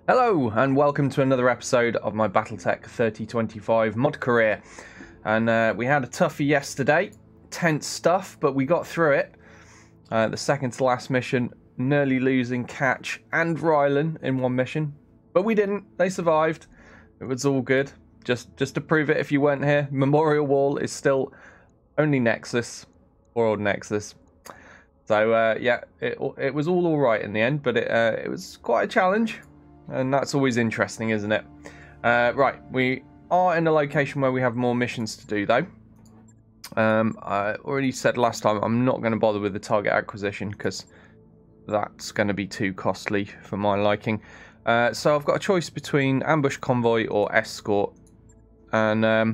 Hello and welcome to another episode of my Battletech 3025 mod career. And we had a toughie yesterday, tense stuff, but we got through it. The second to last mission, nearly losing Catch and Rylan in one mission, but we didn't. They survived. It was all good. Just to prove it, if you weren't here, Memorial Wall is still only Nexus, or old Nexus. So yeah, it was all right in the end, but it was quite a challenge. And that's always interesting, isn't it? Right, we are in a location where we have more missions to do, though. I already said last time I'm not going to bother with the target acquisition because that's going to be too costly for my liking. So I've got a choice between ambush convoy or escort. And I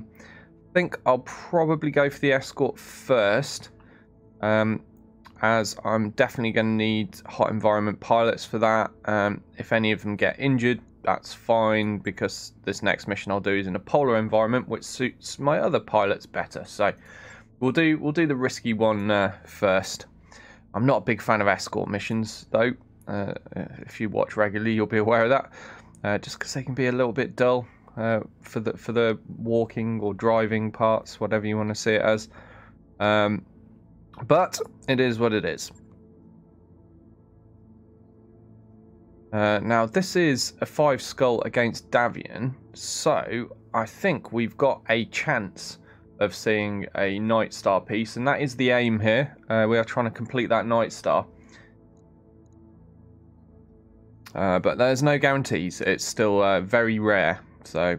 think I'll probably go for the escort first. As I'm definitely going to need hot environment pilots for that. If any of them get injured, that's fine, because this next mission I'll do is in a polar environment, which suits my other pilots better. So we'll do the risky one first. I'm not a big fan of escort missions, though. If you watch regularly, you'll be aware of that. Just because they can be a little bit dull for the walking or driving parts, whatever you want to see it as. But it is what it is. Now, this is a 5 skull against Davian, so I think we've got a chance of seeing a Night Star piece, and that is the aim here. We are trying to complete that Night Star. But there's no guarantees. It's still very rare, so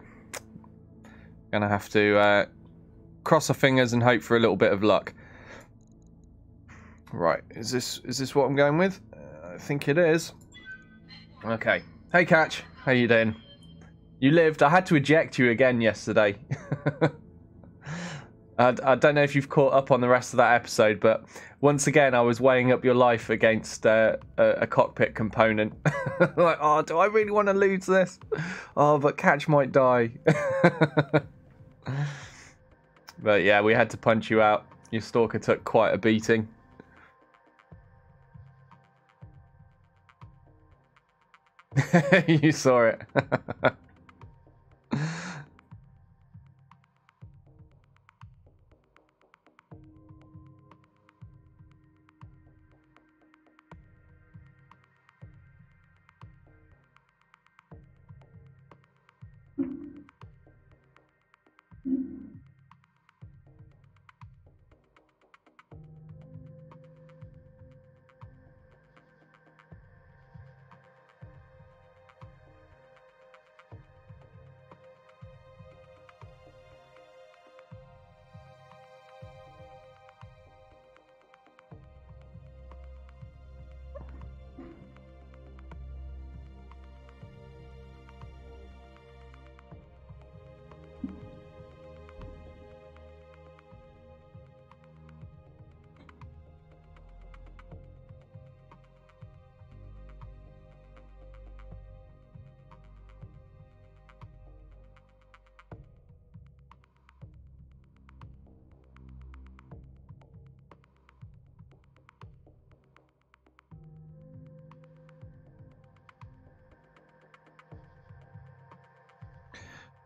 gonna have to cross our fingers and hope for a little bit of luck. Right, is this what I'm going with? I think it is. Okay. Hey, Catch. How you doing? You lived. I had to eject you again yesterday. I don't know if you've caught up on the rest of that episode, but once again, I was weighing up your life against a cockpit component. Like, oh, do I really want to lose this? Oh, but Catch might die. But yeah, we had to punch you out. Your stalker took quite a beating. You saw it.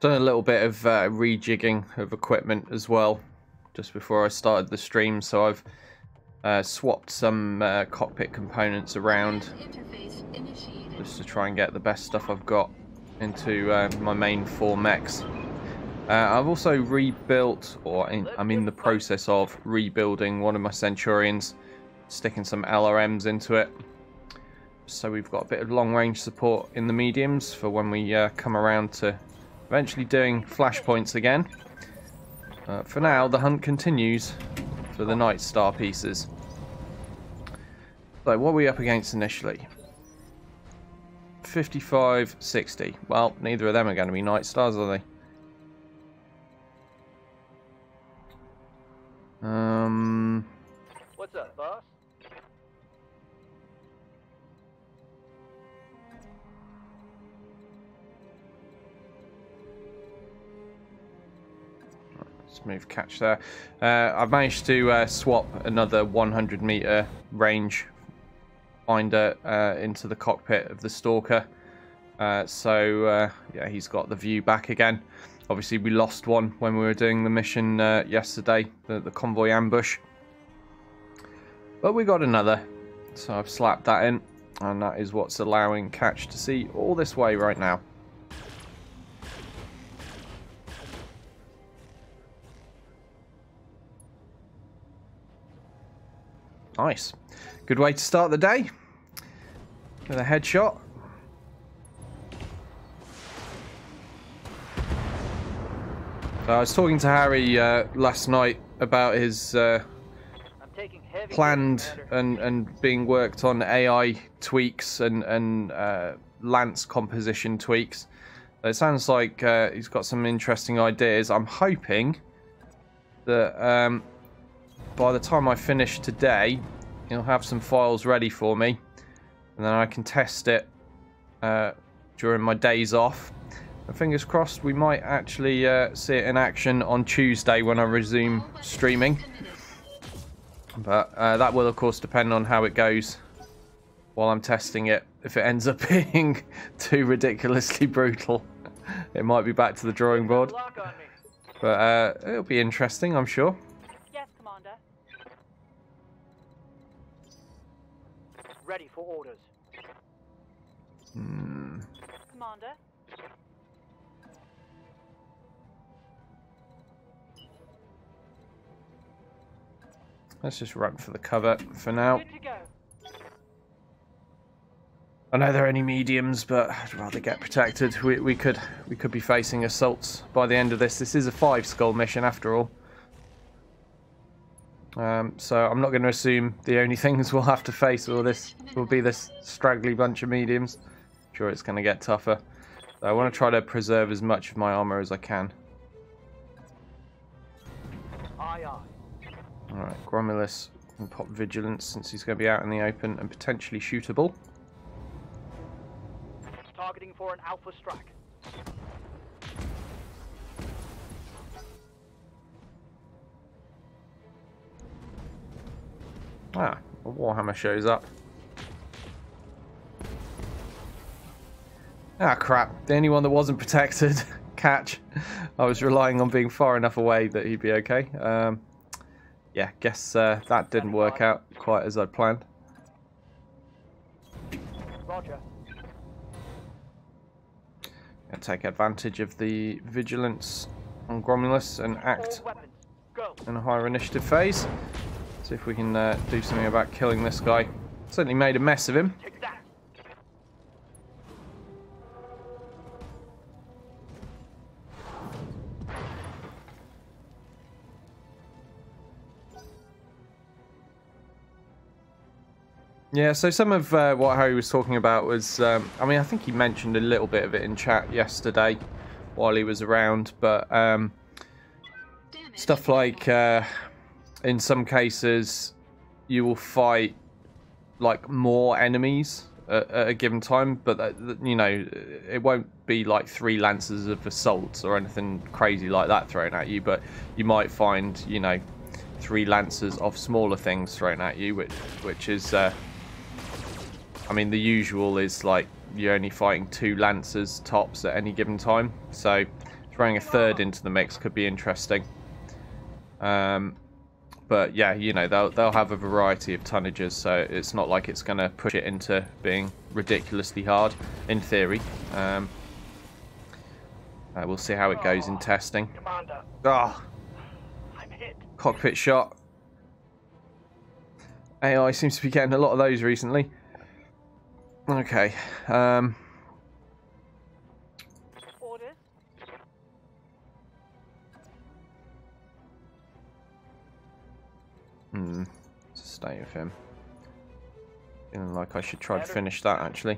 Done a little bit of rejigging of equipment as well, just before I started the stream. So I've swapped some cockpit components around, just to try and get the best stuff I've got into my main 4 mechs. I've also rebuilt, I'm in the process of rebuilding one of my Centurions, sticking some LRMs into it. So we've got a bit of long-range support in the mediums for when we come around to eventually doing flashpoints again. For now, the hunt continues for the Night Star pieces. So what are we up against initially? 55, 60. Well, neither of them are going to be Night Stars, are they? What's up, boss? Let's move Catch there. I've managed to swap another 100-meter range finder into the cockpit of the Stalker. Yeah, he's got the view back again. Obviously, we lost one when we were doing the mission yesterday, the convoy ambush. But we got another, so I've slapped that in, and that is what's allowing Catch to see all this way right now. Nice. Good way to start the day. With a headshot. So I was talking to Harry last night about his planned and being worked on AI tweaks and lance composition tweaks. It sounds like he's got some interesting ideas. I'm hoping that by the time I finish today, he'll have some files ready for me, and then I can test it during my days off. And fingers crossed, we might actually see it in action on Tuesday when I resume streaming. But that will, of course, depend on how it goes while I'm testing it. If it ends up being too ridiculously brutal, it might be back to the drawing board. But it'll be interesting, I'm sure. Yes, Commander. Ready for orders. Commander. Let's just run for the cover for now. Good to go. I know there are any mediums, but I'd rather get protected. We could be facing assaults by the end of this. This is a 5-skull mission after all. So I'm not going to assume the only things we'll have to face will be this straggly bunch of mediums. I'm sure it's going to get tougher. So I want to try to preserve as much of my armor as I can. Aye, aye. Alright, Gromulus can pop Vigilance since he's going to be out in the open and potentially shootable. Targeting for an Alpha strike. Ah, a Warhammer shows up. Ah, crap. The only one that wasn't protected. Catch. I was relying on being far enough away that he'd be okay. Yeah, guess that didn't work out quite as I'd planned. Roger. Gonna take advantage of the vigilance on Gromulus and act in a higher initiative phase. See if we can do something about killing this guy. Certainly made a mess of him. Take that. Yeah, so some of what Harry was talking about was, I mean, I think he mentioned a little bit of it in chat yesterday while he was around, but stuff like, in some cases, you will fight, like, more enemies at a given time, but, you know, it won't be like 3 lances of assaults or anything crazy like that thrown at you, but you might find, you know, 3 lancers of smaller things thrown at you, which is... I mean, the usual is like you're only fighting 2 lancers tops at any given time, so throwing a 3rd into the mix could be interesting. But yeah, you know, they'll have a variety of tonnages, so it's not like it's going to push it into being ridiculously hard in theory. We'll see how it goes in testing. Commander. Ah, I'm hit. cockpit shot. AI seems to be getting a lot of those recently. Okay. Orders. Let's stay with him. Feeling like I should try to finish that actually.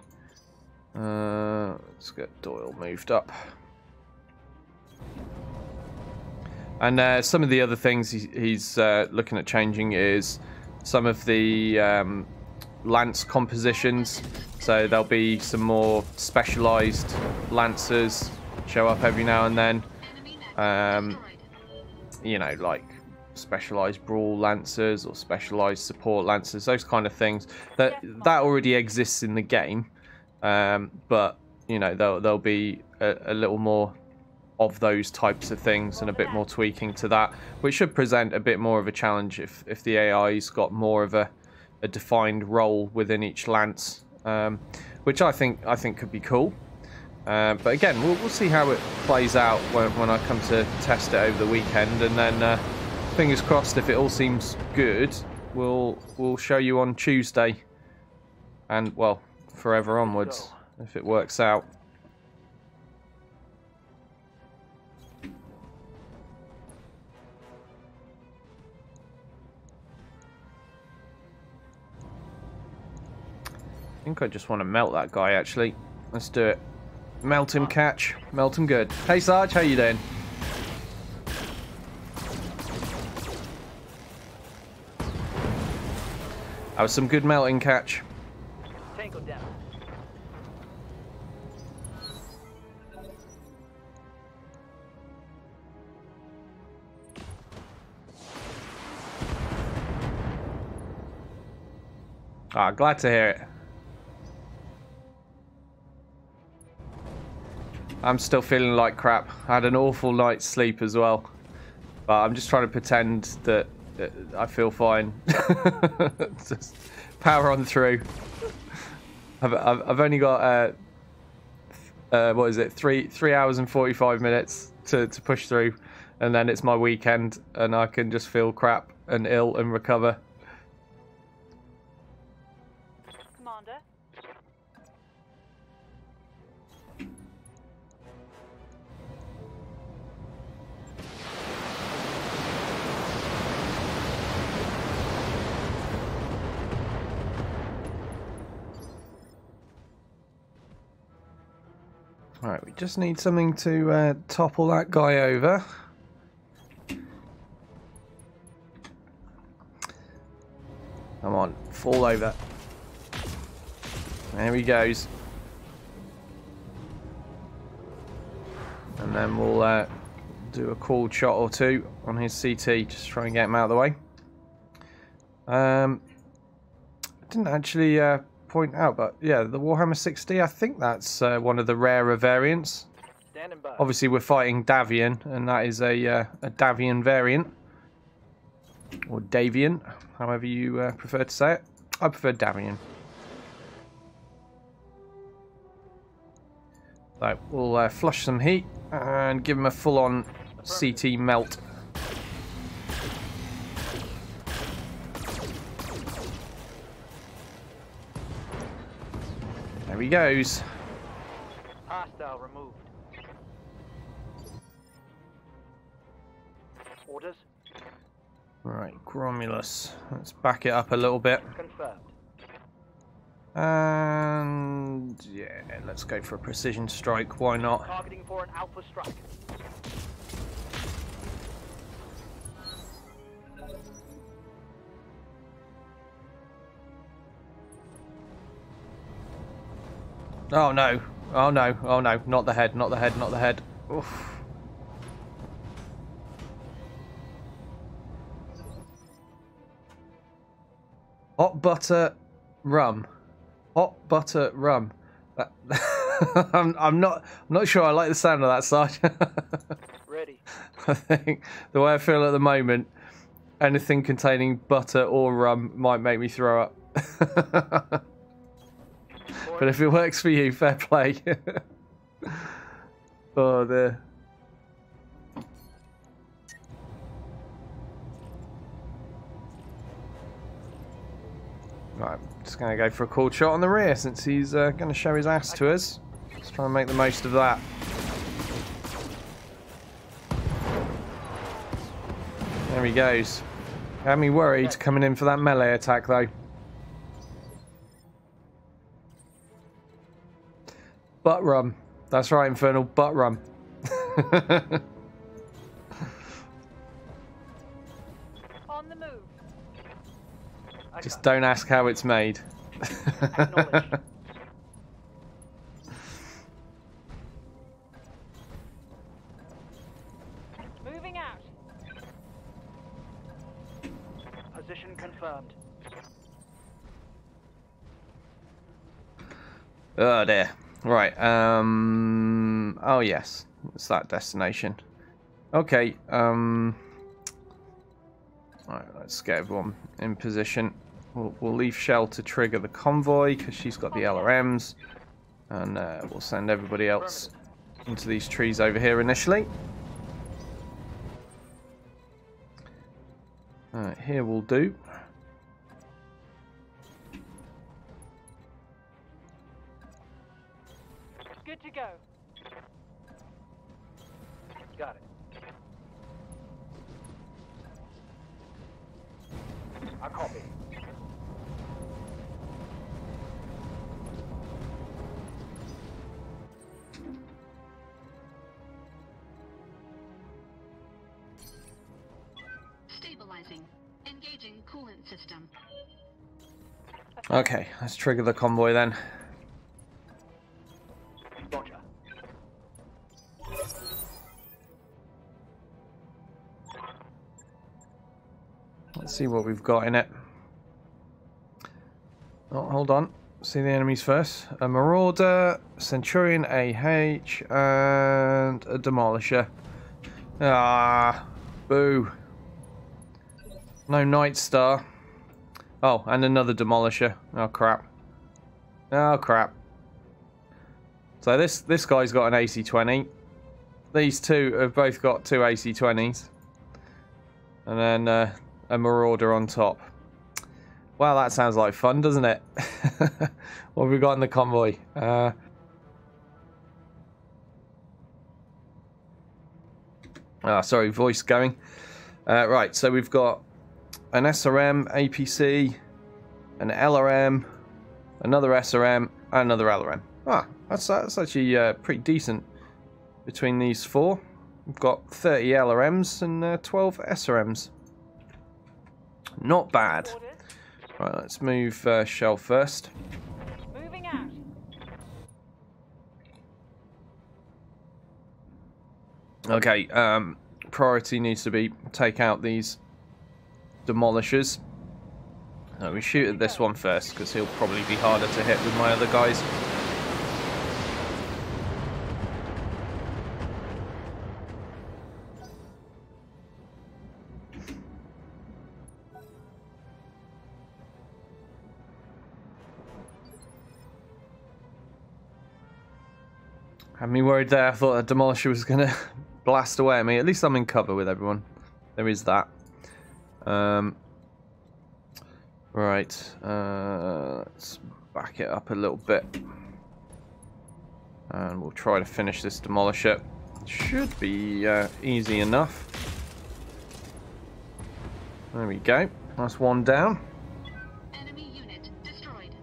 Let's get Doyle moved up. And some of the other things he's looking at changing is some of the lance compositions. So there'll be some more specialised lancers show up every now and then. You know, like specialised brawl lancers or specialised support lancers, those kind of things. That already exists in the game, but you know, there'll be a little more of those types of things and a bit more tweaking to that, which should present a bit more of a challenge if the AI's got more of a defined role within each lance, which I think could be cool. But again, we'll see how it plays out when I come to test it over the weekend, and then fingers crossed, if it all seems good, we'll show you on Tuesday, and well, forever onwards if it works out. I think I just want to melt that guy, actually. Let's do it. Melt him, catch. Melt him good. Hey, Sarge, how you doing? That was some good melting, catch. Tango down. Ah, glad to hear it. I'm still feeling like crap. I had an awful night's sleep as well. But I'm just trying to pretend that I feel fine. Just power on through. I've only got what is it? 3 hours and 45 minutes to push through, and then it's my weekend, and I can just feel crap and ill and recover. Commander. Alright, we just need something to topple that guy over. Come on, fall over. There he goes. And then we'll do a cool shot or two on his CT, just try and get him out of the way. I didn't actually point out, but yeah, the Warhammer 60, I think that's one of the rarer variants. Standing by. Obviously, we're fighting Davian, and that is a Davian variant. Or Davian, however you prefer to say it. I prefer Davian. So, we'll flush some heat and give him a full-on CT melt. There he goes. Hostile removed. Orders. Right, Gromulus. Let's back it up a little bit. Confirmed. And yeah, let's go for a precision strike. Why not? Targeting for an alpha strike. Oh no. Oh no. Oh no. Not the head. Not the head. Not the head. Oof. Hot butter rum. Hot butter rum. I'm not sure I like the sound of that, Sarge. Ready. I think the way I feel at the moment, anything containing butter or rum might make me throw up. But if it works for you, fair play. Oh dear. Right, just going to go for a cool shot on the rear since he's going to show his ass to us. Let's try and make the most of that. There he goes. Had me worried coming in for that melee attack though. Butt rum. That's right, Infernal. Butt rum. On the move. Just don't ask how it's made. Acknowledged. Moving out. Position confirmed. Oh dear. Right. Oh yes, it's that destination. Okay. Right. Let's get everyone in position. We'll leave Shell to trigger the convoy because she's got the LRMs, and we'll send everybody else into these trees over here initially. Here will do. Good to go. Got it. I copy. Stabilizing. Engaging coolant system. Okay, let's trigger the convoy then. Roger. Let's see what we've got in it. Oh, hold on. See the enemies first. A Marauder, Centurion AH, and a Demolisher. Ah, boo. No Night Star. Oh, and another Demolisher. Oh, crap. Oh, crap. So this guy's got an AC-20. These two have both got two AC-20s. And then a Marauder on top. Wow, that sounds like fun, doesn't it? What have we got in the convoy? Sorry, voice going. Right, so we've got an SRM, APC, an LRM, another SRM, and another LRM. That's actually pretty decent between these four. We've got 30 LRMs and 12 SRMs. Not bad. Right, let's move Shell first. Moving out. Okay, priority needs to be take out these demolishers. No, we shoot at this one first because he'll probably be harder to hit with my other guys. Had me worried there. I thought that demolisher was going to blast away at me. At least I'm in cover with everyone. There is that. Right. Let's back it up a little bit. And we'll try to finish this demolisher. Should be easy enough. There we go. That's one down. Enemy unit destroyed.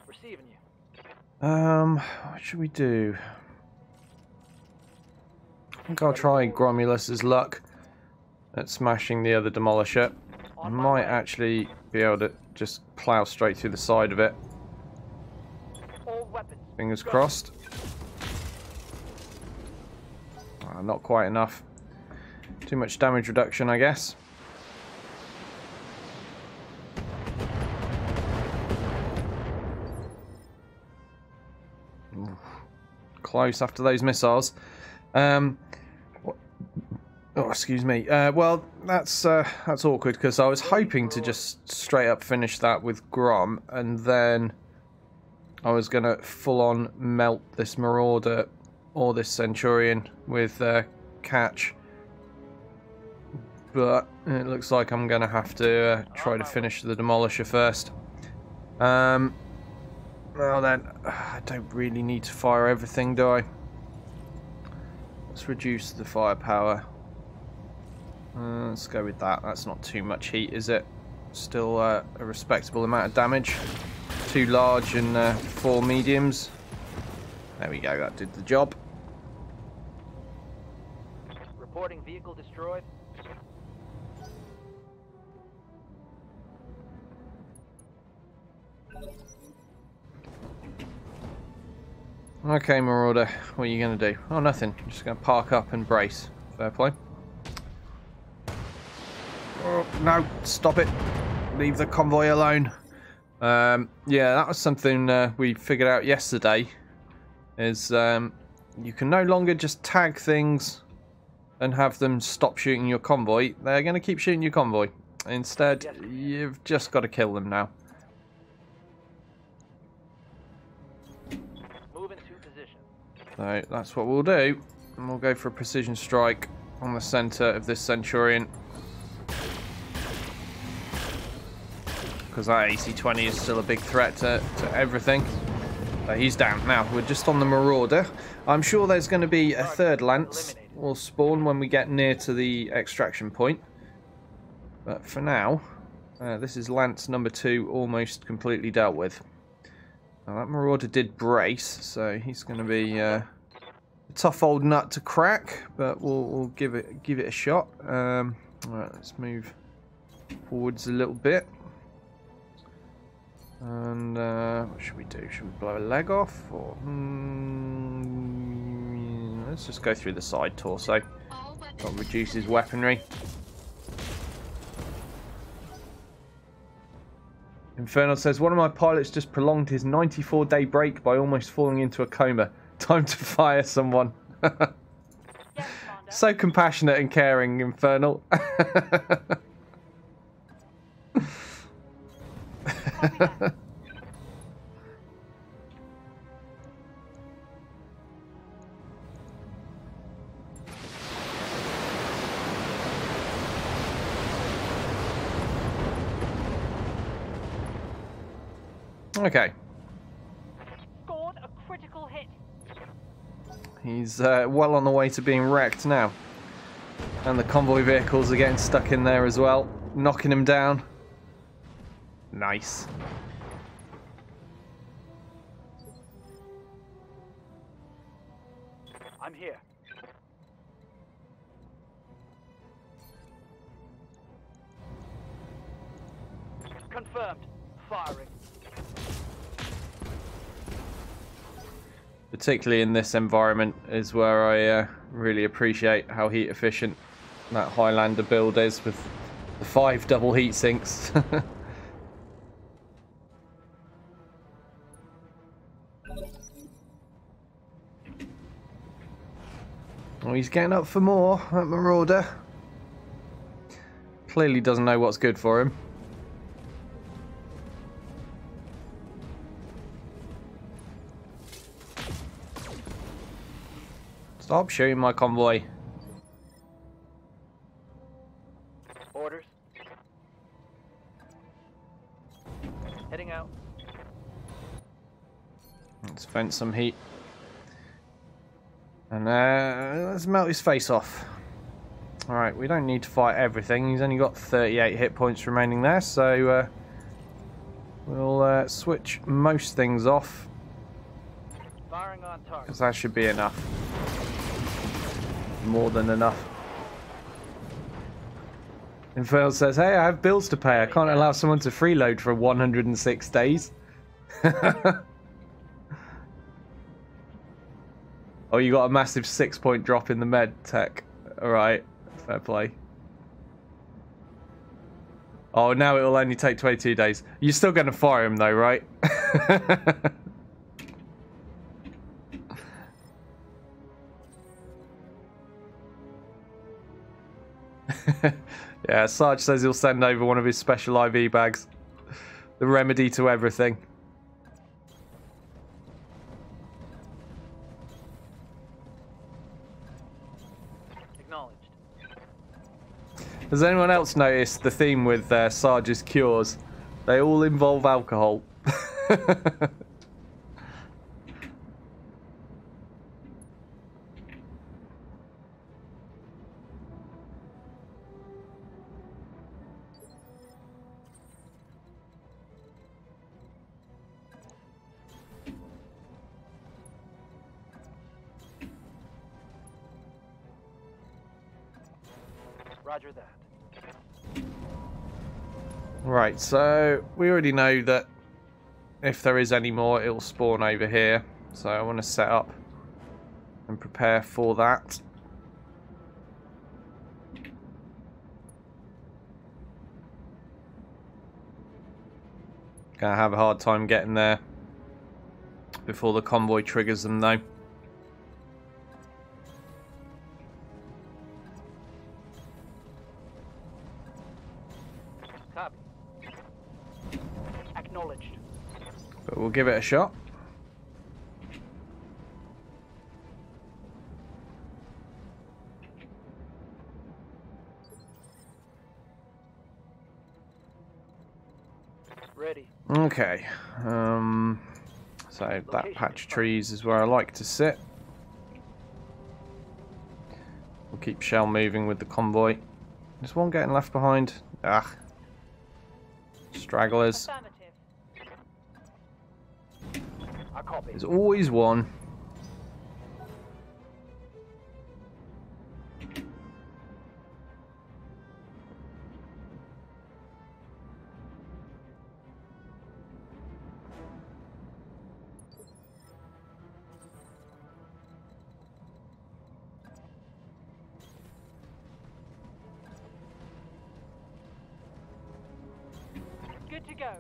Receiving you. What should we do? I think I'll try Gromulus's luck at smashing the other demolisher. I might actually be able to just plow straight through the side of it. All weapons. Fingers crossed. Not quite enough. Too much damage reduction, I guess. Ooh, close after those missiles. Oh, excuse me. Well, that's awkward because I was hoping to just straight up finish that with Grom, and then I was gonna full on melt this Marauder or this Centurion with Catch. But it looks like I'm gonna have to try to finish the Demolisher first. Well then, I don't really need to fire everything, do I? Let's reduce the firepower. Let's go with that. That's not too much heat, is it? Still a respectable amount of damage. 2 large and 4 mediums. There we go, that did the job. Reporting vehicle destroyed. Okay, Marauder, what are you going to do? Oh, nothing. I'm just going to park up and brace. Fair play. Oh, no, stop it. Leave the convoy alone. Yeah, that was something we figured out yesterday. Is you can no longer just tag things and have them stop shooting your convoy. They're going to keep shooting your convoy. Instead, you've just got to kill them now. Move into position. So that's what we'll do. And we'll go for a precision strike on the centre of this Centurion. Because that AC-20 is still a big threat to everything. So he's down. Now, we're just on the Marauder. I'm sure there's going to be a third Lance will spawn when we get near to the extraction point. But for now, this is Lance number 2 almost completely dealt with. Now, that Marauder did brace, so he's going to be a tough old nut to crack, but we'll give it a shot. Right, let's move forwards a little bit. And what should we do? Should we blow a leg off? Or let's just go through the side torso. That reduces weaponry. Infernal says, one of my pilots just prolonged his 94-day break by almost falling into a coma. Time to fire someone. So compassionate and caring, Infernal. Okay. Scored a critical hit. He's well on the way to being wrecked now. And the convoy vehicles are getting stuck in there as well, knocking him down. Nice. I'm here. Confirmed. Firing. Particularly in this environment is where I really appreciate how heat efficient that Highlander build is with the 5 double heat sinks. Oh, he's getting up for more, that Marauder. Clearly doesn't know what's good for him. Stop shooting my convoy. Orders. Heading out. Let's vent some heat. And let's melt his face off. Alright, we don't need to fight everything. He's only got 38 hit points remaining there, so we'll switch most things off. Firing on target. Because that should be enough. More than enough. Infernal says, hey, I have bills to pay. I can't allow someone to freeload for 106 days. Oh, you got a massive 6-point drop in the med tech. Alright, fair play. Oh, now it will only take 22 days. You're still going to fire him though, right? Yeah, Sarge says he'll send over one of his special IV bags. The remedy to everything. Acknowledged. Has anyone else noticed the theme with Sarge's cures? They all involve alcohol. Roger that. Right, so we already know that if there is any more, it'll spawn over here. So I want to set up and prepare for that. Gonna have a hard time getting there before the convoy triggers them though. Copy. Acknowledged. But we'll give it a shot. Ready. Okay. So that patch of trees is where I like to sit. We'll keep shell moving with the convoy. There's one getting left behind. Ah. Stragglers. Affirmative. I copy. There's always one. Good to go.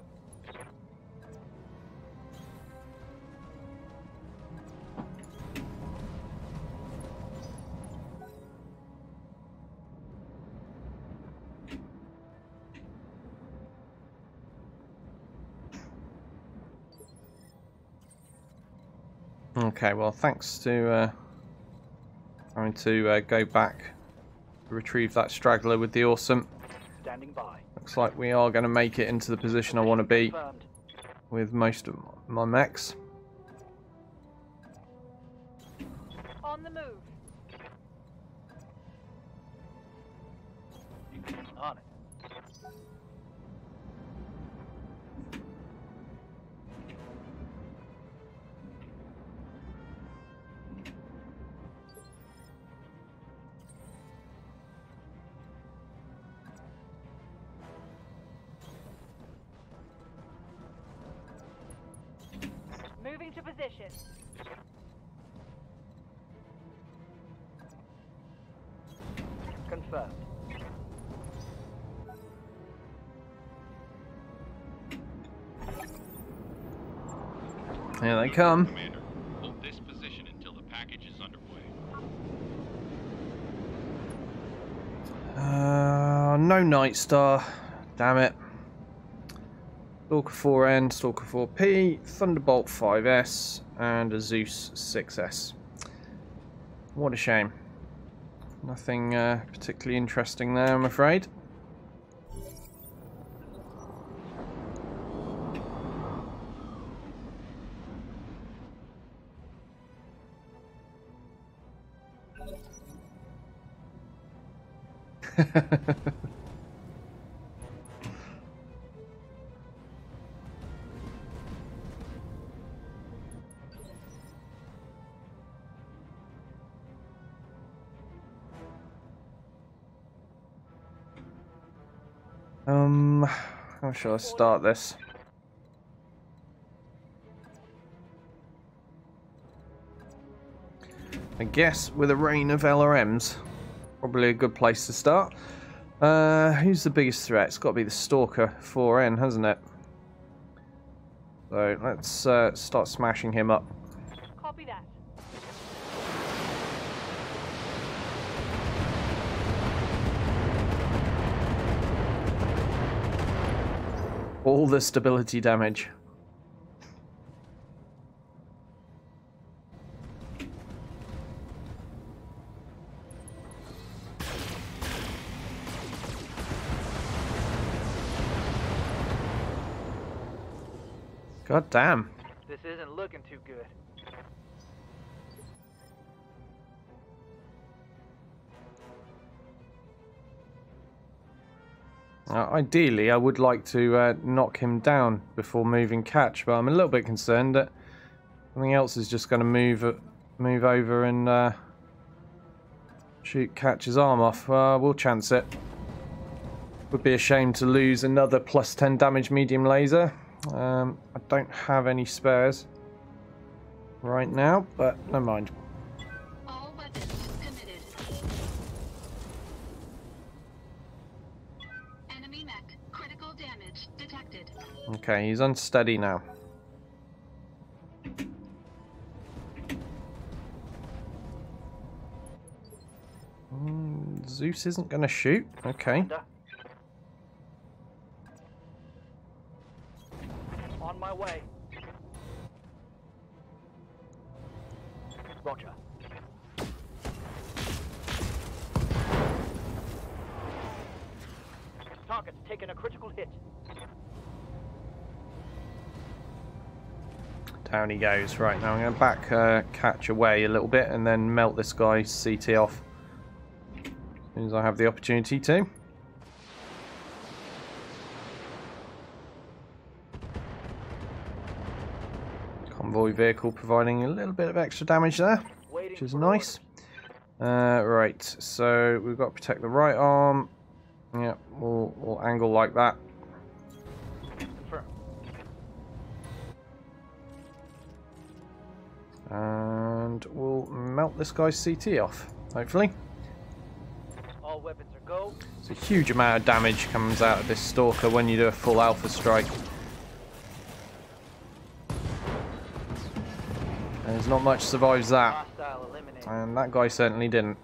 Okay, well, thanks to having to go back, retrieve that straggler with the awesome. Standing by. Looks like we are going to make it into the position I want to be Confirmed. with most of my mechs. On the move. On it. Moving to position. Confirmed. Here they come. Commander, hold this position until the package is underway. No Night Star. Damn it. Stalker 4N, Stalker 4P, Thunderbolt 5S, and a Zeus 6S. What a shame. Nothing particularly interesting there, I'm afraid. How shall I start this? I guess with a rain of LRMs, probably a good place to start. Who's the biggest threat? It's got to be the Stalker 4N, hasn't it? So let's start smashing him up. Copy that. All the stability damage. God damn. This isn't looking too good. Ideally, I would like to knock him down before moving catch, but I'm a little bit concerned that something else is just going to move over and shoot catch's arm off. We'll chance it. Would be a shame to lose another plus 10 damage medium laser. I don't have any spares. right now, but never mind. All weapons committed. Enemy mech. Critical damage detected. Okay, he's unsteady now. Zeus isn't going to shoot. Okay. On my way. Roger. Target's taken a critical hit. Down he goes. Right, now I'm going to back catch away a little bit and then melt this guy's CT off as soon as I have the opportunity to. Convoy vehicle providing a little bit of extra damage there, which is nice. Right, so we've got to protect the right arm. Yeah, we'll angle like that. Confirm. And we'll melt this guy's CT off, hopefully. All weapons are go. It's a huge amount of damage comes out of this Stalker when you do a full alpha strike. There's not much survives that. Hostile eliminated. And that guy certainly didn't.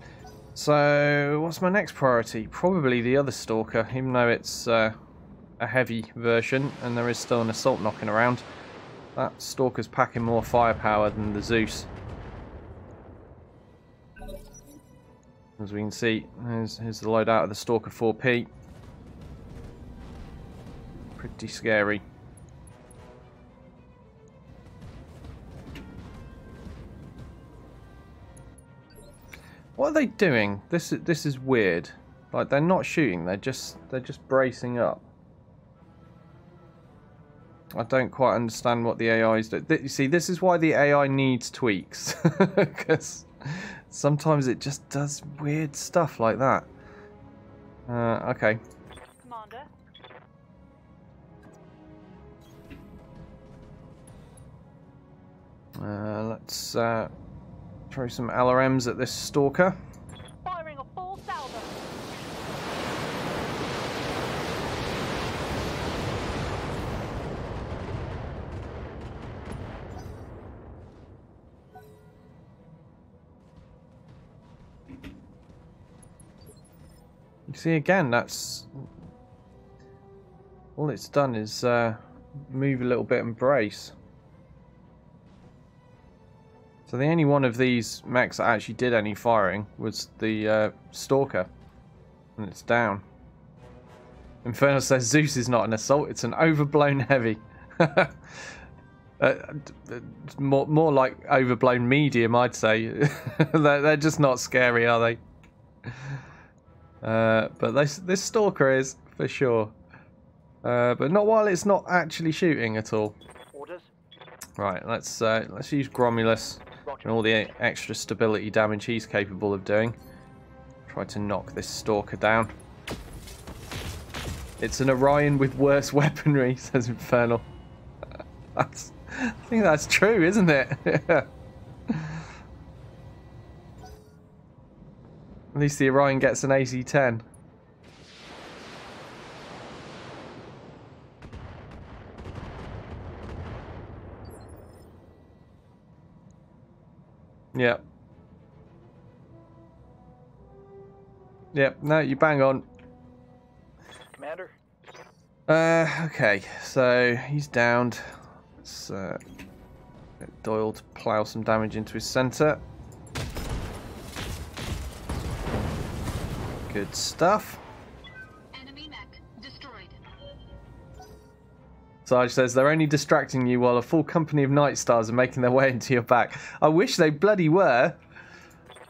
So, what's my next priority? Probably the other Stalker, even though it's a heavy version and there is still an assault knocking around. That Stalker's packing more firepower than the Zeus. As we can see, here's the loadout of the Stalker 4P. Pretty scary. What are they doing? This is weird. Like, they're not shooting, they're just bracing up. I don't quite understand what the AI is doing. You see, this is why the AI needs tweaks. Because sometimes it just does weird stuff like that. Okay. Commander. Let's throw some LRMs at this Stalker. Firing a full salvo. You see, again, that's all it's done is move a little bit and brace. So the only one of these mechs that actually did any firing was the Stalker, and it's down. Inferno says Zeus is not an assault; it's an overblown heavy. More like overblown medium, I'd say. They're just not scary, are they? But this Stalker is for sure, but not while it's not actually shooting at all. Orders. Right, let's use Gromulus and all the extra stability damage he's capable of doing. Try to knock this Stalker down. It's an Orion with worse weaponry, says Infernal. I think that's true, isn't it? At least the Orion gets an AC-10. Yep. Yep, no, you bang on. Commander. Okay, so he's downed. Let's get Doyle to plough some damage into his centre. Good stuff. Enemy mech destroyed. Sarge says they're only distracting you while a full company of Night Stars are making their way into your back. I wish they bloody were.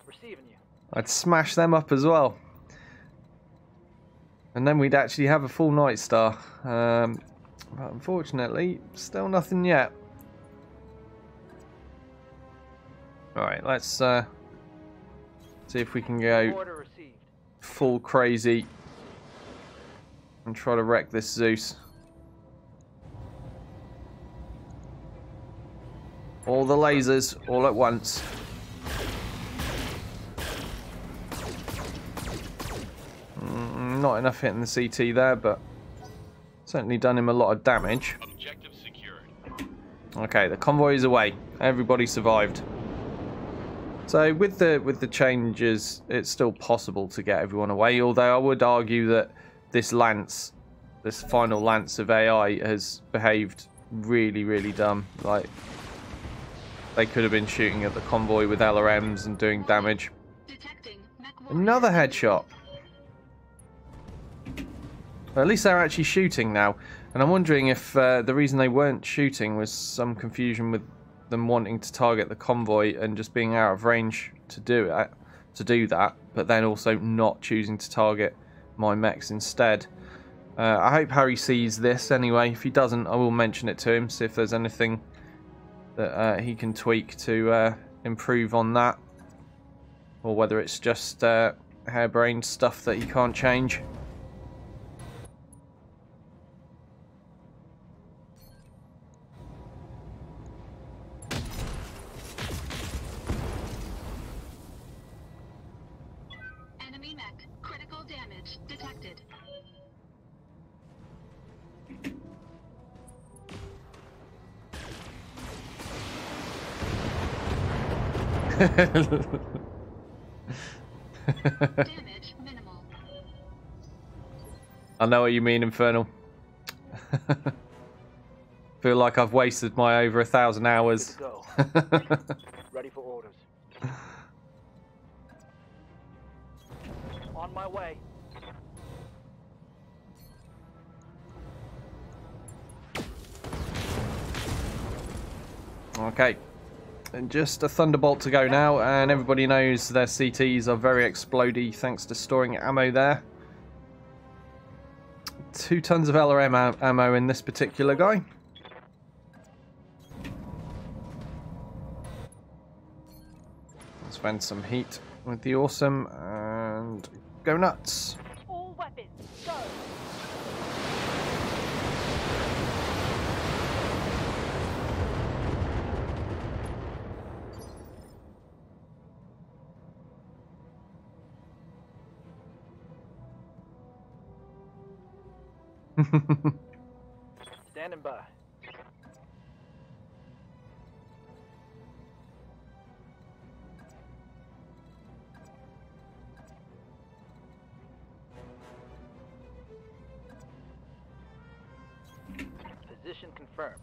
Receiving you. I'd smash them up as well. And then we'd actually have a full Night Star. But unfortunately, still nothing yet. Alright, let's see if we can go Order received. full crazy and try to wreck this Zeus. All the lasers, all at once. Not enough hitting the CT there, but certainly done him a lot of damage. Objective secured. Okay, the convoy is away. Everybody survived. So with the changes, it's still possible to get everyone away. Although I would argue that this final lance of AI has behaved really, really dumb. Like, they could have been shooting at the convoy with LRMs and doing damage. Detecting mech warrior. Another headshot. Well, at least they're actually shooting now. And I'm wondering if the reason they weren't shooting was some confusion with them wanting to target the convoy and just being out of range to do that, but then also not choosing to target my mechs instead. I hope Harry sees this anyway. If he doesn't, I will mention it to him, see if there's anything that he can tweak to improve on that, or whether it's just harebrained stuff that he can't change. Enemy mech. Critical damage detected. Damage minimal. I know what you mean, Infernal. Feel like I've wasted my over 1,000 hours. Good to go. Ready for orders. On my way. Okay, and just a Thunderbolt to go now, and everybody knows their CTs are very explodey thanks to storing ammo there. 2 tons of LRM ammo in this particular guy. Let's vent some heat with the awesome and go nuts. All weapons, go! Standing by. Position confirmed.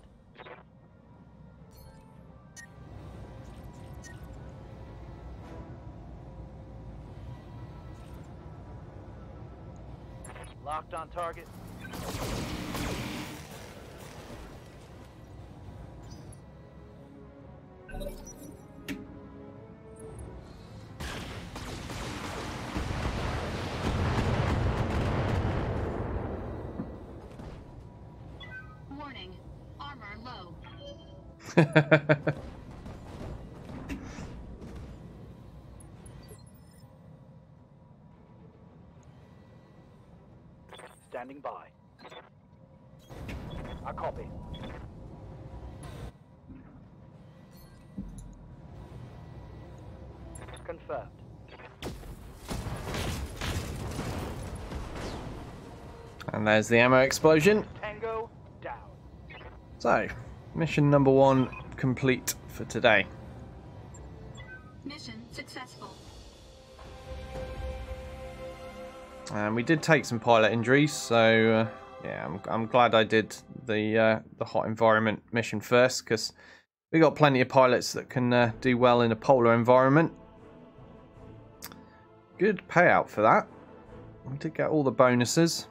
Locked on target. Warning. Armor low. Standing by. I copy. Confirmed. And there's the ammo explosion. Tango down. So, mission number 1 complete for today. Mission successful. And we did take some pilot injuries, so yeah, I'm glad I did the hot environment mission first, because we got plenty of pilots that can do well in a polar environment. Good payout for that. We did get all the bonuses,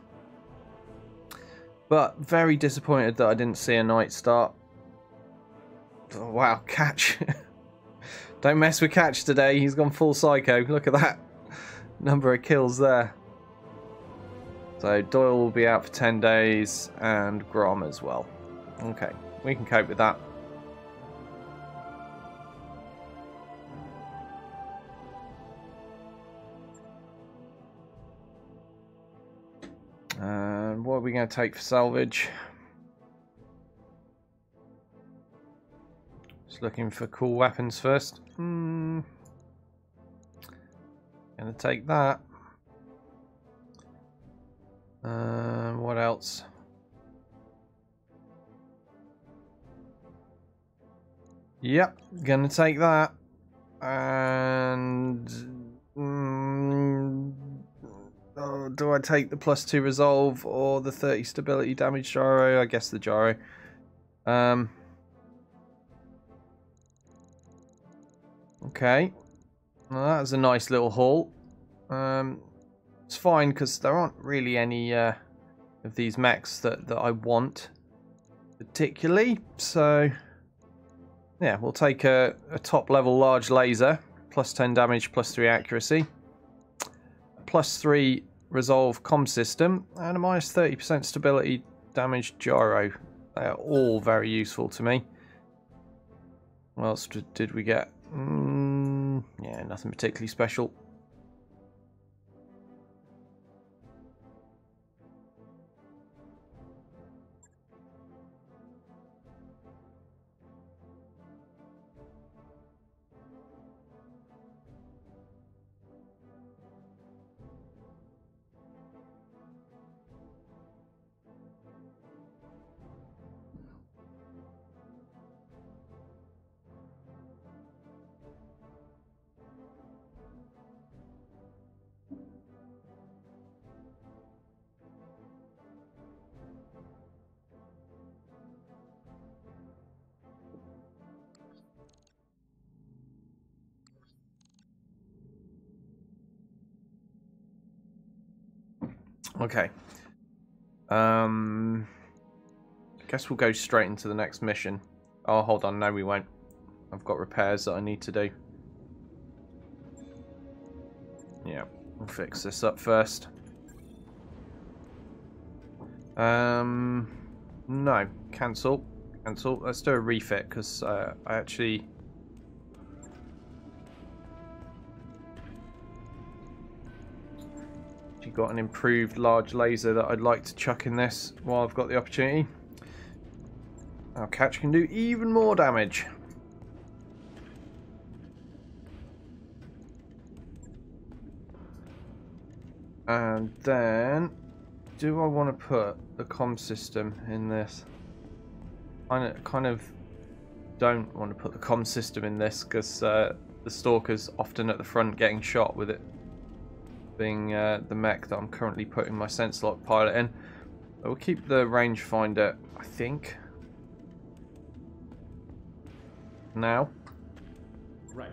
but very disappointed that I didn't see a night start. Oh, wow, Catch. Don't mess with Catch today. He's gone full psycho. Look at that number of kills there. So Doyle will be out for 10 days and Grom as well. Okay, we can cope with that. And what are we going to take for salvage? Just looking for cool weapons first. Gonna take that. What else? Yep, gonna take that. And oh, do I take the +2 resolve or the 30 stability damage gyro? I guess the gyro. Okay, well, that was a nice little haul. It's fine because there aren't really any of these mechs that I want particularly. So yeah, we'll take a top level large laser, +10 damage, +3 accuracy, +3 resolve comm system, and a -30% stability damage gyro. They are all very useful to me. What else did we get? Yeah, nothing particularly special. Okay. Guess we'll go straight into the next mission. Oh, hold on. No, we won't. I've got repairs that I need to do. Yeah, we'll fix this up first. No. Cancel. Cancel. Let's do a refit, because I actually... got an improved large laser that I'd like to chuck in this while I've got the opportunity. Our catch can do even more damage. And then, do I want to put the comm system in this? I kind of don't want to put the comm system in this because the Stalker's often at the front getting shot with it being the mech that I'm currently putting my Sense-Lock pilot in. We'll keep the rangefinder, I think. Now. Right.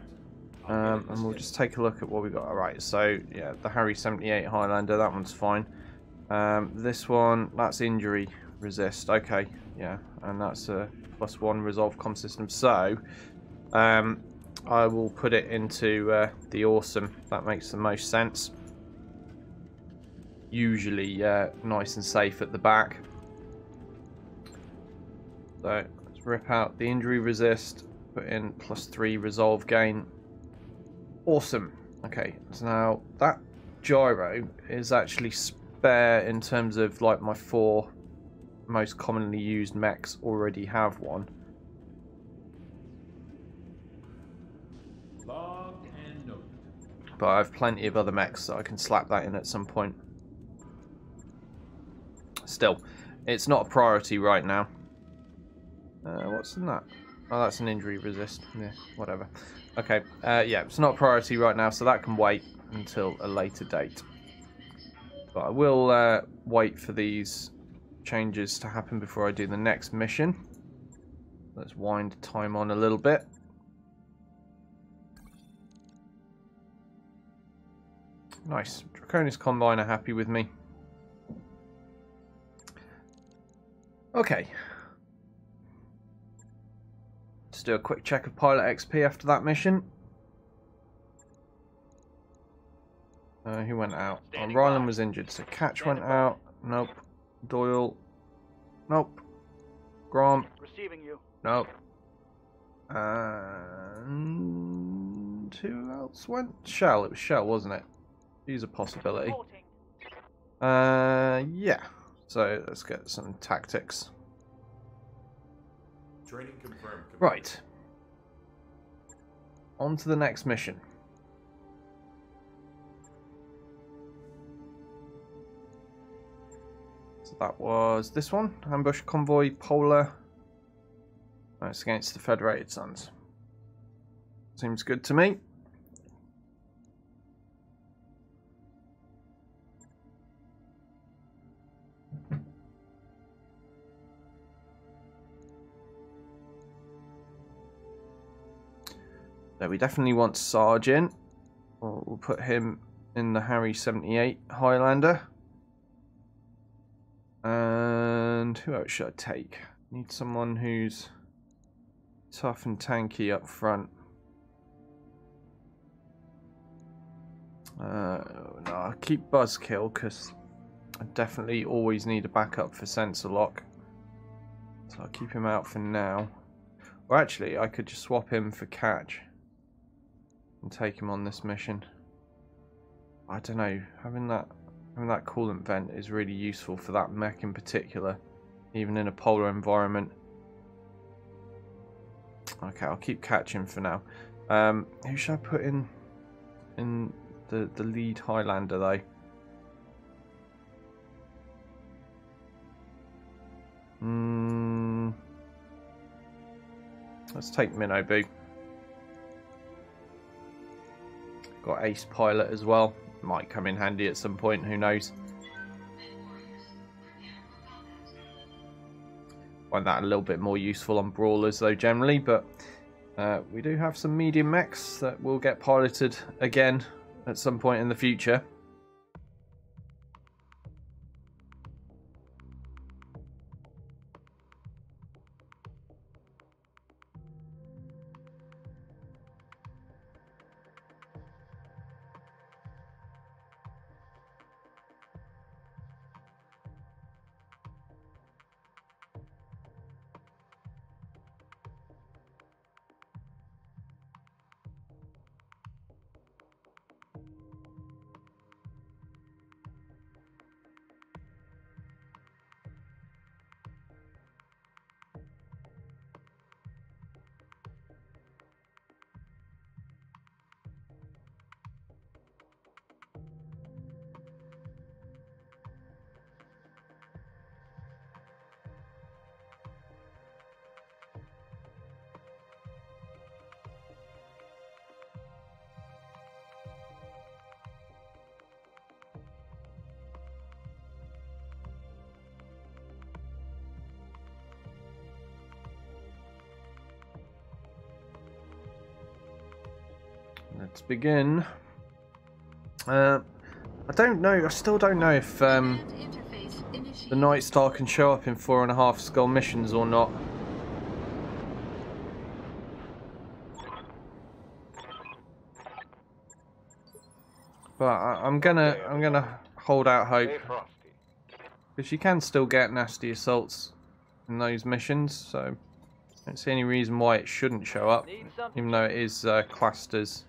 And we'll just take a look at what we got. Alright, so yeah, the Harry 78 Highlander, that one's fine. This one, that's injury resist. Okay, yeah, and that's a +1 resolve comm system. So, I will put it into the Awesome. That makes the most sense. Usually nice and safe at the back. So let's rip out the injury resist, put in +3 resolve gain. Awesome. Okay, so now that gyro is actually spare in terms of like my 4 most commonly used mechs already have one. Logged and noted. But I have plenty of other mechs that I can slap that in at some point. Still, it's not a priority right now. What's in that? Oh, that's an injury resist. Yeah, whatever. Okay, yeah, it's not a priority right now, so that can wait until a later date. But I will wait for these changes to happen before I do the next mission. Let's wind time on a little bit. Nice. Draconis Combine are happy with me. Okay. Let's do a quick check of pilot XP after that mission. Who went out? Oh, Ryland was injured, so Catch went out. Nope. Doyle. Nope. Grant. Receiving you. Nope. And who else went? Shell. It was Shell, wasn't it? She's a possibility. Yeah. So let's get some tactics. Training confirmed. Right. on to the next mission. So that was this one. Ambush Convoy Polar. That's against the Federated Suns. Seems good to me. So we definitely want Sergeant. We'll put him in the Harry 78 Highlander. And who else should I take? Need someone who's tough and tanky up front. No, I'll keep Buzzkill because I definitely always need a backup for Sensor Lock. So I'll keep him out for now. Or actually, I could just swap him for Catch and take him on this mission. I don't know, having that coolant vent is really useful for that mech in particular, even in a polar environment. Okay, I'll keep Catching for now. Who should I put in the lead Highlander though? Let's take Minobu. Got Ace Pilot as well. Might come in handy at some point, who knows. Find that a little bit more useful on brawlers though generally, but we do have some medium mechs that will get piloted again at some point in the future. Let's begin. I don't know. I still don't know if the Night Star can show up in 4.5 skull missions or not. But I'm gonna hold out hope because you can still get nasty assaults in those missions. So I don't see any reason why it shouldn't show up, even though it is classed as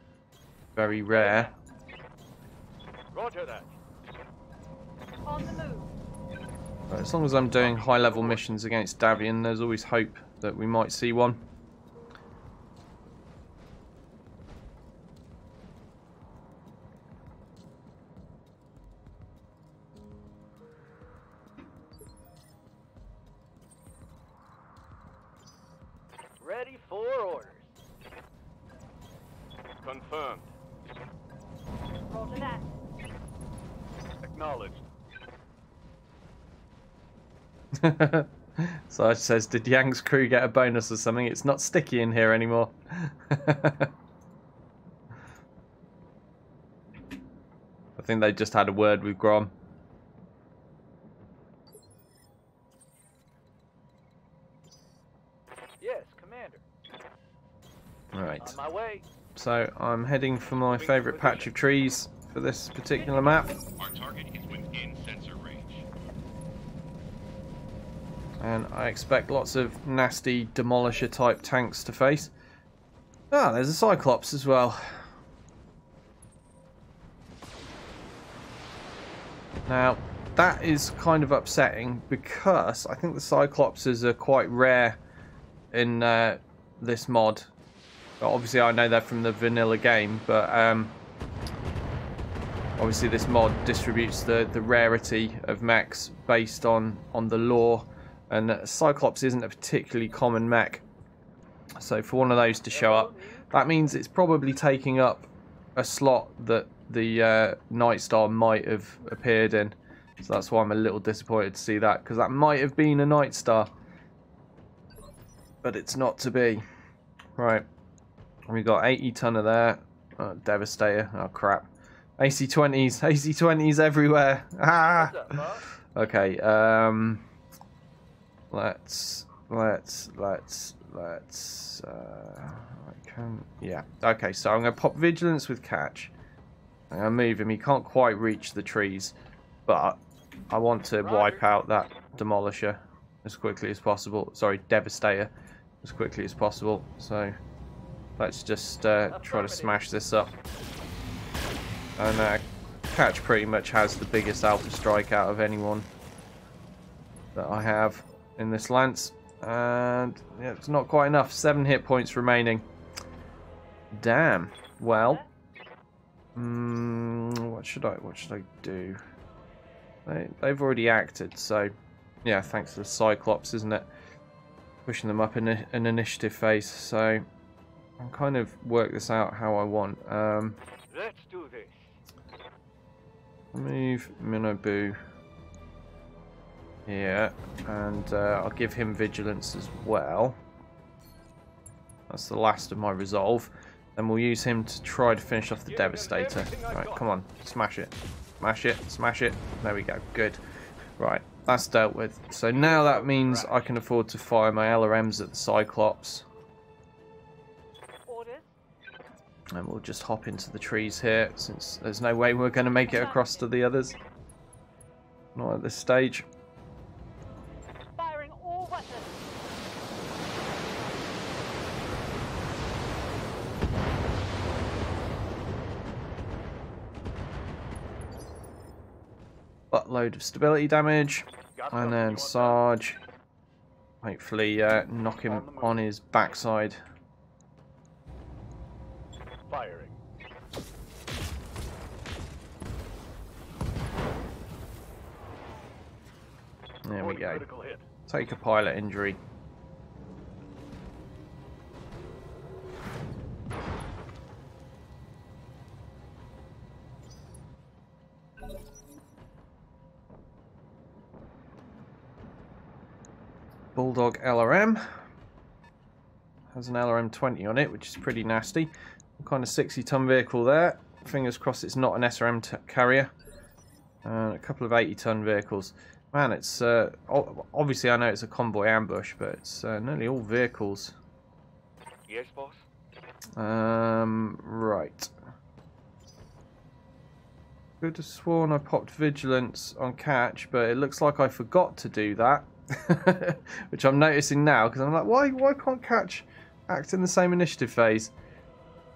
very rare. Roger that. On the move. But as long as I'm doing high-level missions against Davian, there's always hope that we might see one. Ready for orders. Confirmed. Roger that. Acknowledged. Sarge says, did Yang's crew get a bonus or something? It's not sticky in here anymore. I think they just had a word with Grom. Yes, Commander. Alright, On my way. so I'm heading for my favourite patch of trees for this particular map. Our target is within sensor range. And I expect lots of nasty demolisher type tanks to face. Ah, there's a Cyclops as well. Now, that is kind of upsetting because I think the Cyclopses are quite rare in this mod. Obviously, I know they're from the vanilla game, but obviously this mod distributes the rarity of mechs based on the lore, and Cyclops isn't a particularly common mech. So for one of those to show up, that means it's probably taking up a slot that the Nightstar might have appeared in. So that's why I'm a little disappointed to see that, because that might have been a Nightstar. But it's not to be. Right. We got 80 tonner there. Oh, Devastator. Oh, crap. AC-20s. AC-20s everywhere. Ah! Okay. Let's I can, yeah. Okay, so I'm going to pop Vigilance with Catch. I'm going to move him. He can't quite reach the trees, but I want to wipe out that Demolisher as quickly as possible. Sorry, Devastator as quickly as possible. So let's just try to smash this up. And Catch pretty much has the biggest Alpha Strike out of anyone that I have in this Lance. And yeah, it's not quite enough. 7 hit points remaining. Damn. Well, what should I do? They've already acted, so yeah. Thanks to the Cyclops, isn't it? Pushing them up in an initiative phase. So I'll kind of work this out how I want. Let's do this. Move Minobu here, and I'll give him Vigilance as well. That's the last of my resolve. Then we'll use him to try to finish off the Devastator. Right, come on, smash it. Smash it, smash it. There we go, good. Right, that's dealt with. So now that means I can afford to fire my LRMs at the Cyclops. Orders. And we'll just hop into the trees here, since there's no way we're going to make it across to the others. Not at this stage. Firing all weapons. Buttload of stability damage. And then Sarge. Hopefully knock him on his backside. Firing. There we go. Critical hit. Take a pilot injury. Bulldog LRM has an LRM 20 on it, which is pretty nasty. Kind of 60-ton vehicle there. Fingers crossed it's not an SRM carrier. A couple of 80-ton vehicles. Man, it's obviously I know it's a convoy ambush, but it's nearly all vehicles. Yes, boss. Right. Could have sworn I popped Vigilance on Catch, but it looks like I forgot to do that. Which I'm noticing now, because I'm like, why can't Catch act in the same initiative phase?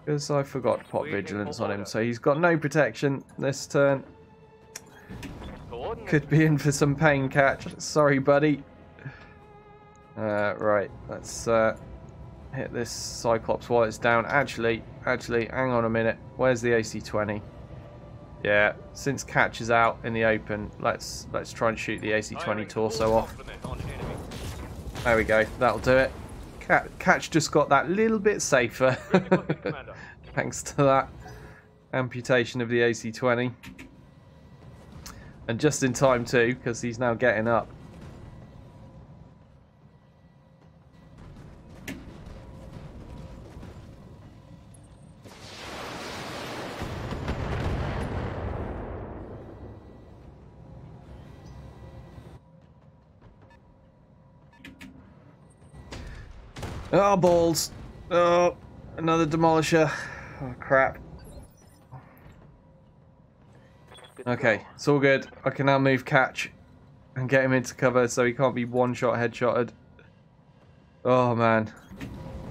Because I forgot to pop Vigilance on him, so he's got no protection this turn. Could be in for some pain, Catch. Sorry, buddy. Right, let's hit this Cyclops while it's down. Actually, hang on a minute. Where's the AC-20? Yeah, since Catch is out in the open, let's try and shoot the AC-20 torso off. There we go. That'll do it. Catch just got that little bit safer thanks to that amputation of the AC-20. And just in time too, because he's now getting up. Oh, balls. Oh, another Demolisher. Oh, crap. Okay, it's all good. I can now move Catch and get him into cover so he can't be one-shot headshotted. Oh, man.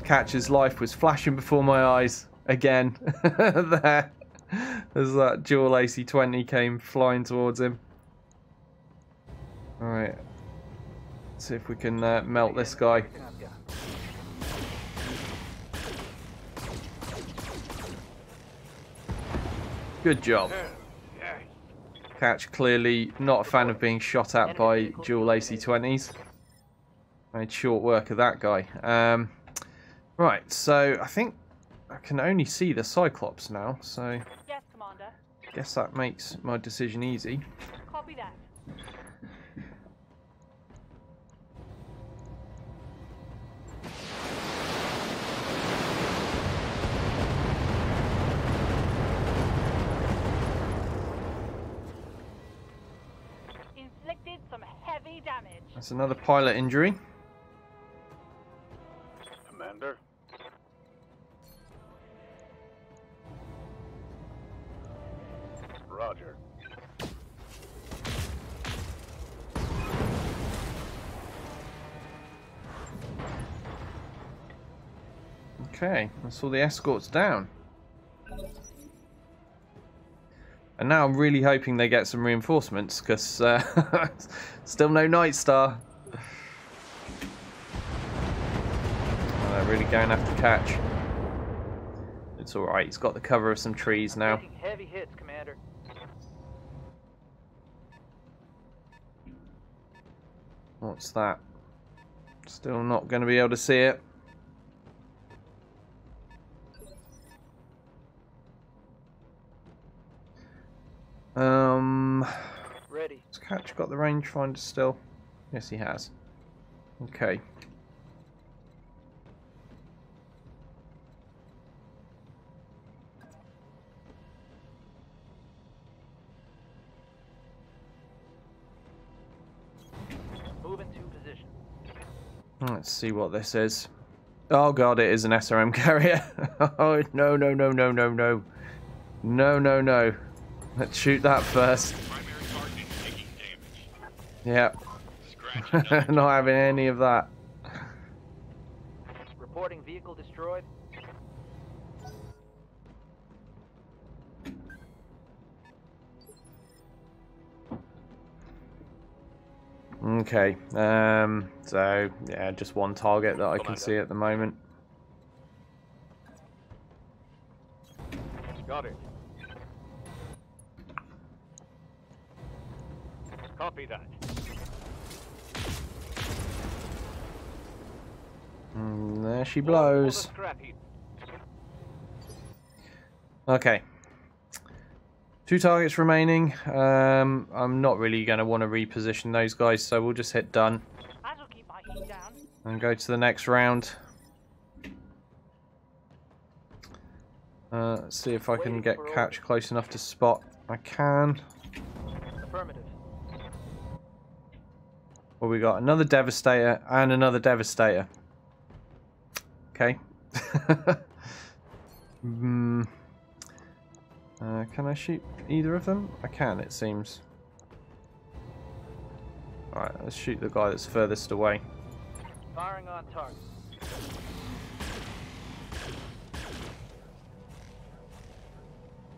Catch's life was flashing before my eyes again. There. As that dual AC-20 came flying towards him. Alright. Let's see if we can melt this guy. Good job. Yes. Catch clearly not a fan of being shot at by dual AC-20s. Made short work of that guy. Right, so I think I can only see the Cyclops now, so Yes, Commander. guess that makes my decision easy. Copy that. Inflicted some heavy damage. That's another pilot injury. Commander. Roger. Okay, that's all the escorts down. And now I'm really hoping they get some reinforcements, because still no Night Star. Oh, they're really going after Catch. It's alright, he's got the cover of some trees now. Taking heavy hits, Commander. What's that? Still not going to be able to see it. Ready. Has Catch got the rangefinder still? Yes, he has. Okay. Move into position. Let's see what this is. Oh god, it is an SRM carrier. Oh, no, no, no, no, no, no. No, no, no. Let's shoot that first. Primary target taking damage. Yep. Scratch another. Not having any of that. Reporting vehicle destroyed. Okay. So, yeah, just one target that I can see at the moment. Got it. Copy that. There she For blows. the scrap heap. Okay. 2 targets remaining. I'm not really going to want to reposition those guys, so we'll just hit done I shall keep my heat down. and go to the next round. Let's see if I can get Catch close enough to spot. I can. Affirmative. Well, we got another Devastator and another Devastator. Okay. Can I shoot either of them? I can, it seems. Alright, let's shoot the guy that's furthest away. Firing on target.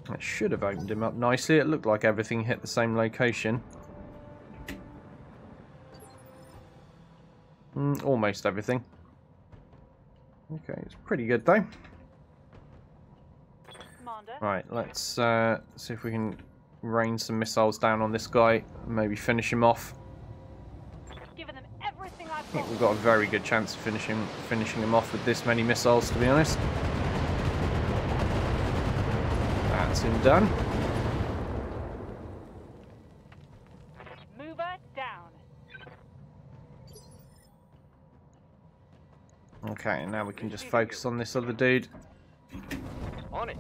That should have opened him up nicely. It looked like everything hit the same location. Almost everything. Okay, it's pretty good though. Commander. Right, let's see if we can rain some missiles down on this guy and maybe finish him off. Giving them everything I've I think got. we've got a very good chance of finishing him off with this many missiles, to be honest. That's him done. Mover down. Okay, and now we can just focus on this other dude. On it.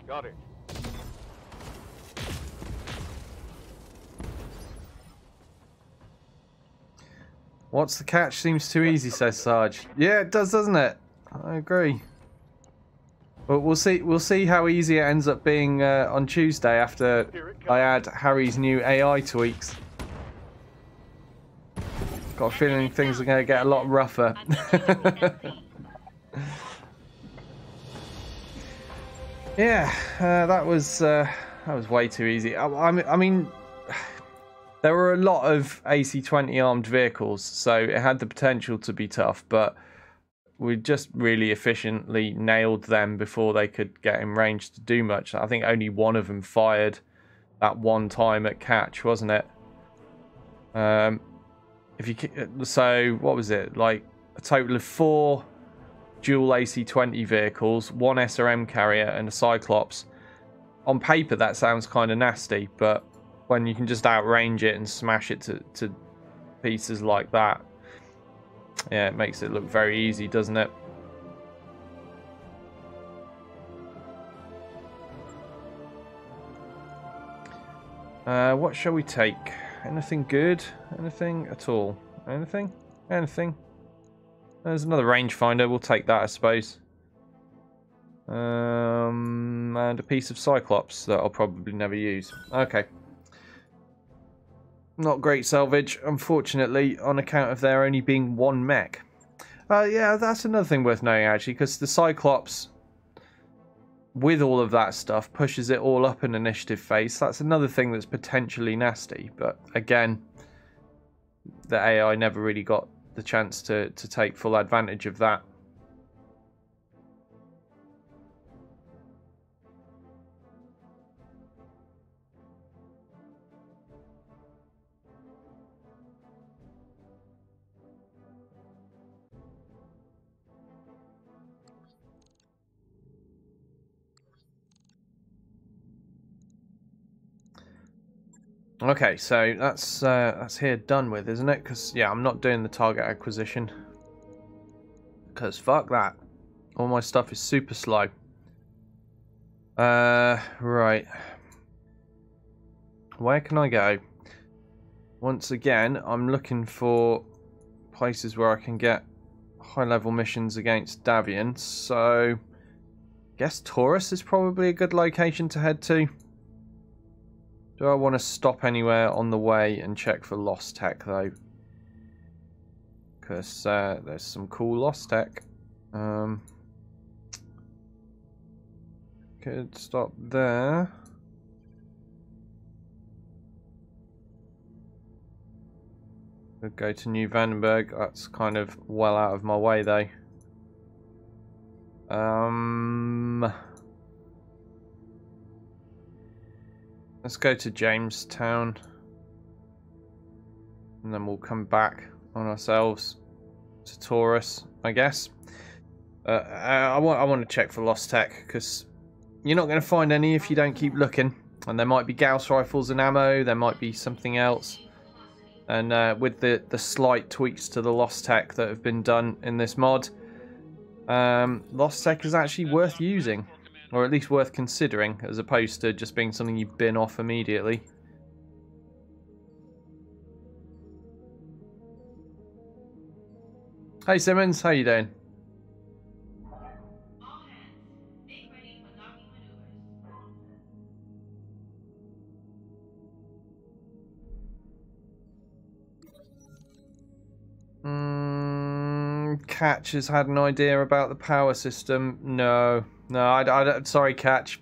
Got it. What's the catch? Seems too easy, says Sarge. Yeah, it does, doesn't it? I agree. But we'll see. We'll see how easy it ends up being on Tuesday after I add Harry's new AI tweaks. Got a feeling things are going to get a lot rougher. Yeah, that was way too easy. I mean, there were a lot of AC-20 armed vehicles, so it had the potential to be tough. But we just really efficiently nailed them before they could get in range to do much. I think only one of them fired that one time at catch, wasn't it? So what was it, like a total of 4 dual AC-20 vehicles, 1 SRM carrier and a Cyclops. On paper that sounds kind of nasty, but when you can just outrange it and smash it to pieces like that, yeah, it makes it look very easy, doesn't it? What shall we take? Anything good? Anything at all? Anything? Anything? There's another rangefinder. We'll take that, I suppose. And a piece of Cyclops that I'll probably never use. Okay. Not great salvage, unfortunately, on account of there only being 1 mech. Yeah, that's another thing worth knowing, actually, because the Cyclops, with all of that stuff, pushes it all up in initiative phase. That's another thing that's potentially nasty. But again, the AI never really got the chance to take full advantage of that. Okay, so that's here done with, isn't it? Because yeah, I'm not doing the target acquisition. Because fuck that. All my stuff is super slow. Right. Where can I go? Once again, I'm looking for places where I can get high-level missions against Davian. So, guess Taurus is probably a good location to head to. Do I want to stop anywhere on the way and check for lost tech, though? Because there's some cool lost tech. Could stop there. Could go to New Vandenberg. That's kind of well out of my way, though. Let's go to Jamestown, and then we'll come back on ourselves to Taurus, I guess. I want to check for lost tech, because you're not going to find any if you don't keep looking. And there might be Gauss rifles and ammo, there might be something else. And with the slight tweaks to the lost tech that have been done in this mod, lost tech is actually worth using. Or at least worth considering, as opposed to just being something you bin off immediately. Hey Simmons, how you doing? Catch has had an idea about the power system. No, I don't. Sorry, Catch.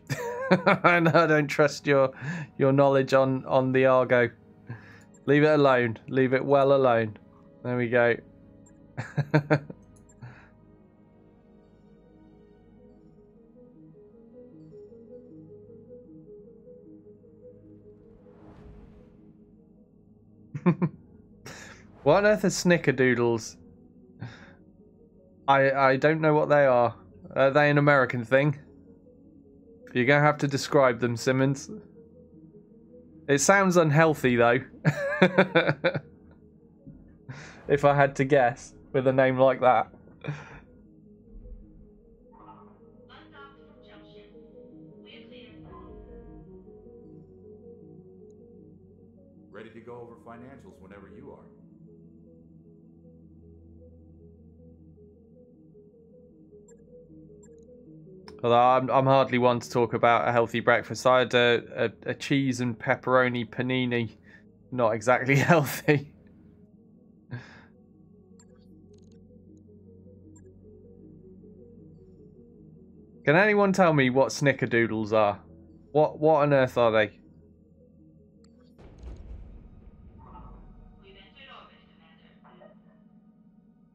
I don't trust your knowledge on the Argo. Leave it alone. Leave it well alone. There we go. What on earth are snickerdoodles? I don't know what they are. Are they an American thing? You're going to have to describe them, Simmons. It sounds unhealthy, though. If I had to guess, with a name like that. Ready to go over financials whenever you are. Although I'm hardly one to talk about a healthy breakfast. I had a cheese and pepperoni panini. Not exactly healthy. Can anyone tell me what snickerdoodles are? What on earth are they?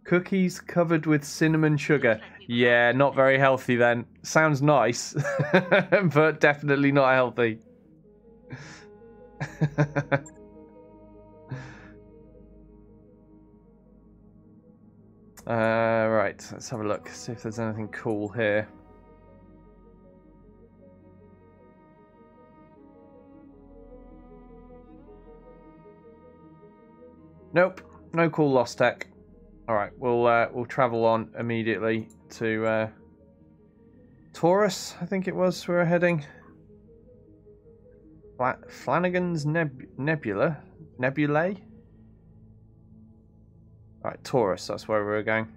Cookies covered with cinnamon sugar. Yeah, not very healthy then. Sounds nice, but definitely not healthy. Right, let's have a look. See if there's anything cool here. Nope, no cool lost tech. All right, we'll travel on immediately to Taurus, I think it was. We're heading. Flanagan's Nebulae. Right, Taurus. That's where we're going.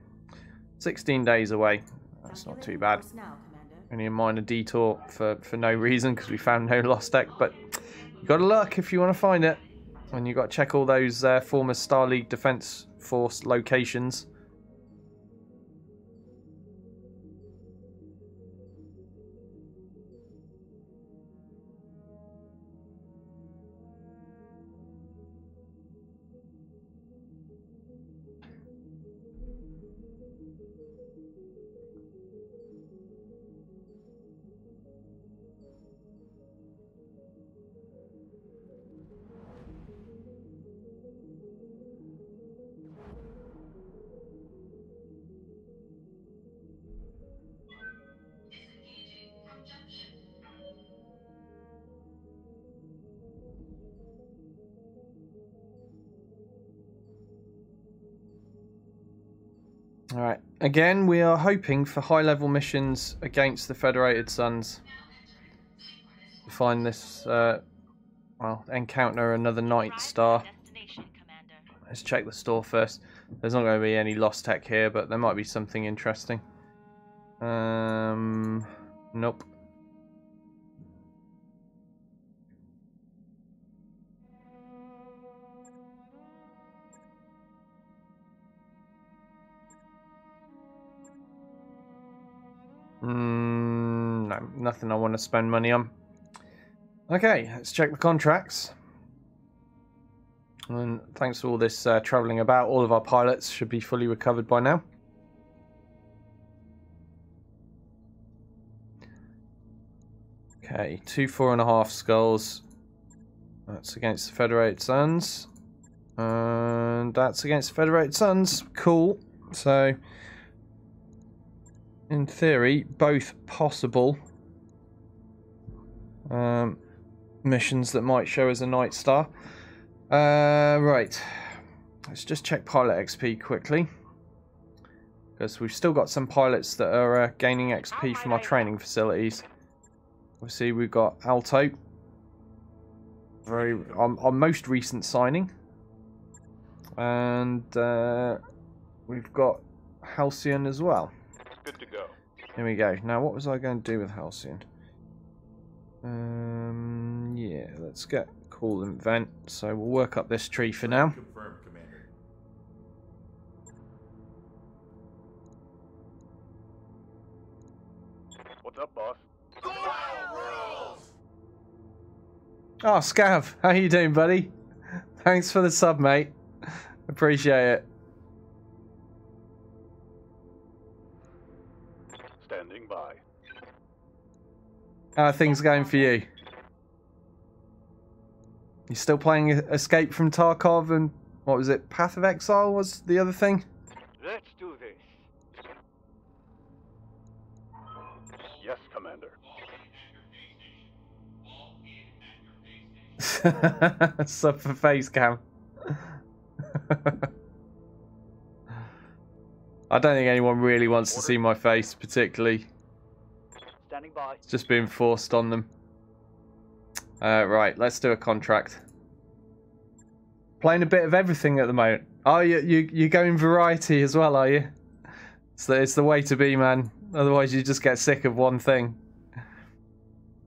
16 days away. That's not too bad. Only a minor detour for no reason because we found no lost tech, but you got to look if you want to find it. And you've got to check all those former Star League Defense Force locations. Alright, again we are hoping for high level missions against the Federated Suns. To find this, well, encounter another Night Star. Let's check the store first. There's not going to be any lost tech here, but there might be something interesting. Nope. No, nothing I want to spend money on. Okay, let's check the contracts. And thanks for all this travelling about. All of our pilots should be fully recovered by now. Okay, 2 4.5 skulls. That's against the Federated Suns. And that's against the Federated Suns. Cool. So, in theory, both possible missions that might show as a Night Star. Right. Let's just check pilot XP quickly. Because we've still got some pilots that are gaining XP from our training facilities. Obviously, we've got Alto. Our most recent signing. And we've got Halcyon as well. Good to go. Here we go. Now, what was I going to do with Halcyon? Yeah, let's get coolant vent. So we'll work up this tree for now. Confirmed, Commander. What's up, boss? Oh, Scav, how you doing, buddy? Thanks for the sub, mate. Appreciate it. Standing by. How are things going for you? You still playing Escape from Tarkov and what was it? Path of Exile was the other thing? Let's do this. Yes, Commander. Sub for face cam. I don't think anyone really wants to see my face particularly. Standing by. It's just being forced on them. Right, let's do a contract. Playing a bit of everything at the moment. Oh, you're going variety as well, are you? So it's the way to be, man. Otherwise, you just get sick of one thing.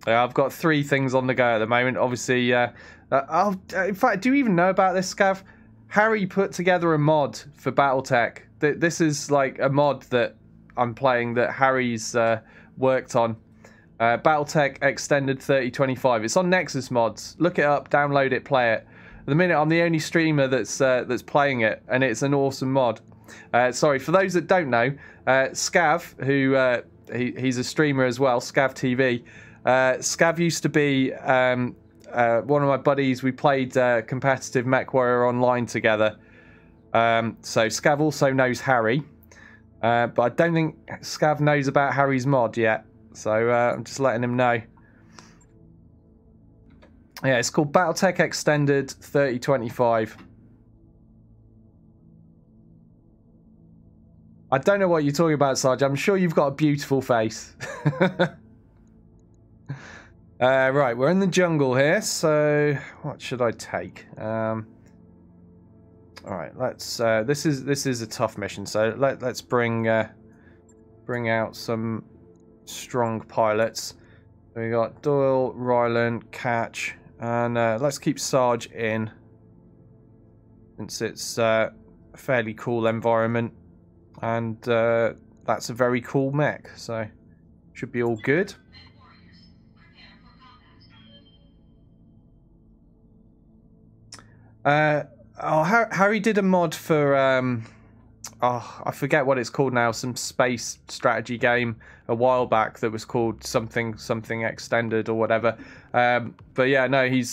I've got 3 things on the go at the moment. Obviously, in fact, do you even know about this, Scav? Harry put together a mod for BattleTech. This is like a mod that I'm playing that Harry's worked on. BattleTech Extended 3025. It's on Nexus Mods. Look it up, download it, play it. At the minute, I'm the only streamer that's playing it, and it's an awesome mod. Sorry, for those that don't know, Scav, who he's a streamer as well, Scav TV. Scav used to be one of my buddies. We played competitive MechWarrior Online together. So Scav also knows Harry. But I don't think Scav knows about Harry's mod yet. So I'm just letting him know. Yeah, it's called Battletech Extended 3025. I don't know what you're talking about, Sarge. I'm sure you've got a beautiful face. Right, we're in the jungle here, so what should I take? All right, let's. This is a tough mission, so let's bring out some strong pilots. We got Doyle, Ryland, Catch, and let's keep Sarge in, since it's a fairly cool environment, and that's a very cool mech, so should be all good. Harry did a mod for I forget what it's called now, some space strategy game a while back that was called something extended or whatever. But yeah, no, he's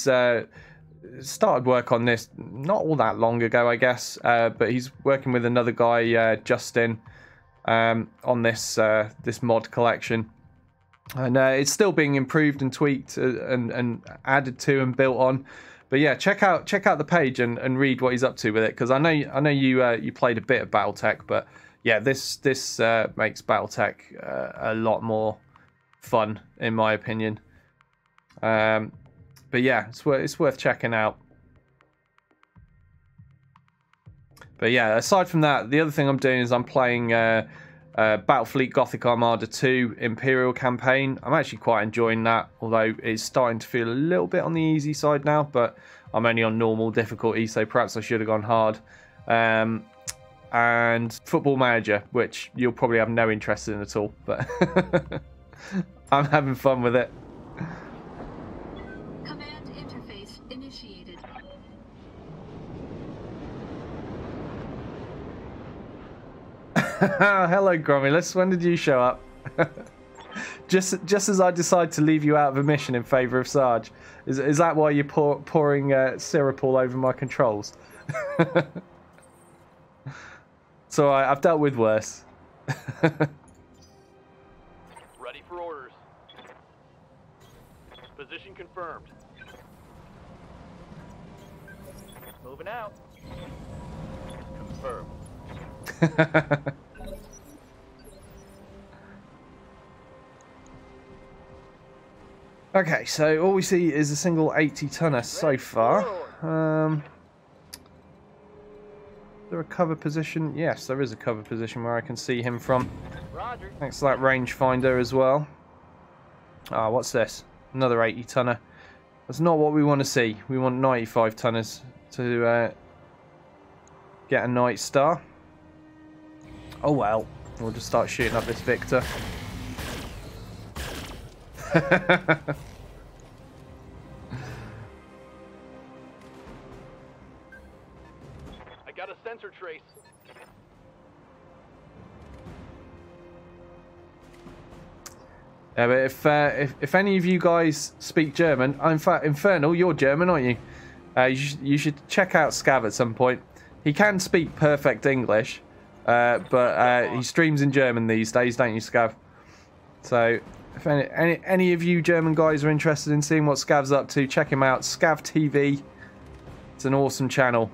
started work on this not all that long ago, I guess. But he's working with another guy, Justin, on this this mod collection, and it's still being improved and tweaked and added to and built on. But yeah, check out the page and read what he's up to with it, because I know you played a bit of BattleTech, but yeah, this makes BattleTech a lot more fun in my opinion. But yeah, it's worth checking out. But yeah, aside from that, the other thing I'm doing is I'm playing Battlefleet Gothic Armada 2 Imperial campaign. I'm actually quite enjoying that, although it's starting to feel a little bit on the easy side now, but I'm only on normal difficulty, so perhaps I should have gone hard. And Football Manager, which you'll probably have no interest in at all, but I'm having fun with it. Command interface initiated. Hello, Gromulus. When did you show up? just as I decide to leave you out of a mission in favour of Sarge. Is that why you're pouring syrup all over my controls? So I've dealt with worse. Ready for orders. Position confirmed. Moving out. Confirmed. Okay, so all we see is a single 80-tonner so far. Is there a cover position? Yes, there is a cover position where I can see him from. Roger. Thanks to that rangefinder as well. Ah, what's this? Another 80-tonner. That's not what we want to see. We want 95-tonners to get a Night Star. Oh well, we'll just start shooting up this Victor. I got a sensor trace. Yeah, but if any of you guys speak German, in fact, Infernal, you're German, aren't you? You should check out Scav at some point. He can speak perfect English, but he streams in German these days, don't you, Scav? So if any of you German guys are interested in seeing what Scav's up to, check him out. Scav TV. It's an awesome channel.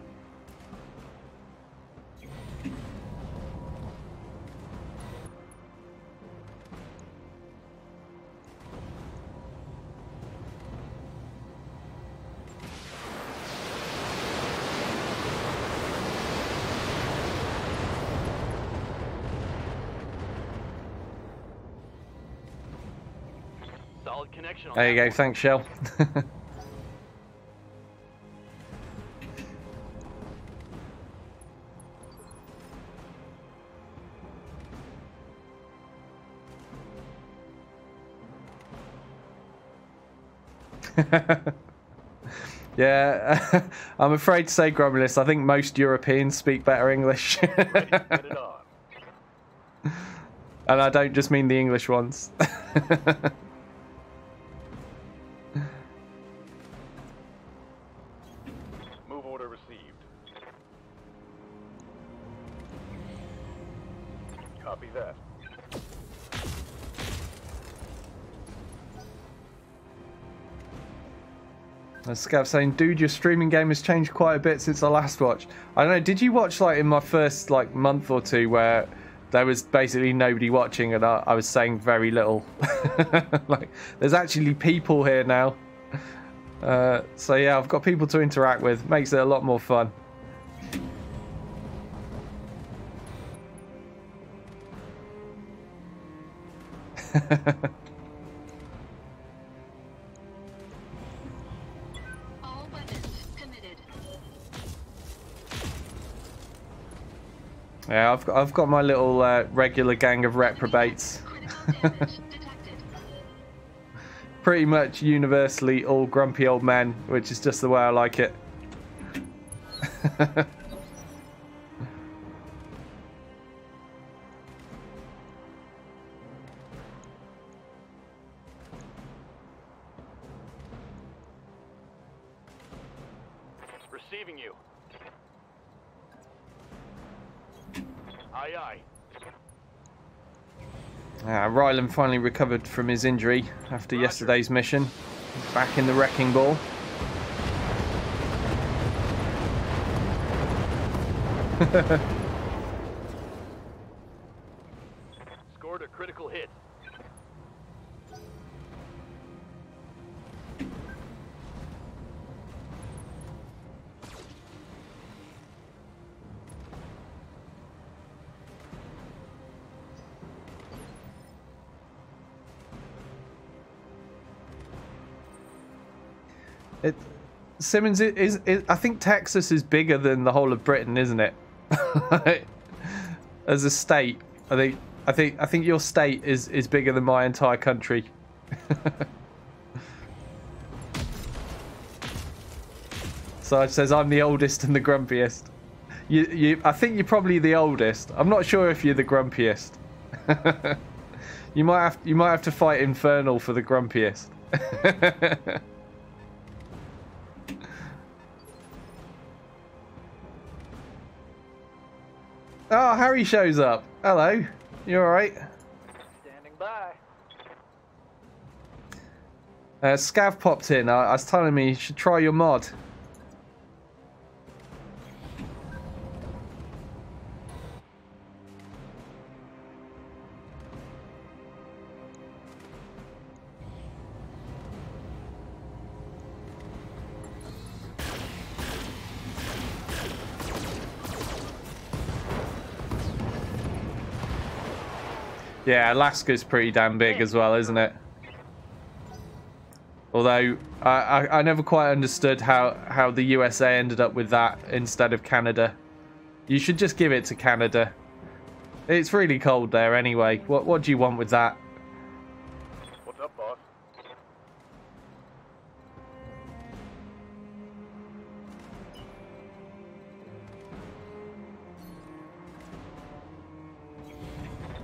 Solid connection. There you go. Thanks, Shell. Yeah, I'm afraid to say, Grumulus, I think most Europeans speak better English. Ready, get it on. And I don't just mean the English ones. Move order received. Copy that. Scav saying, dude, your streaming game has changed quite a bit since I last watched. I don't know, did you watch like in my first like month or two where there was basically nobody watching and I was saying very little? Like, there's actually people here now. So yeah, I've got people to interact with. Makes it a lot more fun. All weapons committed. Yeah, I've got my little regular gang of reprobates. Critical damage detected. Pretty much universally all grumpy old men, which is just the way I like it. Receiving you. Aye, aye. Ryland finally recovered from his injury after yesterday's mission. He's back in the wrecking ball. Scored a critical hit. Simmons is I think Texas is bigger than the whole of Britain, isn't it? As a state, I think your state is bigger than my entire country. Sarge says I'm the oldest and the grumpiest. I think you're probably the oldest. I'm not sure if you're the grumpiest. You might have to fight Infernal for the grumpiest. Oh, Harry shows up. Hello. You alright? Standing by. Scav popped in. I was telling me you should try your mod. Yeah, Alaska's pretty damn big as well, isn't it? Although, I never quite understood how the USA ended up with that instead of Canada. You should just give it to Canada. It's really cold there anyway. What do you want with that? What's up, boss?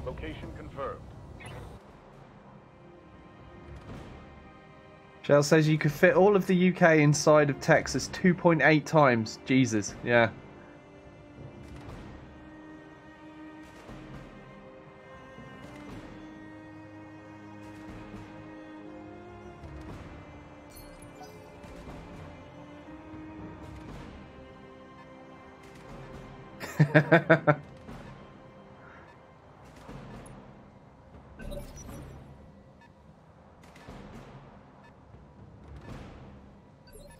Location confirmed. Shell says you could fit all of the UK inside of Texas 2.8 times. Jesus, yeah.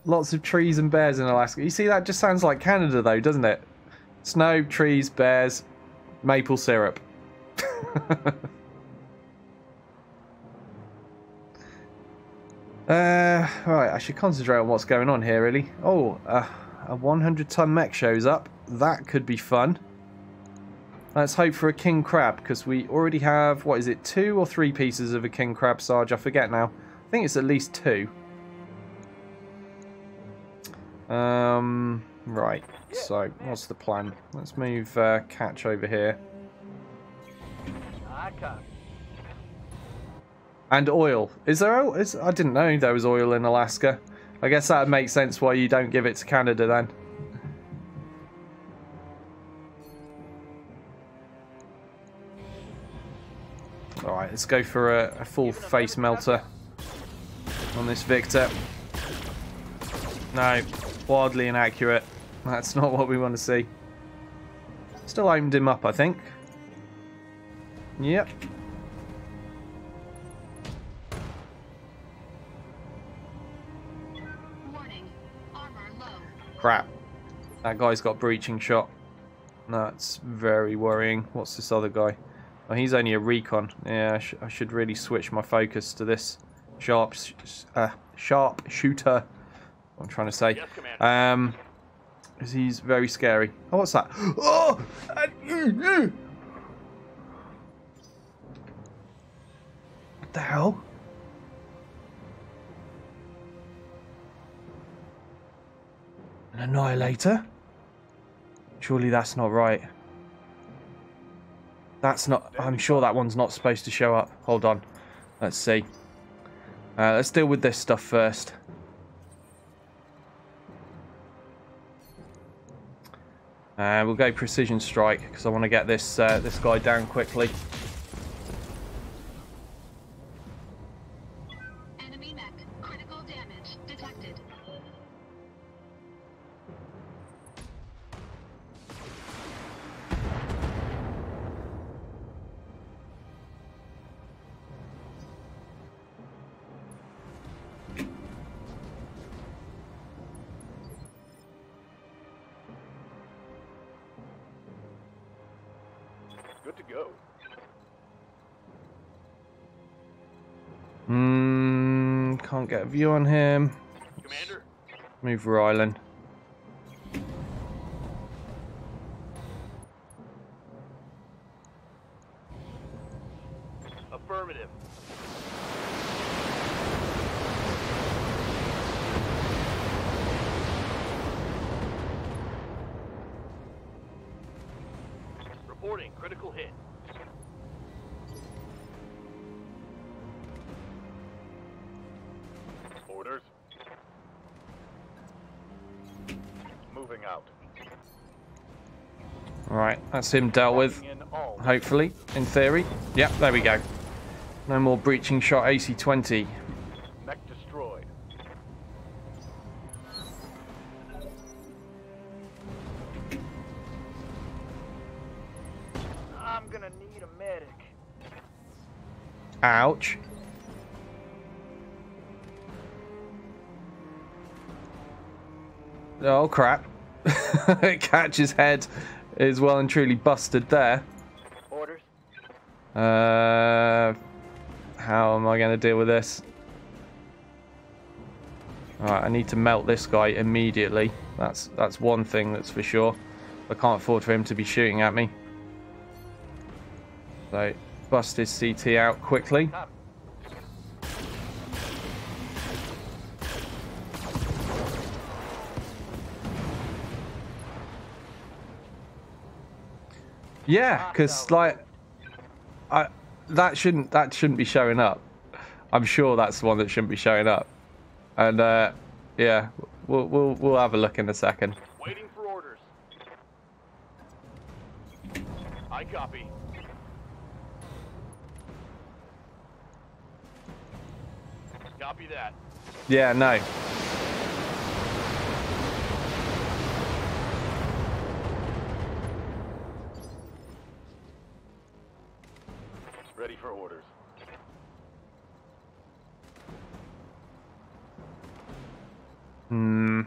Lots of trees and bears in Alaska. You see, that just sounds like Canada though, doesn't it? Snow, trees, bears, maple syrup. Right, I should concentrate on what's going on here, really. Oh, a 100-ton mech shows up. That could be fun. Let's hope for a king crab, because we already have, what is it, 2 or 3 pieces of a king crab, Sarge? I forget now. I think it's at least 2. Right. So, what's the plan? Let's move Catch over here. I copy. And oil. Is there oil? I didn't know there was oil in Alaska. I guess that would make sense why you don't give it to Canada then. Alright, let's go for a full face melter on this Victor. No, wildly inaccurate. That's not what we want to see. Still opened him up, I think. Yep. Warning. Armor low. Crap. That guy's got breaching shot. That's very worrying. What's this other guy? Oh, he's only a recon. Yeah, I should really switch my focus to this sharp shooter. What I'm trying to say. Yes, Commander. Because he's very scary. Oh, what's that? Oh! What the hell? An annihilator? Surely that's not right. That's not... I'm sure that one's not supposed to show up. Hold on. Let's see. Let's deal with this stuff first. We'll go precision strike because I want to get this this guy down quickly. Enemy mech. Critical damage detected. Good to go. Can't get a view on him. Commander, Move Rylan. affirmative. Reporting critical hit. Orders. Moving out. Alright, that's him dealt with. Locking in all. Hopefully, in theory. Yep, there we go. No more breaching shot AC-20. Mech destroyed. I'm gonna need a medic. Ouch. Oh crap. Catch's head is well and truly busted there. Orders. How am I going to deal with this? Alright, I need to melt this guy immediately. That's one thing that's for sure. I can't afford for him to be shooting at me. So, bust his CT out quickly. Yeah, because like, that shouldn't be showing up. I'm sure that's the one that shouldn't be showing up. And yeah, we'll have a look in a second. Waiting for orders. I copy. Copy that. Yeah, no. Ready for orders.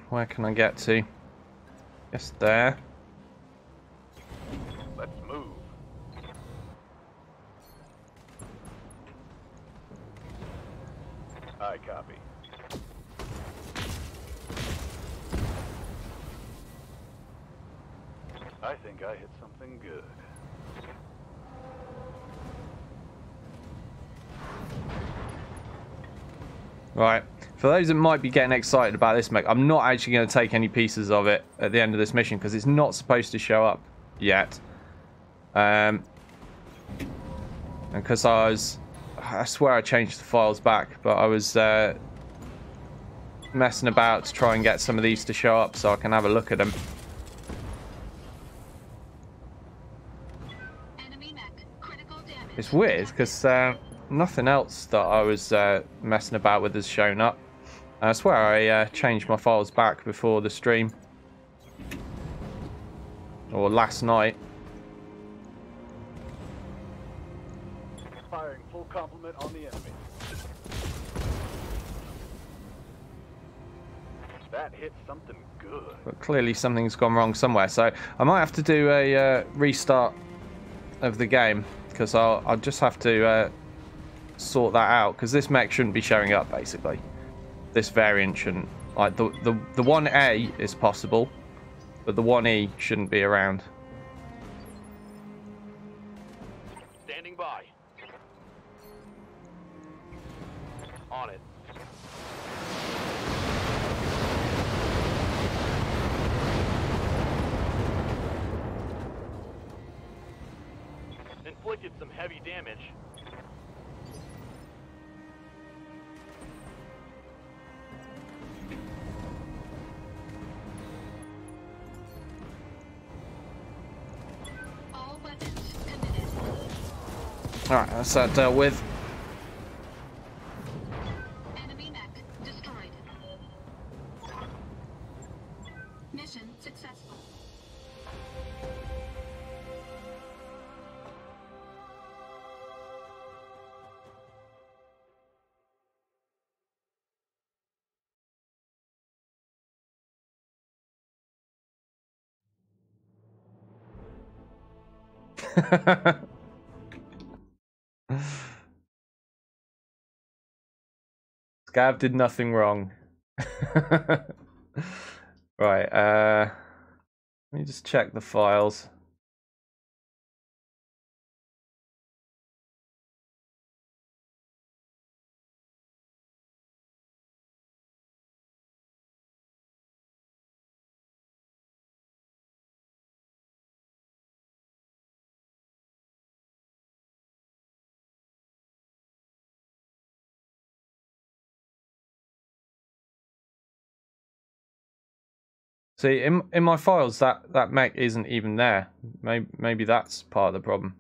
Where can I get to? Yes, there. Let's move. I copy. I think I hit something good. Right, For those that might be getting excited about this mech, I'm not actually going to take any pieces of it at the end of this mission because it's not supposed to show up yet. And because I swear I changed the files back, but I was messing about to try and get some of these to show up so I can have a look at them. Enemy mech. Critical damage. It's weird because nothing else that I was messing about with has shown up. I swear I changed my files back before the stream. Or last night. Firing full complement on the enemy. That hit something good. But clearly something's gone wrong somewhere. So I might have to do a restart of the game. Because I'll just have to sort that out. Because this mech shouldn't be showing up, basically. This variant shouldn't. Like, the 1A is possible. But the 1E shouldn't be around. Standing by. On it. Inflicted some heavy damage. All weapons committed. Alright, that's that dealt with. Enemy mech destroyed. Mission successful. Scav did nothing wrong. Right, let me just check the files. See, in my files, that mech isn't even there. Maybe that's part of the problem.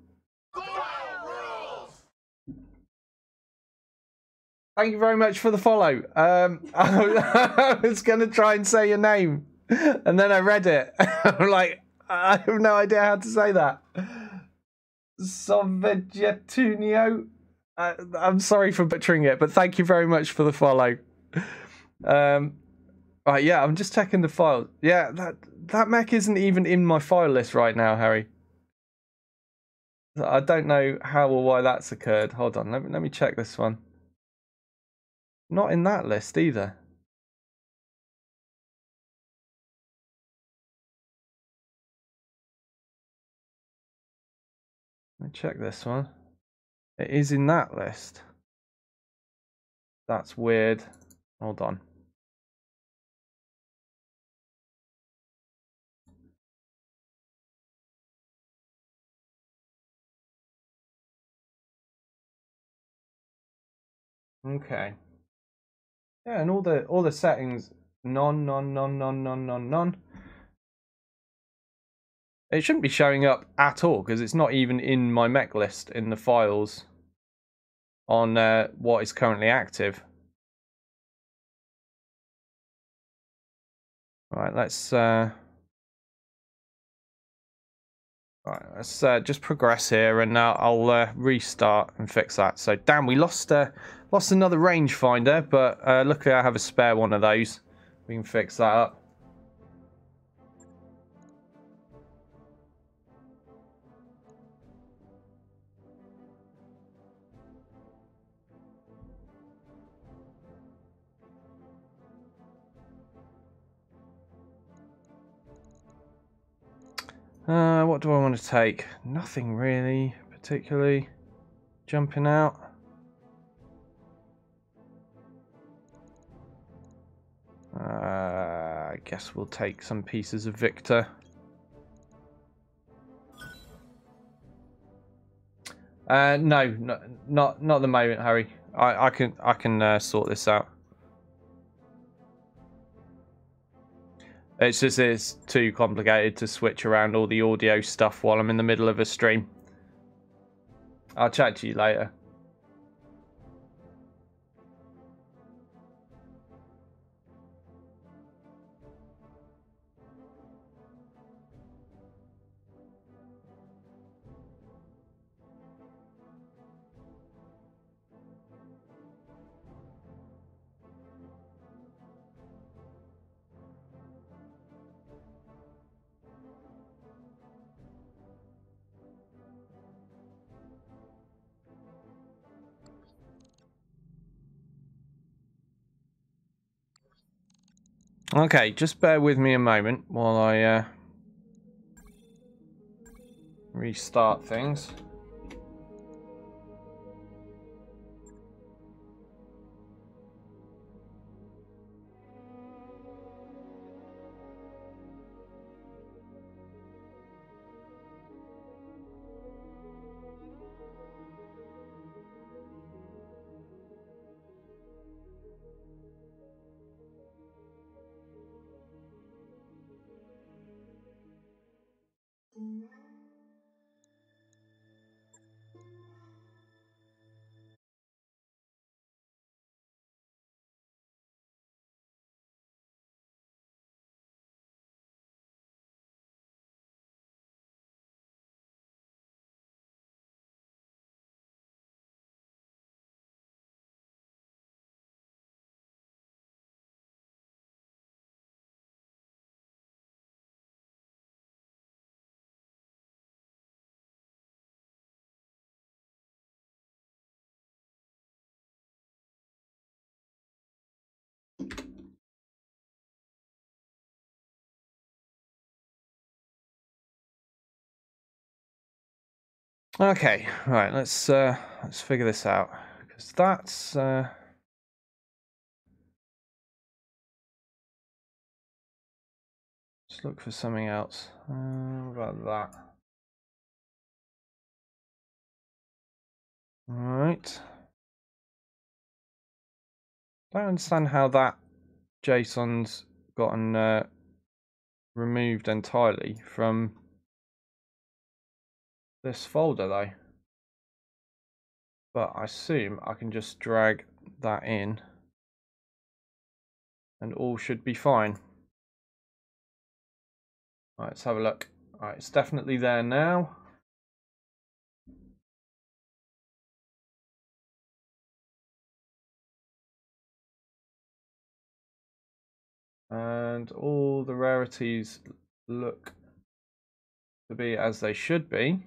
Thank you very much for the follow. I was going to try and say your name, and then I read it. I'm like, I have no idea how to say that. Sovegetunio. I'm sorry for butchering it, but thank you very much for the follow. Right, yeah, I'm just checking the file. Yeah, that mech isn't even in my file list right now, Harry. I don't know how or why that's occurred. Hold on, let me check this one. Not in that list either. Let me check this one. It is in that list. That's weird. Hold on. Okay. Yeah, and all the settings none. It shouldn't be showing up at all because it's not even in my mech list in the files on what is currently active. Right, let's just progress here, and now I'll restart and fix that. So, damn, we lost another rangefinder, but luckily I have a spare one of those. We can fix that up. What do I want to take? Nothing really particularly jumping out. guess we'll take some pieces of Victor. No, not at the moment, Harry. I can sort this out. It's just it's too complicated to switch around all the audio stuff while I'm in the middle of a stream. I'll chat to you later. Okay, just bear with me a moment while I restart things. Okay, right. Let's figure this out because that's. Let's look for something else. What about that? All right. Don't understand how that JSON's gotten removed entirely from this folder though. But I assume I can just drag that in and all should be fine. Right, let's have a look. Alright, it's definitely there now. And all the rarities look to be as they should be.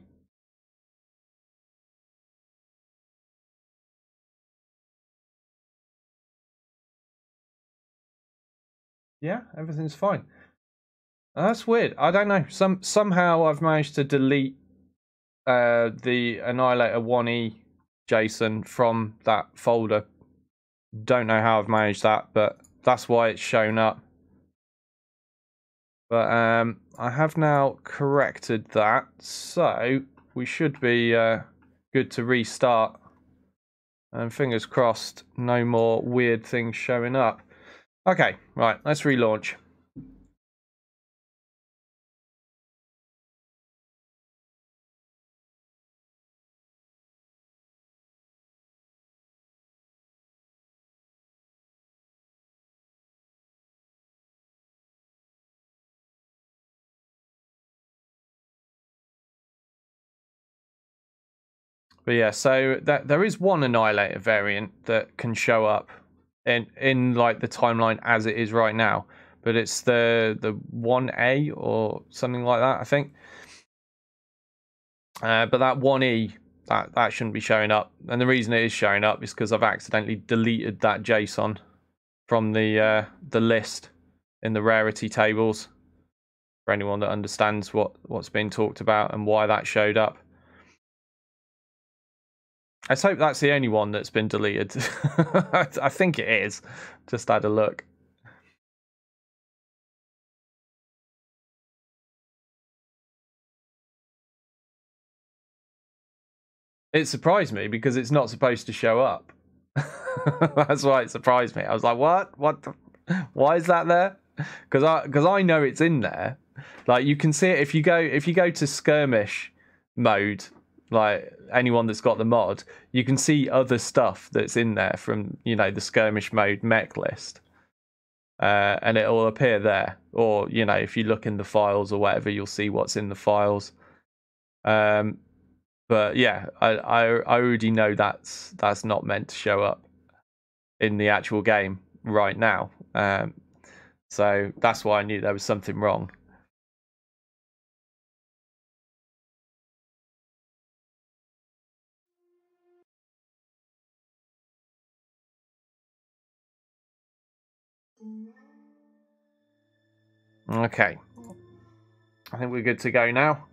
Yeah, everything's fine. That's weird. I don't know. Somehow I've managed to delete the Annihilator 1E JSON from that folder. Don't know how I've managed that, but that's why it's shown up. But I have now corrected that, so we should be good to restart. And fingers crossed, no more weird things showing up. Okay, right, let's relaunch. But yeah, so there is one Annihilator variant that can show up in like the timeline as it is right now, but it's the 1A or something like that, I think. But that 1E that shouldn't be showing up, and the reason it is showing up is because I've accidentally deleted that JSON from the list in the rarity tables. For anyone that understands what's being talked about and why that showed up. Let's hope that's the only one that's been deleted. I think it is. Just had a look. It surprised me because it's not supposed to show up. That's why it surprised me. I was like, what? Why is that there? Because I know it's in there. Like, you can see it if you go to skirmish mode, like anyone that's got the mod, you can see other stuff that's in there from, you know, the skirmish mode mech list. And it'll appear there. Or, you know, if you look in the files or whatever, you'll see what's in the files. But yeah, I already know that's not meant to show up in the actual game right now. So that's why I knew there was something wrong. Okay. I think we're good to go now.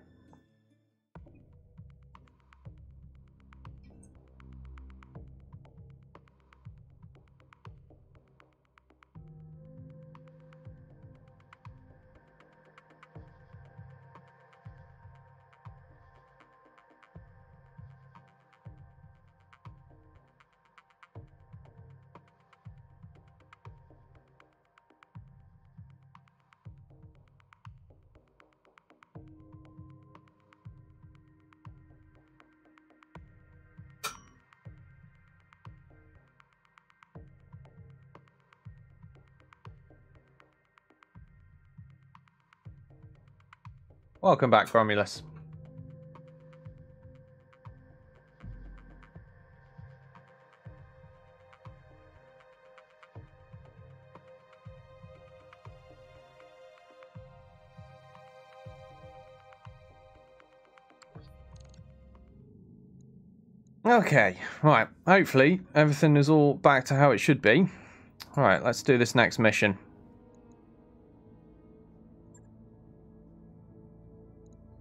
Welcome back, Romulus. Okay, right. Hopefully everything is all back to how it should be. Alright, let's do this next mission.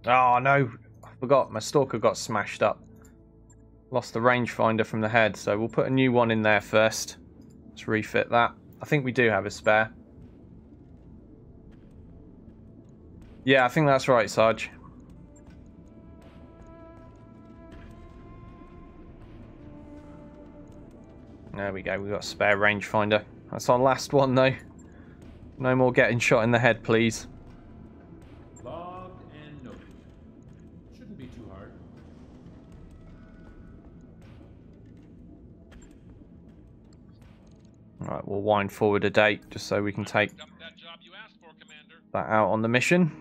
Oh no, I forgot, my stalker got smashed up. Lost the rangefinder from the head, so we'll put a new one in there first. Let's refit that. I think we do have a spare. Yeah, I think that's right, Sarge. There we go, we've got a spare rangefinder. That's our last one though. No more getting shot in the head, please. Logged and noted. Shouldn't be too hard. Alright, we'll wind forward a date just so we can take That job you asked for, Commander. that out on the mission.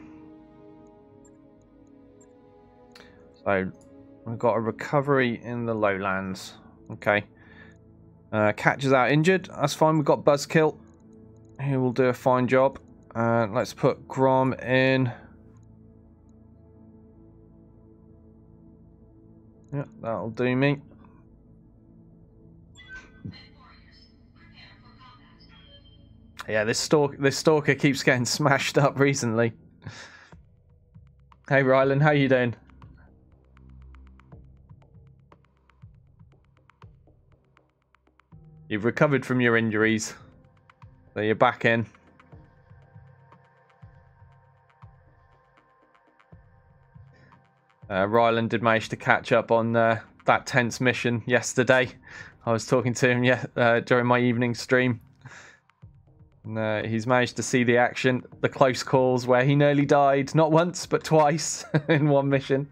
So, we've got a recovery in the lowlands. Okay. Catch is out injured. That's fine. We've got Buzzkill. He will do a fine job. Let's put Grom in. Yep, that'll do me. Yeah, this stalker keeps getting smashed up recently. Hey Rylan, how you doing? You've recovered from your injuries, so you're back in. Ryland did manage to catch up on that tense mission yesterday. I was talking to him during my evening stream. And, he's managed to see the action, the close calls where he nearly died, not once, but twice in one mission.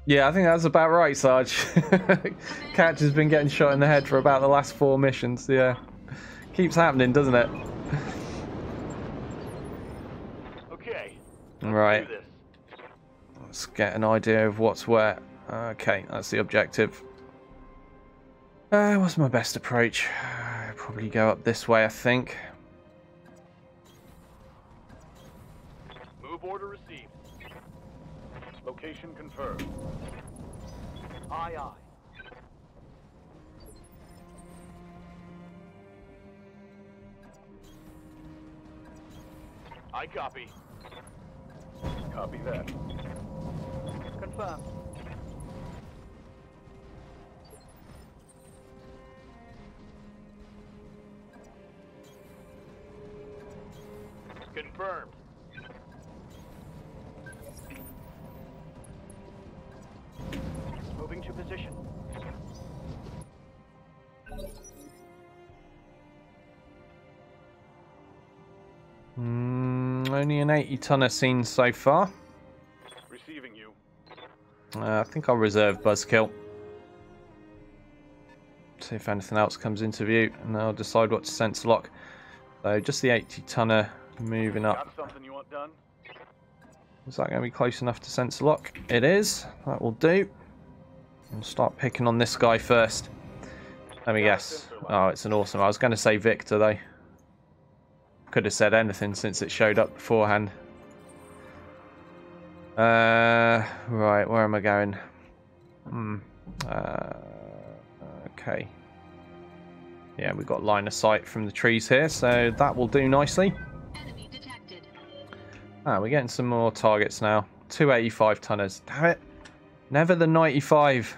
Yeah, I think that's about right, Sarge. Catch has been getting shot in the head for about the last 4 missions. Yeah, keeps happening, doesn't it? Okay. Right. Do this. Let's get an idea of what's where. Okay, that's the objective. What's my best approach? Probably go up this way, I think. Move order received. Location confirmed. Aye, aye. I copy. Copy that. Confirmed. Confirmed. Moving to position. Only an 80-tonner seen so far. Receiving you. I think I'll reserve Buzzkill. See if anything else comes into view, and then I'll decide what to sense lock. So just the 80-tonner moving up. Got something you want done? Is that going to be close enough to sense lock? It is. That will do. I'll start picking on this guy first. Let me guess. Oh, it's an awesome. I was going to say Victor though. Could have said anything since it showed up beforehand. Right, where am I going? Okay. Yeah, we've got line of sight from the trees here, so that will do nicely. Enemy detected. Ah, we're getting some more targets now. 285 tonners. Damn it. Never the 95.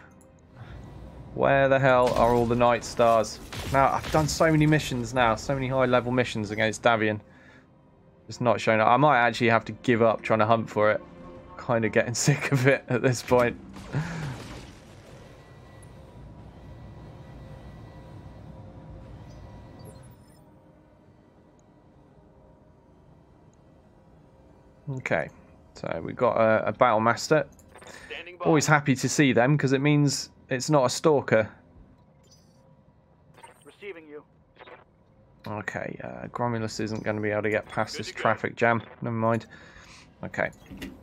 Where the hell are all the Night Stars? Now, I've done so many missions now. So many high-level missions against Davian. It's not showing up. I might actually have to give up trying to hunt for it. Kind of getting sick of it at this point. Okay, so we've got a Battle Master. Standing by. Always happy to see them because it means it's not a stalker. Receiving you. Okay, Gromulus isn't going to be able to get past Good this to go. traffic jam. Never mind. Okay,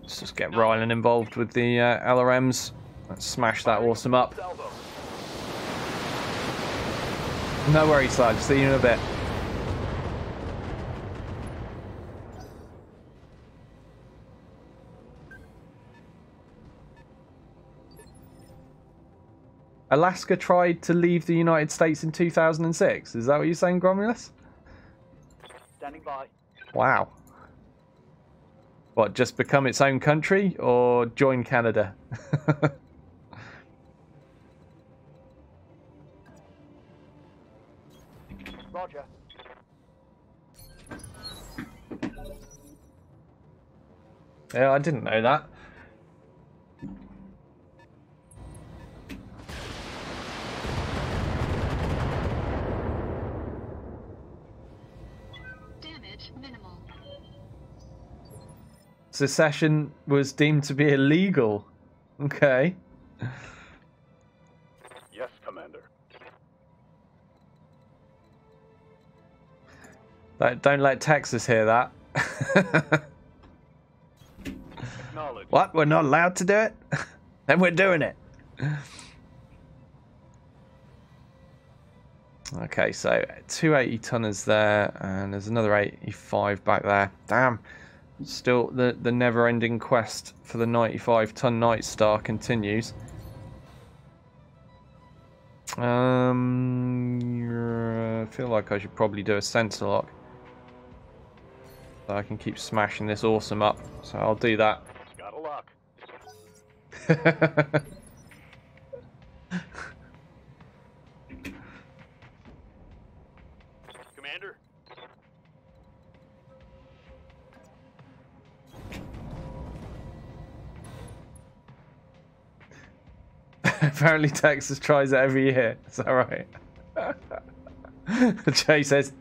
let's just get Rylan involved with the LRMs. Let's smash that awesome up. Salvo. No worries, Sludge. See you in a bit. Alaska tried to leave the United States in 2006. Is that what you're saying, Gromulus? Standing by. Wow. What, just become its own country or join Canada? Roger. Yeah, I didn't know that. Damage minimal. Secession was deemed to be illegal. Okay. Yes, Commander. Don't let Texas hear that. Acknowledge. What? We're not allowed to do it? Then we're doing it. Okay, so 280 tonners there, and there's another 85 back there. Damn. Still, the never-ending quest for the 95-ton Night Star continues. I feel like I should probably do a sensor lock, so I can keep smashing this awesome up. So I'll do that. Got a lock. Commander. Apparently Texas tries it every year. Is that right? Jay says,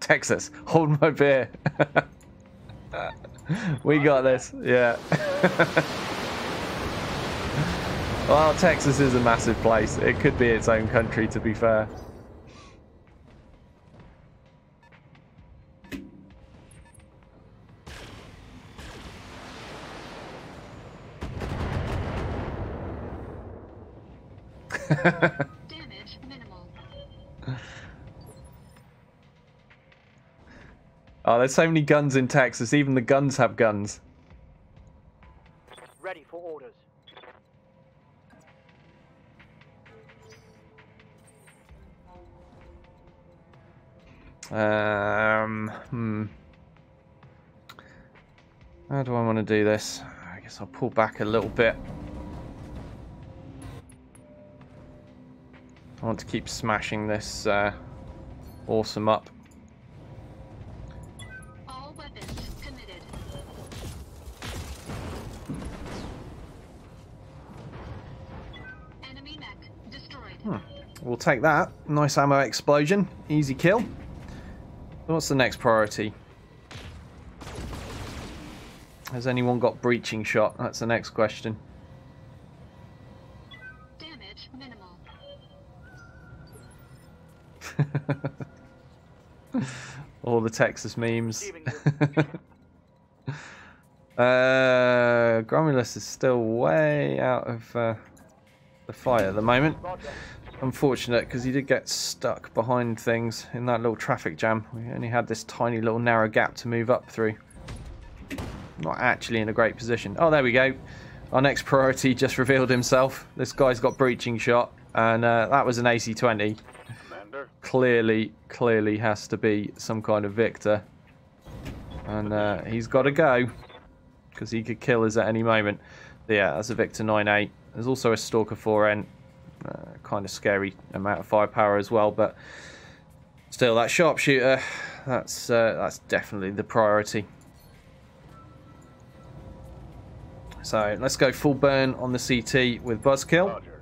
Texas, hold my beer. We got this. Yeah. Well, Texas is a massive place. It could be its own country, to be fair. Damage minimal. Oh, there's so many guns in Texas. Even the guns have guns. Ready for orders. How do I want to do this? I guess I'll pull back a little bit. I want to keep smashing this awesome up. All weapons committed. Enemy mech destroyed. We'll take that. Nice ammo explosion. Easy kill. What's the next priority? Has anyone got breaching shot? That's the next question. Damage minimal. All the Texas memes. Receiving you. Gromulus is still way out of the fight at the moment. Roger. Unfortunate, because he did get stuck behind things in that little traffic jam. We only had this tiny little narrow gap to move up through. Not actually in a great position. Oh, there we go. Our next priority just revealed himself. This guy's got breaching shot, and that was an AC-20. Commander. Clearly has to be some kind of Victor. And he's got to go, because he could kill us at any moment. But yeah, that's a Victor 9A. There's also a Stalker 4N. Kind of scary amount of firepower as well, but still, that sharpshooter, that's definitely the priority. So let's go full burn on the CT with Buzzkill. Roger.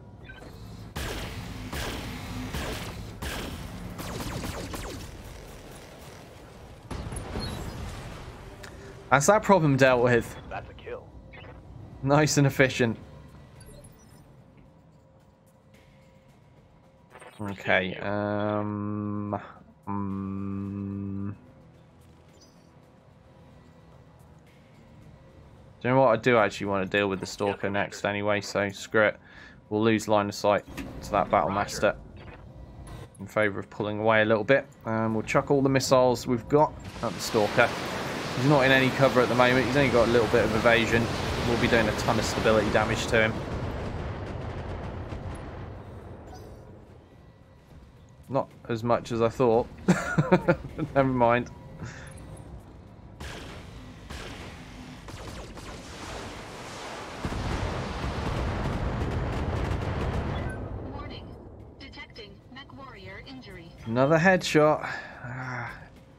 That's that problem dealt with. That's a kill. Nice and efficient. Okay, do you know what? I do actually want to deal with the Stalker next anyway, so screw it. We'll lose line of sight to that Battlemaster in favour of pulling away a little bit. We'll chuck all the missiles we've got at the Stalker. He's not in any cover at the moment. He's only got a little bit of evasion. We'll be doing a ton of stability damage to him. Not as much as I thought. Never mind. Warning. Detecting mech warrior injury. Another headshot.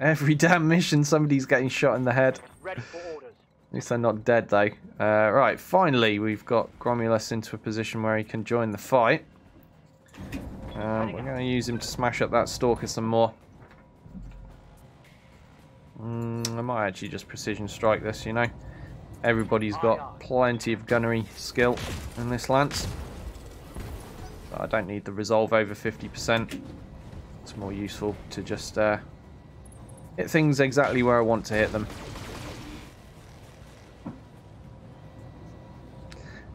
Every damn mission somebody's getting shot in the head. Ready for orders. At least they're not dead though. Right, finally we've got Gromulus into a position where he can join the fight. We're going to use him to smash up that Stalker some more. I might actually just precision strike this, you know. Everybody's got plenty of gunnery skill in this lance. But I don't need the resolve over 50%. It's more useful to just hit things exactly where I want to hit them.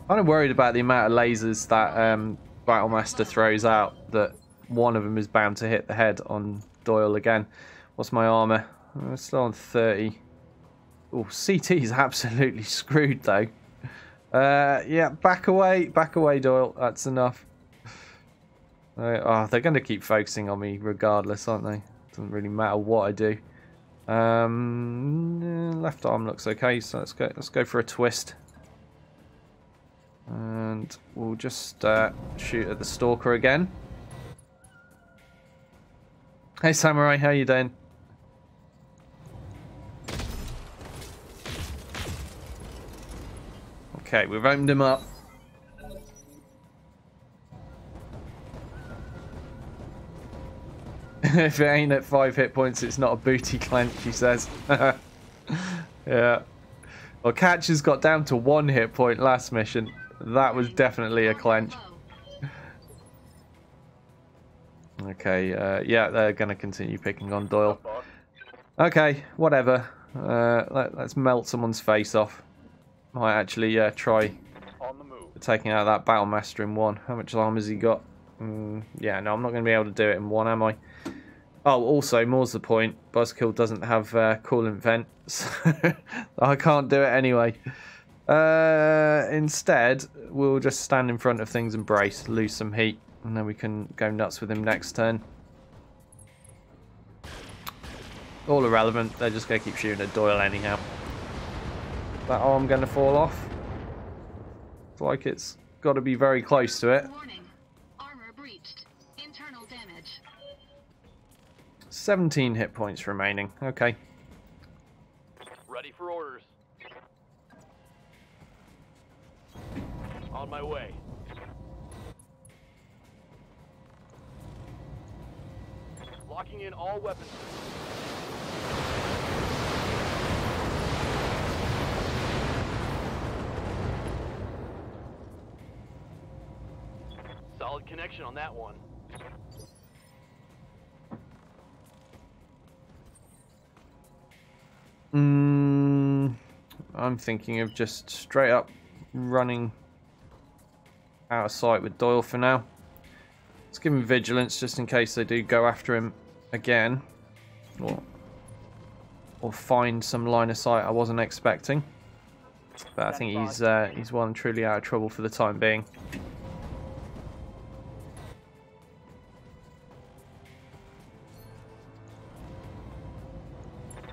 Kind of worried about the amount of lasers that Battlemaster throws out, that one of them is bound to hit the head on Doyle again. What's my armor? It's still on 30. Oh, CT is absolutely screwed though. Yeah, back away, Doyle. That's enough. Oh, they're going to keep focusing on me regardless, aren't they? Doesn't really matter what I do. Left arm looks okay, so let's go for a twist. And we'll just shoot at the Stalker again. Hey Samurai, how you doing? Okay, we've opened him up. If it ain't at 5 hit points, it's not a booty clench, he says. Yeah. Well, Catcher's got down to 1 hit point last mission. That was definitely a clench. Okay, yeah, they're going to continue picking on Doyle. Okay, whatever. Let's melt someone's face off. Might actually try On the move. taking out that Battlemaster in 1. How much armor has he got? Yeah, no, I'm not going to be able to do it in 1, am I? Oh, also, more's the point. Buzzkill doesn't have coolant vent, so I can't do it anyway. Instead, we'll just stand in front of things and brace, lose some heat, and then we can go nuts with him next turn. All irrelevant. They're just going to keep shooting at Doyle anyhow. that arm going to fall off? It's like it's got to be very close to it. Warning. Armor breached. Internal damage. 17 hit points remaining. Okay. Ready for orders. On my way. Locking in all weapons. Solid connection on that one. I'm thinking of just straight up running out of sight with Doyle for now. Let's give him vigilance just in case they do go after him again, or find some line of sight I wasn't expecting. But I think he's well and truly out of trouble for the time being.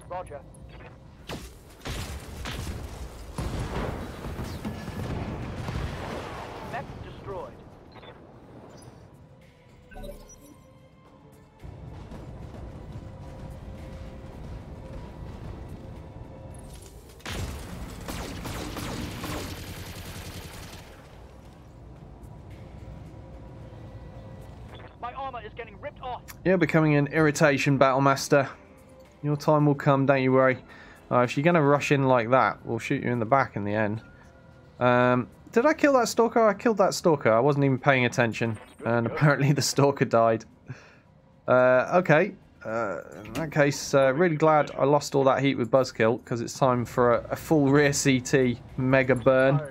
Roger. Mech destroyed. My armor is getting ripped off. You're becoming an irritation, Battlemaster. Your time will come, don't you worry. If you're going to rush in like that, we'll shoot you in the back in the end. Did I kill that stalker? I killed that stalker. I wasn't even paying attention. And apparently the stalker died. Okay. In that case, really glad I lost all that heat with Buzzkill, because it's time for a full rear CT mega burn.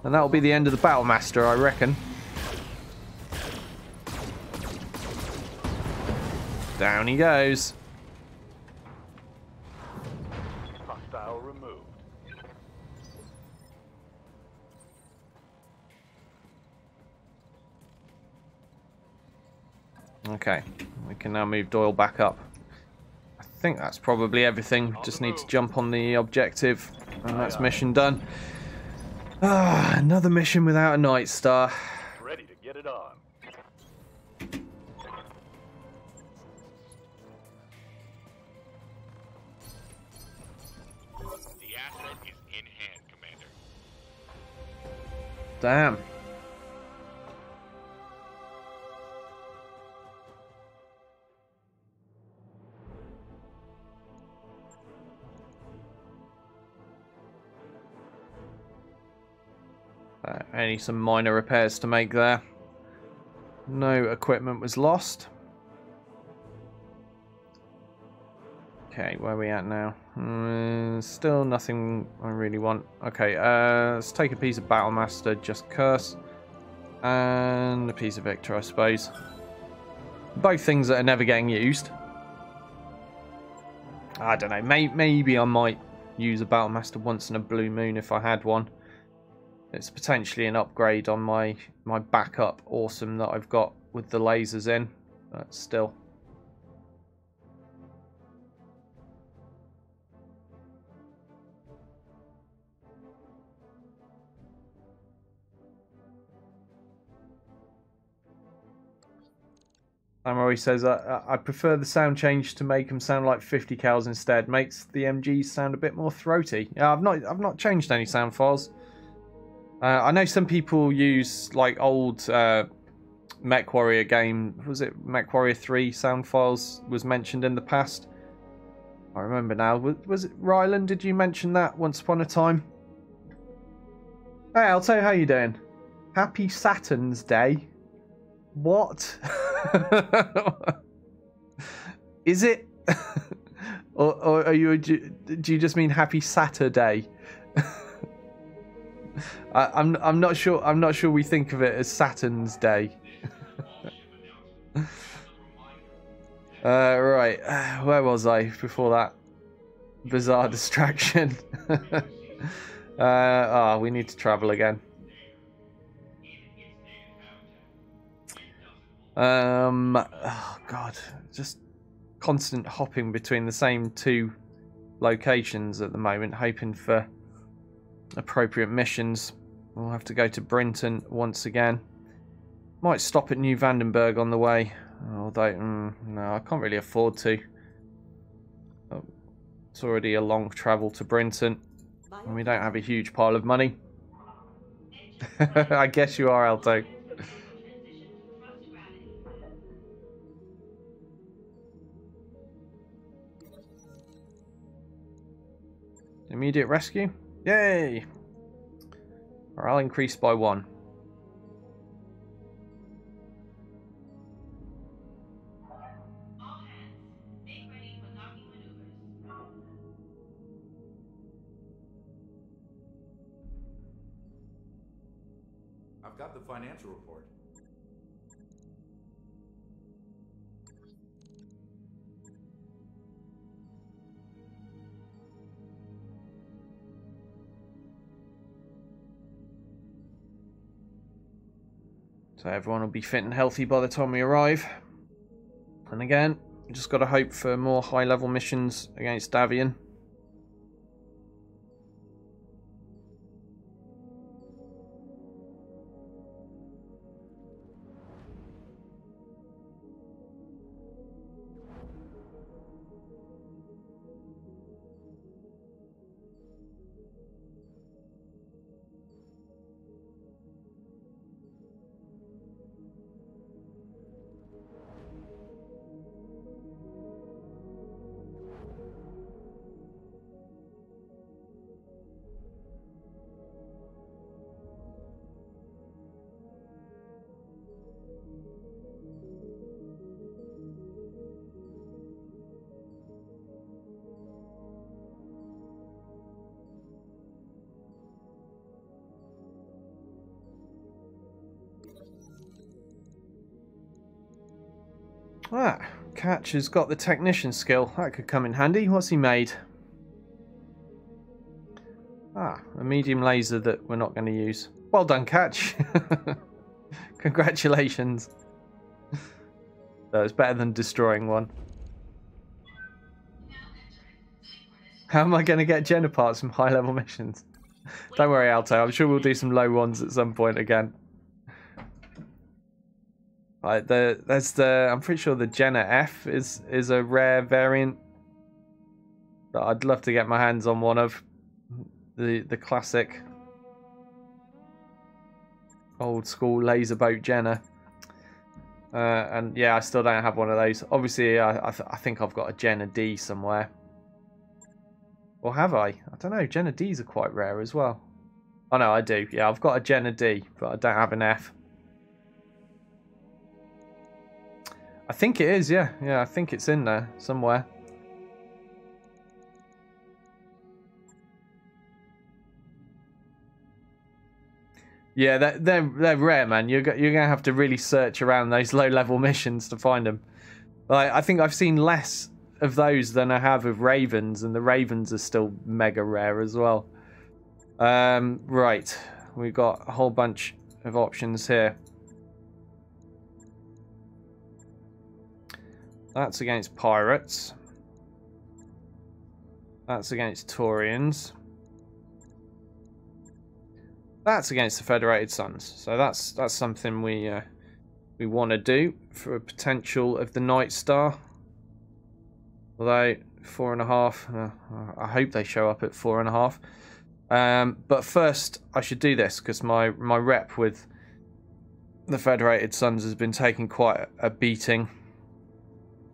And that'll be the end of the Battlemaster, I reckon. Down he goes. Hostile removed. Okay, we can now move Doyle back up. I think that's probably everything. Just need to jump on the objective, and that's mission done. Another mission without a Night Star. Ready to get it on. The asset is in hand, Commander. Damn. Only some minor repairs to make there. No equipment was lost. Okay, where are we at now? Still nothing I really want. Okay, let's take a piece of Battlemaster, just curse. And a piece of Victor, I suppose. Both things that are never getting used. I don't know, maybe I might use a Battlemaster once in a blue moon if I had one. It's potentially an upgrade on my backup awesome that I've got with the lasers in, but still. Amori says, I prefer the sound change to make them sound like 50 cals instead. Makes the MGs sound a bit more throaty. Yeah, I've not changed any sound files. I know some people use like old MechWarrior game. Was it MechWarrior 3 sound files was mentioned in the past? I remember now. Was it Ryland? Did you mention that once upon a time? Hey, I'll tell you how you doing. Happy Saturn's Day. What? Is it? or are you? Do you just mean Happy Saturday? I'm not sure. I'm not sure we think of it as Saturn's Day. Right. Where was I before that bizarre distraction? We need to travel again. Oh God, just constant hopping between the same two locations at the moment, hoping for appropriate missions. We'll have to go to Brinton once again. Might stop at New Vandenberg on the way. Although, no, I can't really afford to. Oh, it's already a long travel to Brinton. And we don't have a huge pile of money. I guess you are, Alto. Immediate rescue? Yay! Morale increased by 1. I've got the financial report. So everyone will be fit and healthy by the time we arrive. And again, we just got to hope for more high-level missions against Davian. Ah, Catch has got the technician skill. That could come in handy. What's he made? Ah, a medium laser that we're not going to use. Well done, Catch. Congratulations. That was better than destroying one. How am I going to get Jenna parts from high-level missions? Don't worry, Alto. I'm sure we'll do some low ones at some point again. Right, I'm pretty sure the Jenna F is a rare variant that I'd love to get my hands on one of. The classic old school laser boat Jenna. And yeah, I still don't have one of those. Obviously, I think I've got a Jenna D somewhere. Or have I? I don't know. Jenna Ds are quite rare as well. Oh no, I do. Yeah, I've got a Jenna D, but I don't have an F. I think it is, yeah. Yeah, I think it's in there somewhere. Yeah, they're rare, man. You're gonna have to really search around those low-level missions to find them. Like, I think I've seen less of those than I have of Ravens, and the Ravens are still mega rare as well. Right, we've got a whole bunch of options here. That's against pirates. That's against Taurians. That's against the Federated Suns. So that's something we want to do for a potential of the Night Star. Although 4.5, I hope they show up at 4.5. But first, I should do this because my rep with the Federated Suns has been taking quite a beating.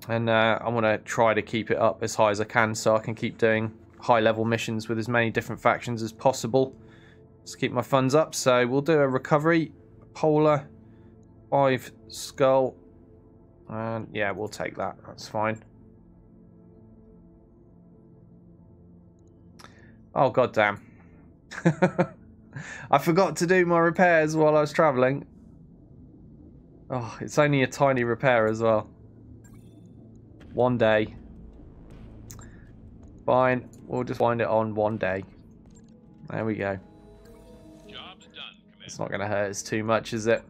And I want to try to keep it up as high as I can so I can keep doing high-level missions with as many different factions as possible. Just keep my funds up. So we'll do a recovery, Polar, 5 Skull, and yeah, we'll take that. That's fine. Oh, goddamn. I forgot to do my repairs while I was travelling. Oh, it's only a tiny repair as well. One day. Fine. We'll just wind it on one day. There we go. Job's done, Commander. It's not going to hurt us too much, is it?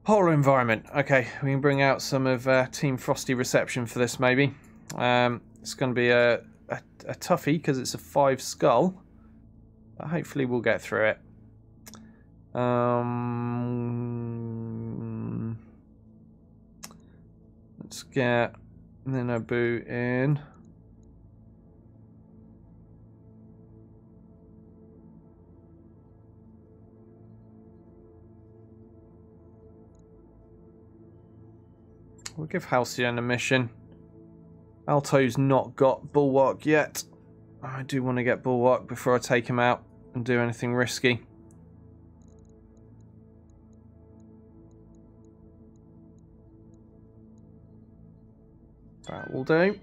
Polar environment. Okay, we can bring out some of Team Frosty Reception for this, maybe. It's going to be a toughie because it's a 5 skull. But hopefully we'll get through it. Let's get Ninabu in. We'll give Halcyon a mission. Alto's not got Bulwark yet. I do want to get Bulwark before I take him out and do anything risky. That will do.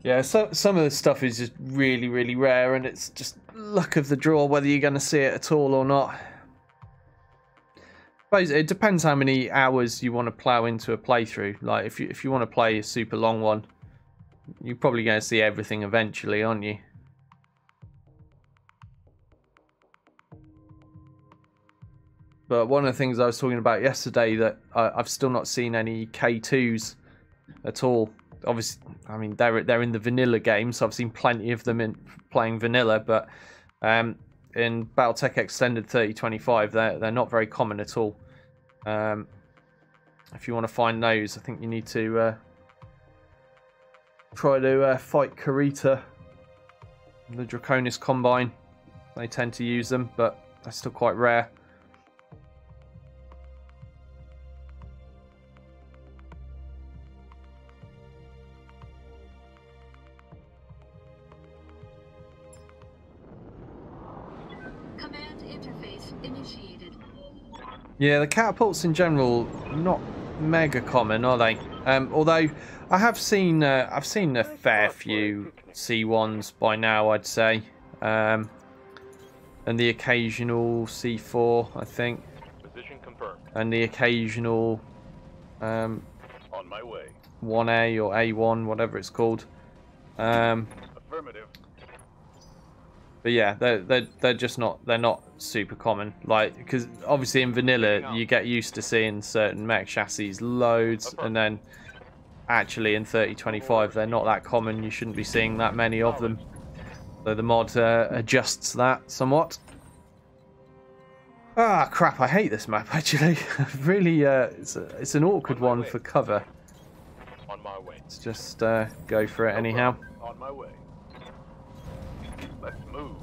Yeah, so some of the stuff is just really, really rare, and it's just luck of the draw whether you're going to see it at all or not. But it depends how many hours you want to plow into a playthrough. Like if you want to play a super long one, you're probably going to see everything eventually, aren't you? But one of the things I was talking about yesterday that I've still not seen any K2s at all. Obviously, I mean they're in the vanilla game, so I've seen plenty of them in playing vanilla. But in BattleTech Extended 3025, they're not very common at all. If you want to find those, I think you need to try to fight Karita, the Draconis Combine. They tend to use them, but they're still quite rare. Yeah, the catapults in general not mega common, are they? Although I have seen I've seen a fair few C1s by now, I'd say, and the occasional C4, I think, Position confirmed. and the occasional On my way. 1A or A1, whatever it's called. Affirmative. But yeah, they're just not super common. Like, because obviously in vanilla you get used to seeing certain mech chassis loads, and then actually in 3025 they're not that common. You shouldn't be seeing that many of them. So the mod adjusts that somewhat. Ah, crap! I hate this map actually. Really, it's an awkward one for cover. On my way. Let's just go for it anyhow. On my way. Let's move.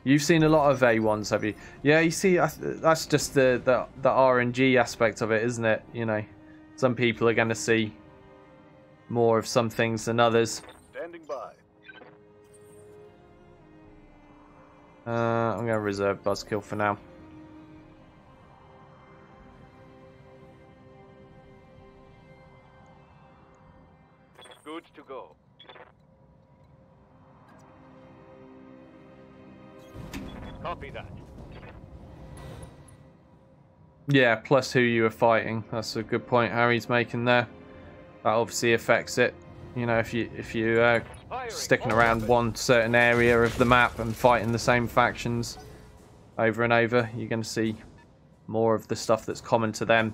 You've seen a lot of A1s, have you? Yeah, you see, that's just the RNG aspect of it, isn't it? You know, some people are going to see more of some things than others. Standing by. I'm going to reserve Buzzkill for now. Goods to go. Copy that. Yeah, plus who you are fighting. That's a good point Harry's making there. That obviously affects it. You know, if you sticking around one certain area of the map and fighting the same factions over and over, you're going to see more of the stuff that's common to them.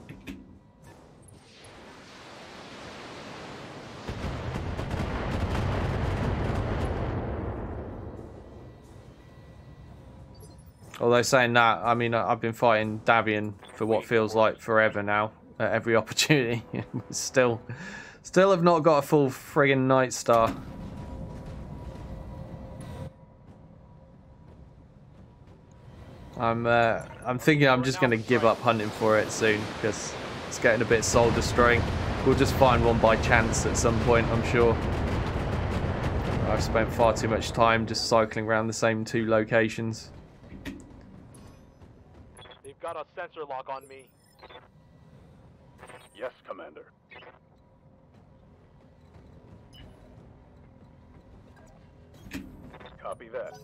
Although saying that, I mean, I've been fighting Davian for what feels like forever now, at every opportunity. Still have not got a full friggin' Night Star. I'm thinking I'm just going to give up hunting for it soon, because it's getting a bit soul destroying. We'll just find one by chance at some point, I'm sure. I've spent far too much time just cycling around the same 2 locations. They've got a sensor lock on me. Yes, Commander. Copy that.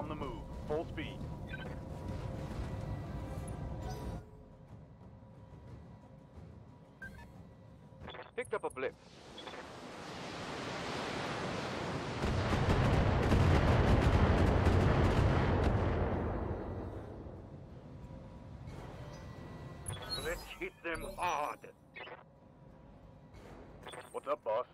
On the move. Full speed. Picked up a blip. Let's hit them hard. What's up, boss?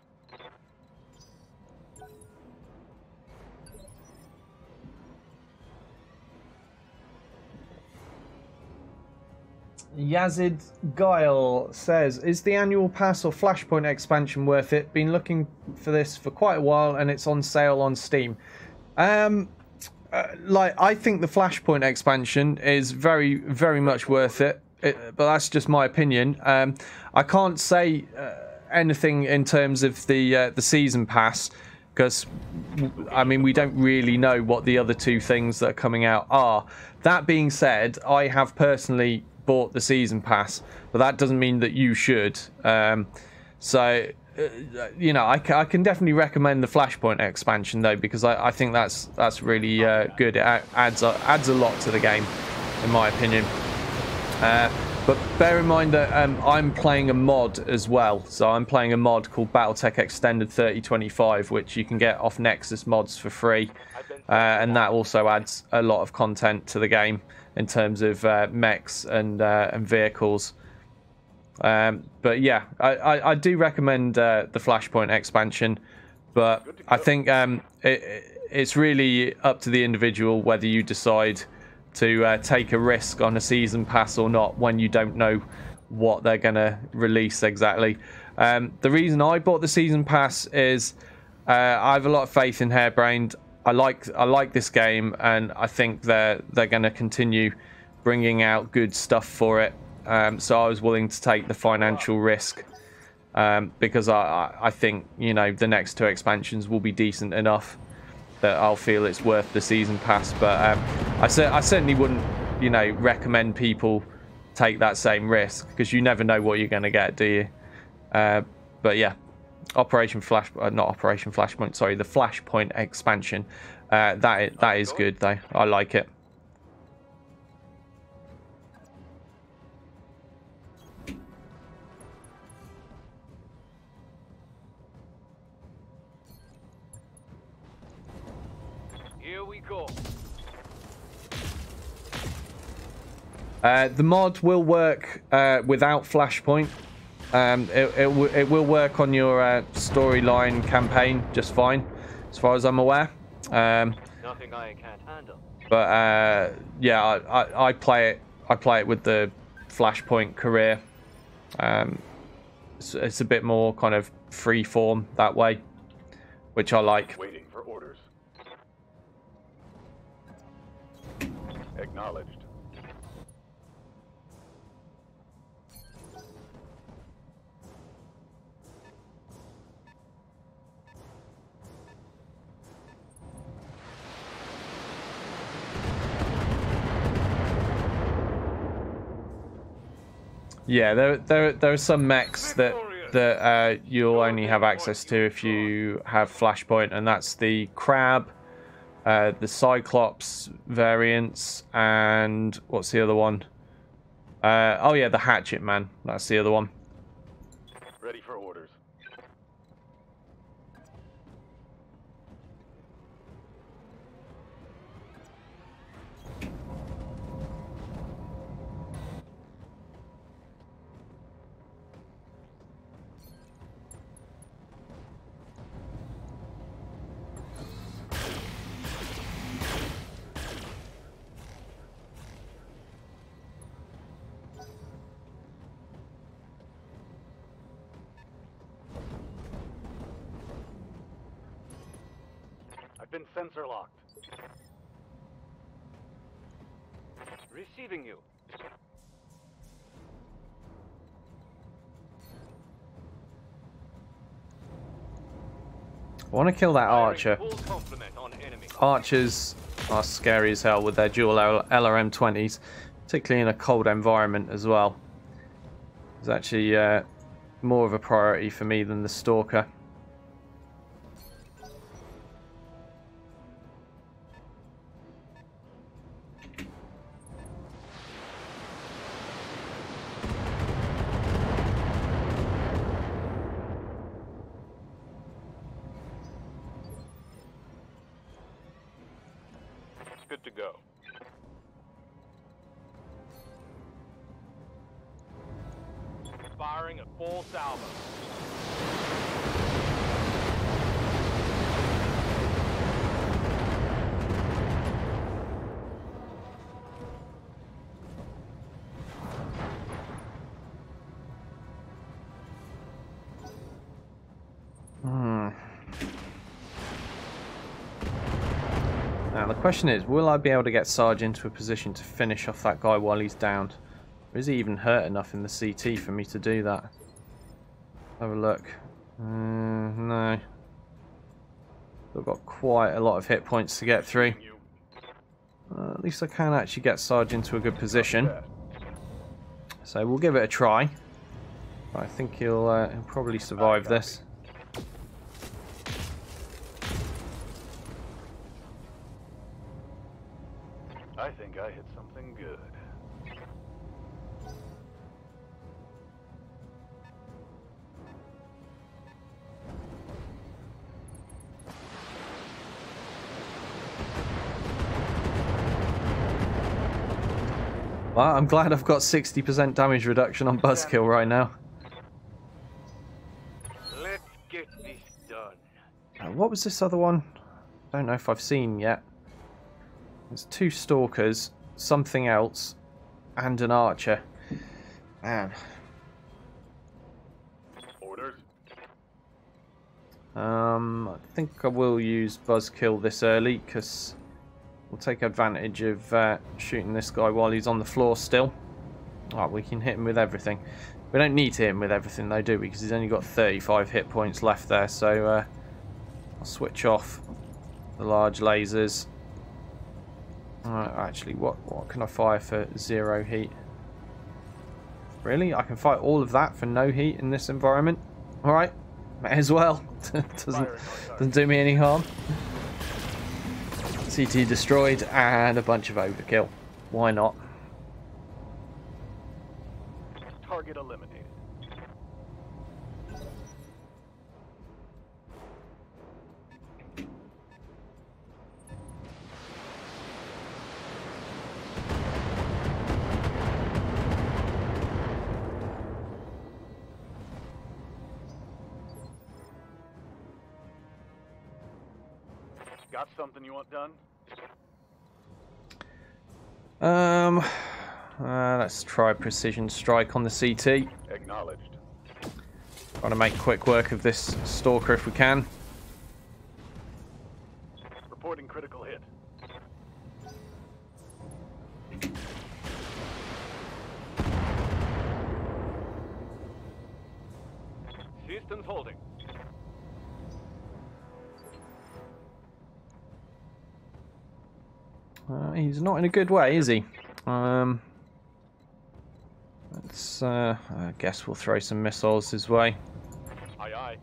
Yazid Guile says, is the annual pass or Flashpoint expansion worth it? Been looking for this for quite a while and it's on sale on Steam. I think the Flashpoint expansion is very, very much worth it, but that's just my opinion. I can't say anything in terms of the season pass because, I mean, we don't really know what the other two things that are coming out are. That being said, I have personally bought the season pass, but that doesn't mean that you should. You know, I can definitely recommend the Flashpoint expansion though, because I think that's really good. It adds a lot to the game, in my opinion. But bear in mind that I'm playing a mod as well. So I'm playing a mod called BattleTech Extended 3025, which you can get off Nexus Mods for free, and that also adds a lot of content to the game in terms of mechs and vehicles. But yeah, I do recommend the Flashpoint expansion, but I think it's really up to the individual whether you decide to take a risk on a season pass or not when you don't know what they're going to release exactly. The reason I bought the season pass is I have a lot of faith in Harebrained. I like this game, and I think they're going to continue bringing out good stuff for it. So I was willing to take the financial risk because I think, you know, the next two expansions will be decent enough that I'll feel it's worth the season pass. But I certainly wouldn't, you know, recommend people take that same risk because you never know what you're going to get, do you? But yeah, the Flashpoint expansion, that is good though. I like it. Here we go. The mod will work without Flashpoint. It will work on your storyline campaign just fine, as far as I'm aware. Nothing I can't handle. But yeah, I play it with the Flashpoint career. It's a bit more kind of free form that way, which I like. Waiting for orders. Acknowledged. Yeah, there are some mechs that you'll only have access to if you have Flashpoint, and that's the Crab, the Cyclops variants, and what's the other one? Oh yeah, the Hatchet Man. That's the other one. Ready for orders. I've been sensor locked. Receiving you. I want to kill that Archer. Full complement on enemy. Archers are scary as hell with their dual LRM-20s, particularly in a cold environment as well. It's actually more of a priority for me than the Stalker. to go. Firing at full salvo. Now the question is, will I be able to get Sarge into a position to finish off that guy while he's downed? Or is he even hurt enough in the CT for me to do that? Have a look. No. I've got quite a lot of hit points to get through. At least I can actually get Sarge into a good position. So we'll give it a try. I think he'll probably survive this. I think I hit something good. Well, I'm glad I've got 60% damage reduction on Buzzkill right now. Let's get this done. What was this other one? I don't know if I've seen yet. There's 2 stalkers, something else, and an archer. Man. Orders. I think I will use Buzzkill this early because we'll take advantage of shooting this guy while he's on the floor still. Alright, we can hit him with everything. We don't need to hit him with everything though, do we? Because he's only got 35 hit points left there. So I'll switch off the large lasers. Actually, what can I fire for 0 heat? Really? I can fire all of that for no heat in this environment? Alright, may as well. doesn't do me any harm. CT destroyed and a bunch of overkill. Why not? Target eliminated. Got something you want done? Let's try precision strike on the CT. Acknowledged. Trying to make quick work of this stalker if we can. Reporting critical hit. Systems holding. He's not in a good way, is he? Let's. I guess we'll throw some missiles his way. Aye, aye.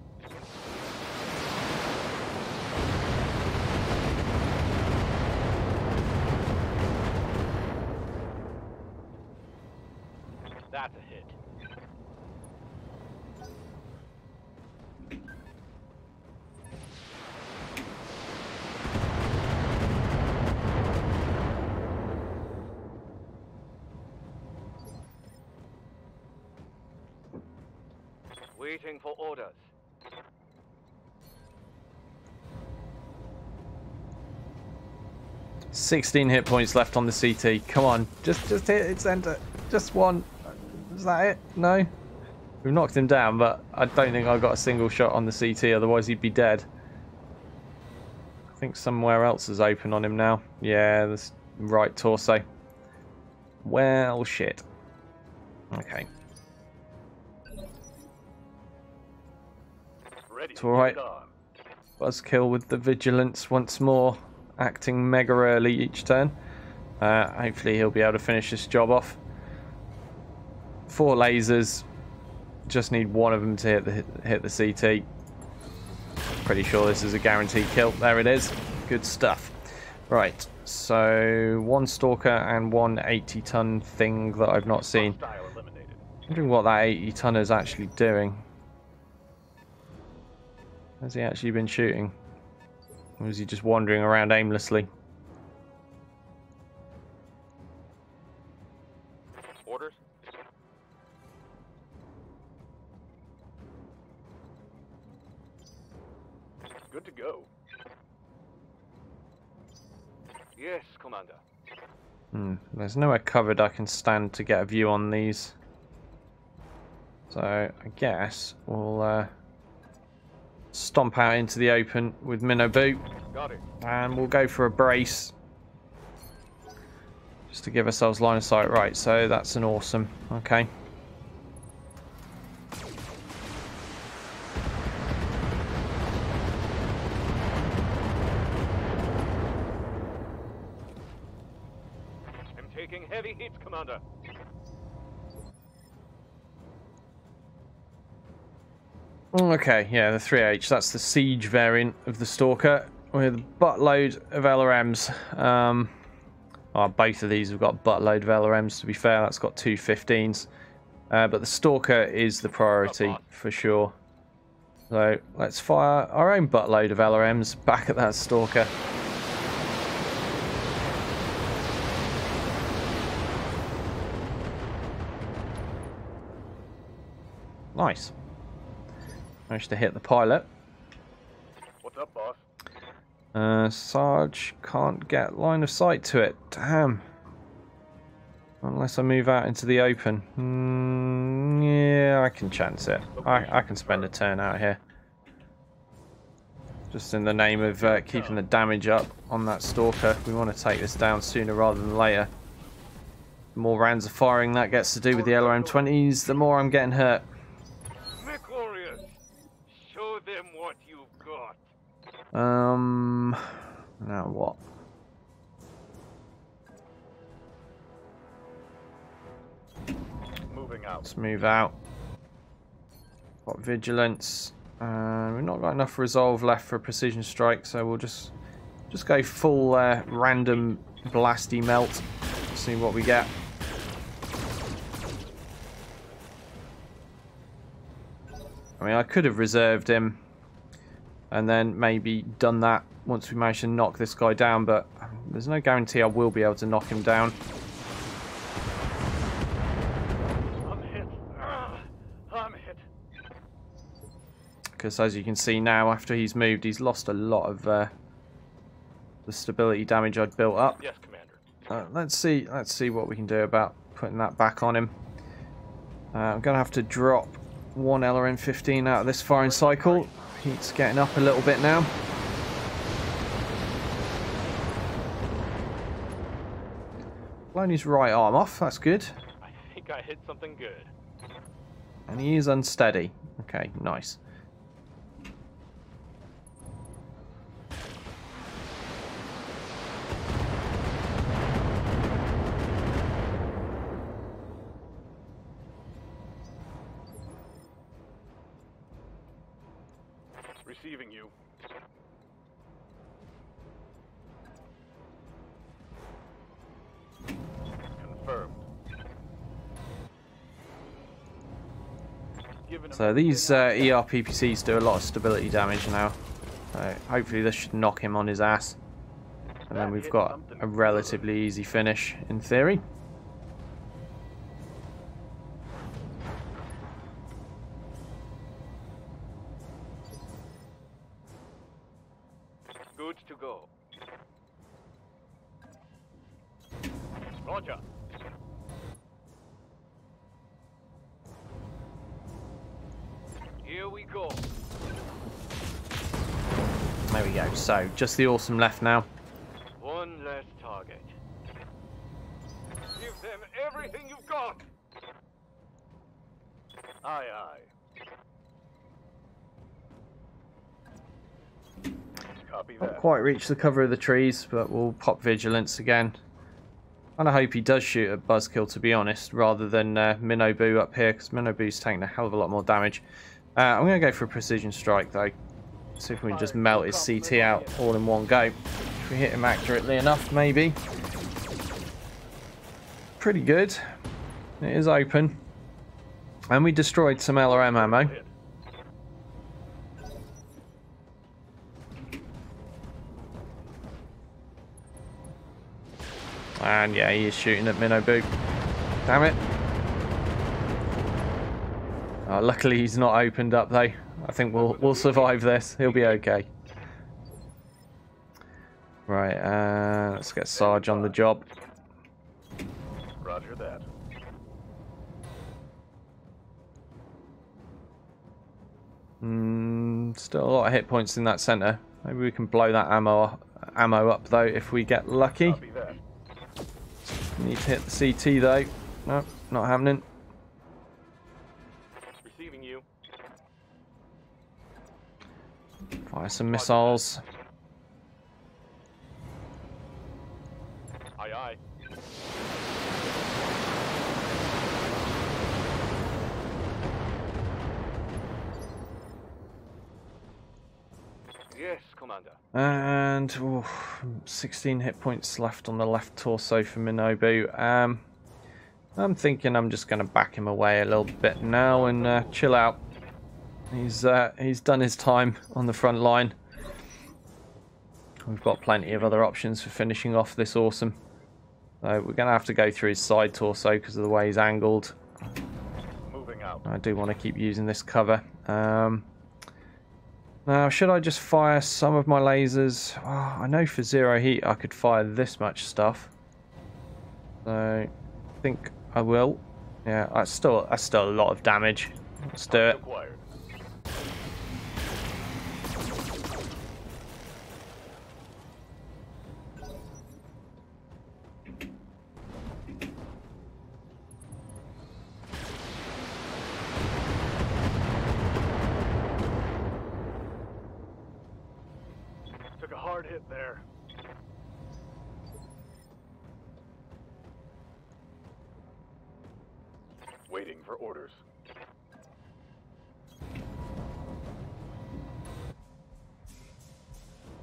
That's a hit. Waiting for orders. $16 hit points left on the CT. Come on, just hit its enter. Just one. Is that it? No. We've knocked him down, but I don't think I got a single shot on the CT. Otherwise, he'd be dead. I think somewhere else is open on him now. Yeah, this right torso. Well, shit. Okay. It's alright. Buzzkill with the vigilance once more, acting mega early each turn. Hopefully he'll be able to finish this job off. 4 lasers. Just need one of them to hit the CT. Pretty sure this is a guaranteed kill. There it is. Good stuff. Right, so 1 stalker and 1 80-ton thing that I've not seen. Wondering what that 80-tonner is actually doing. Has he actually been shooting? Or is he just wandering around aimlessly? Orders? Good to go. Yes, Commander. There's nowhere covered I can stand to get a view on these. So I guess we'll stomp out into the open with Minobu. Got it. And we'll go for a brace. Just to give ourselves line of sight. Right, so that's an awesome. Okay. I'm taking heavy hits, Commander. Okay, yeah, the 3H. That's the siege variant of the Stalker with a buttload of LRMs. Well, both of these have got a buttload of LRMs, to be fair. That's got 2 15s. But the Stalker is the priority for sure. So let's fire our own buttload of LRMs back at that Stalker. Nice. Managed to hit the pilot. What's up, boss? Sarge can't get line of sight to it. Damn. Unless I move out into the open. Yeah, I can chance it. I can spend a turn out here. Just in the name of keeping the damage up on that Stalker. We want to take this down sooner rather than later. The more rounds of firing that gets to do with the LRM-20s, the more I'm getting hurt. Mech Warriors, show them what you've got. Now what? Moving out. Let's move out. Got vigilance. We've not got enough resolve left for a precision strike, so we'll just go full random blasty melt. See what we get. I mean, I could have reserved him and then maybe done that once we manage to knock this guy down, but there's no guarantee I will be able to knock him down. I'm hit. I'm hit. Because as you can see now, after he's moved, he's lost a lot of the stability damage I'd built up. Yes, Commander. Let's see what we can do about putting that back on him. I'm going to have to drop one LRM-15 out of this firing cycle. He's getting up a little bit now. Blown his right arm off, that's good. I think I hit something good. And he is unsteady. Okay, nice. Receiving you. Confirmed. So these ERPPCs do a lot of stability damage now. So hopefully this should knock him on his ass. And then we've got a relatively easy finish, in theory. Good to go. Roger. Here we go. There we go. So just the awesome left now. One less target. Give them everything you've got. Aye, aye. Copy Not that. quite reached the cover of the trees, but we'll pop vigilance again. And I hope he does shoot at Buzzkill, to be honest, rather than Minobu up here, because Minobu's taking a hell of a lot more damage. I'm going to go for a precision strike, though. See if we can just melt his CT out all in one go. If we hit him accurately enough, maybe. Pretty good. It is open. And we destroyed some LRM ammo. And yeah, he is shooting at Minobu. Damn it. Luckily he's not opened up though. I think we'll survive this. He'll be okay. Right, let's get Sarge on the job. Roger that. Still a lot of hit points in that centre. Maybe we can blow that ammo up though if we get lucky. Copy that. Need to hit the CT though. No, not happening. Receiving you. Fire some missiles. Aye, aye. Yes, Commander. And 16 hit points left on the left torso for Minobu. I'm thinking I'm just going to back him away a little bit now and chill out. He's done his time on the front line. We've got plenty of other options for finishing off this awesome. So we're going to have to go through his side torso because of the way he's angled. Moving out. I do want to keep using this cover. Now, should I just fire some of my lasers? Oh, I know for zero heat I could fire this much stuff. So, I think I will. Yeah, that's still a lot of damage. Let's do it. Acquired. Took a hard hit there. Waiting for orders.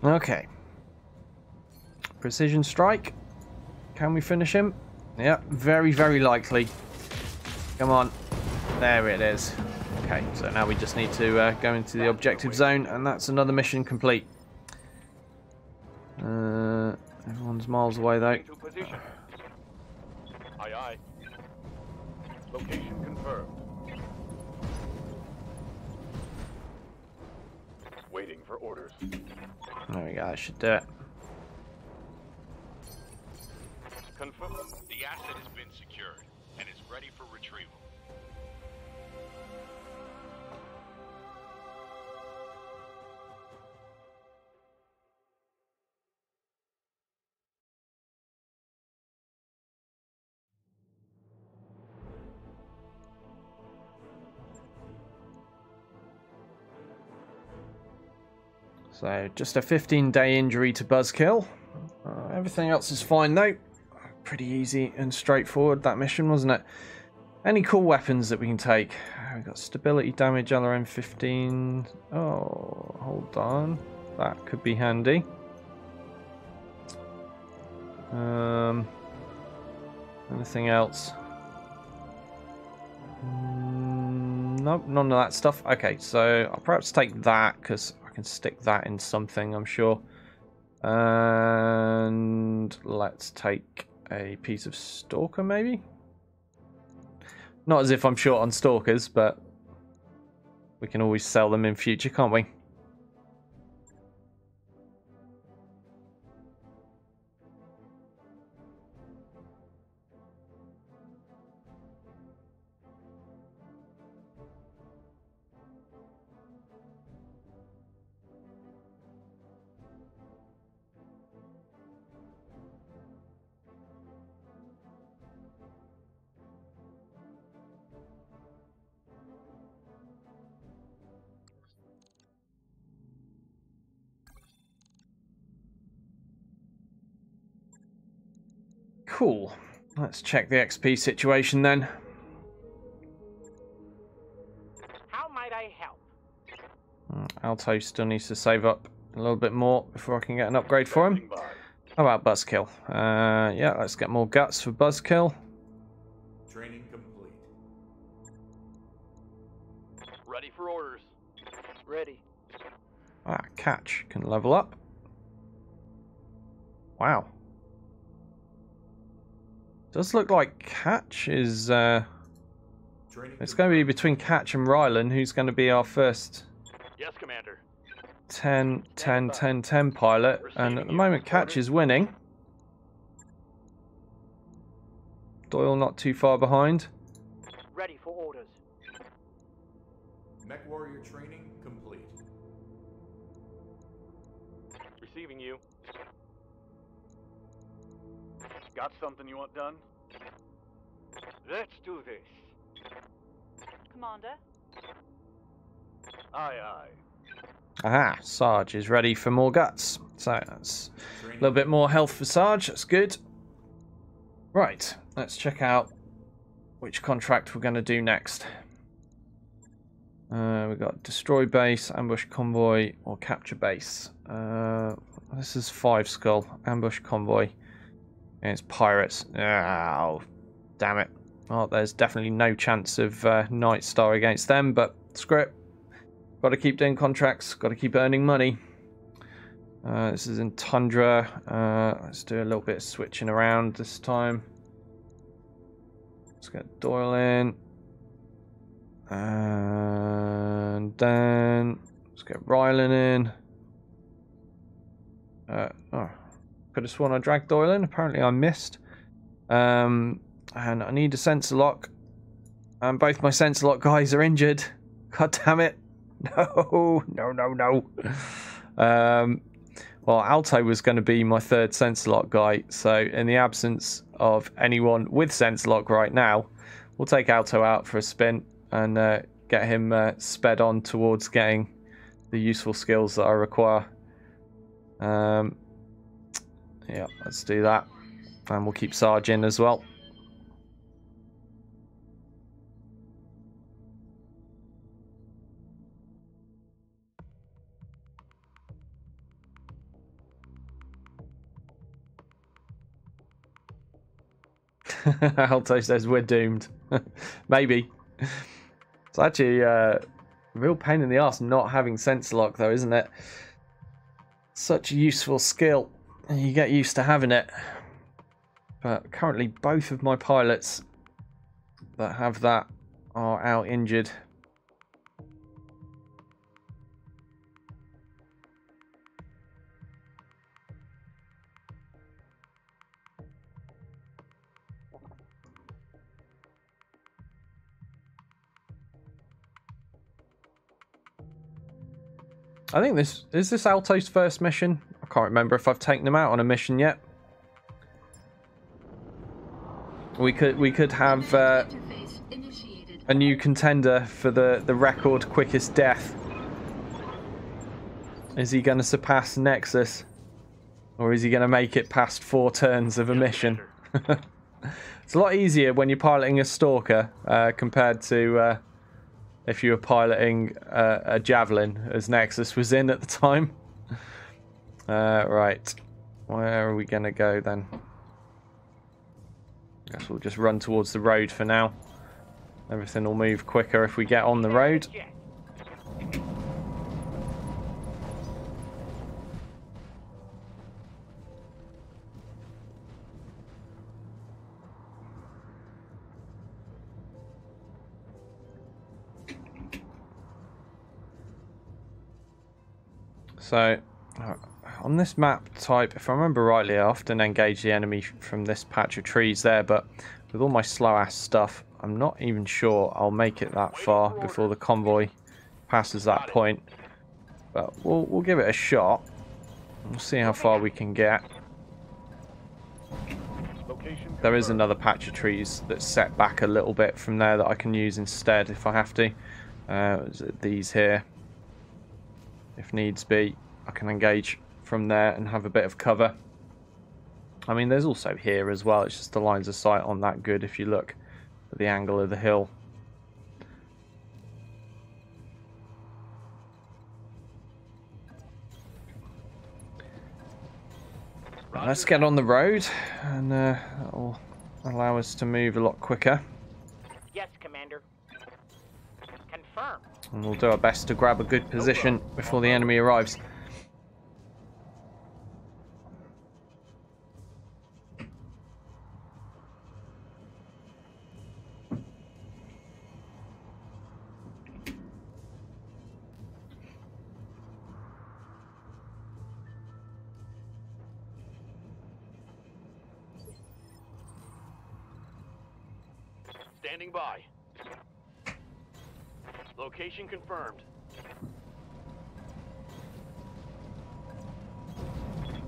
Okay. Precision strike. Can we finish him? Yeah, very, very likely. Come on. There it is. Okay, so now we just need to go into the objective zone, and that's another mission complete. Everyone's miles away though. To position. Aye, aye. Location confirmed. Waiting for orders. There we go, that should do it. Confirm. The asset has been secured and is ready for retrieval. So, just a 15-day injury to Buzzkill. Everything else is fine though. Pretty easy and straightforward, that mission, wasn't it? Any cool weapons that we can take? We've got stability damage, LRM 15. Oh, hold on. That could be handy. Anything else? Nope, none of that stuff. Okay, so I'll perhaps take that because I can stick that in something, I'm sure. And let's take a piece of Stalker, maybe? Not as if I'm short on Stalkers, but we can always sell them in future, can't we? Cool. Let's check the XP situation then. How might I help? Alto still needs to save up a little bit more before I can get an upgrade for him. How about Buzzkill? Yeah, let's get more guts for Buzzkill. Training complete. Ready for orders. Ready. Catch can level up. Wow. Does look like Catch is Training It's going to be between Catch and Rylan who's going to be our first Yes, Commander. 10, 10, 10, 10 pilot. And at the moment, Catch is winning. Doyle not too far behind. Ready for orders. Mech warrior training complete. Receiving you. Got something you want done? Let's do this. Commander, Aye, aye. Aha, Sarge is ready for more guts. So that's a little bit more health for Sarge. That's good. Right, let's check out which contract we're going to do next. We've got destroy base, ambush convoy, or capture base. This is 5 skull, ambush convoy. And it's pirates. Oh, damn it. Well, there's definitely no chance of Night Star against them, but screw it. Got to keep doing contracts, got to keep earning money. This is in Tundra. Let's do a little bit of switching around this time. Let's get Doyle in. And then let's get Rylan in. Oh, could have sworn I dragged Doyle in. Apparently I missed. And I need a sensor lock. And both my sensor lock guys are injured. God damn it. No. Well, Alto was going to be my third sensor lock guy. So in the absence of anyone with sensor lock right now, we'll take Alto out for a spin and get him sped on towards getting the useful skills that I require. Yeah, let's do that. And we'll keep Sarge in as well. Alto says we're doomed. Maybe. It's actually a real pain in the arse not having sensor lock though, isn't it? Such a useful skill. And you get used to having it. But currently both of my pilots that have that are out injured. I think this is Alto's first mission. I can't remember if I've taken him out on a mission yet. We could have a new contender for the record quickest death. Is he going to surpass Nexus, or is he going to make it past 4 turns of a mission? It's a lot easier when you're piloting a Stalker compared to if you were piloting a Javelin, as Nexus was in at the time. Right, where are we going to go then? Guess we'll just run towards the road for now. Everything will move quicker if we get on the road. So, on this map type, if I remember rightly, I often engage the enemy from this patch of trees there, but with all my slow-ass stuff, I'm not even sure I'll make it that far before the convoy passes that point. But we'll give it a shot. We'll see how far we can get. There is another patch of trees that's set back a little bit from there that I can use instead if I have to. These here. If needs be, I can engage from there and have a bit of cover. I mean, there's also here as well. It's just the lines of sight aren't that good if you look at the angle of the hill. Let's get on the road, and that'll allow us to move a lot quicker. Yes, Commander. Confirm. And we'll do our best to grab a good position before the enemy arrives. Standing by. Location confirmed.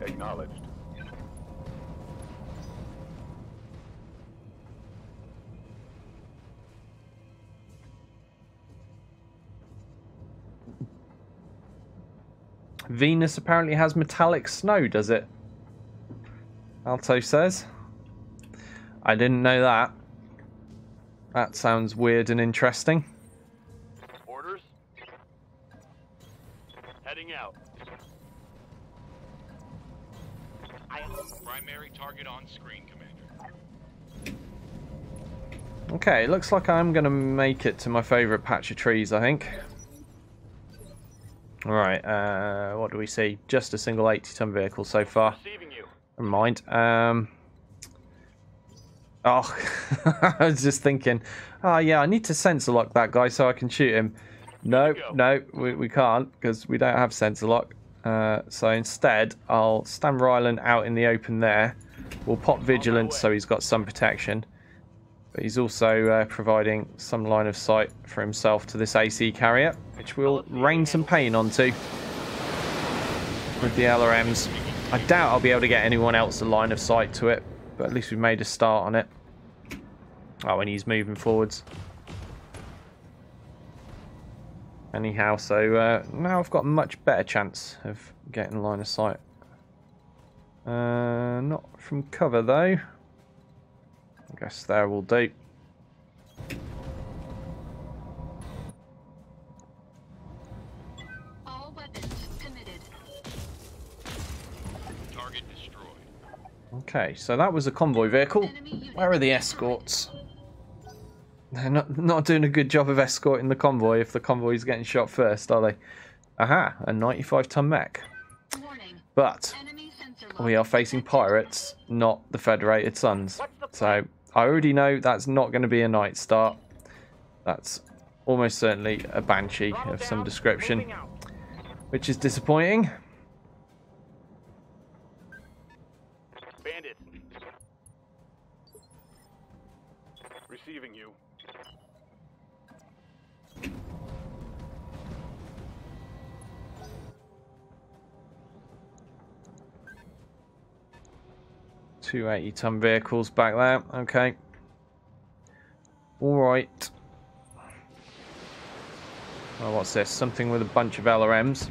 Acknowledged. Venus apparently has metallic snow, does it? Alto says. I didn't know that. That sounds weird and interesting. Orders? Heading out. Primary target on screen, Commander. Okay, it looks like I'm going to make it to my favourite patch of trees, I think. Alright, what do we see? Just a single 80-ton vehicle so far. Receiving you. Never mind. Oh, I was just thinking, oh yeah, I need to sensor lock that guy so I can shoot him. No, we can't because we don't have sensor lock. So instead, I'll stand Ryland out in the open there. We'll pop Vigilance so he's got some protection. But he's also providing some line of sight for himself to this AC carrier, which we'll rain some pain onto with the LRMs. I doubt I'll be able to get anyone else a line of sight to it, but at least we've made a start on it. Oh, and he's moving forwards. Anyhow, so now I've got a much better chance of getting line of sight. Not from cover though. I guess there will do. All weapons committed. Target destroyed. Okay, so that was a convoy vehicle. Where are the escorts? They're not doing a good job of escorting the convoy if the convoy is getting shot first, are they? Aha, a 95-ton mech. Warning. But Enemy sensor we are facing pirates, not the Federated Suns. So I already know that's not going to be a Night Star. That's almost certainly a Banshee of some description, which is disappointing. Bandit. Receiving you. Two 80-ton vehicles back there. Okay. All right. Oh, what's this? Something with a bunch of LRMs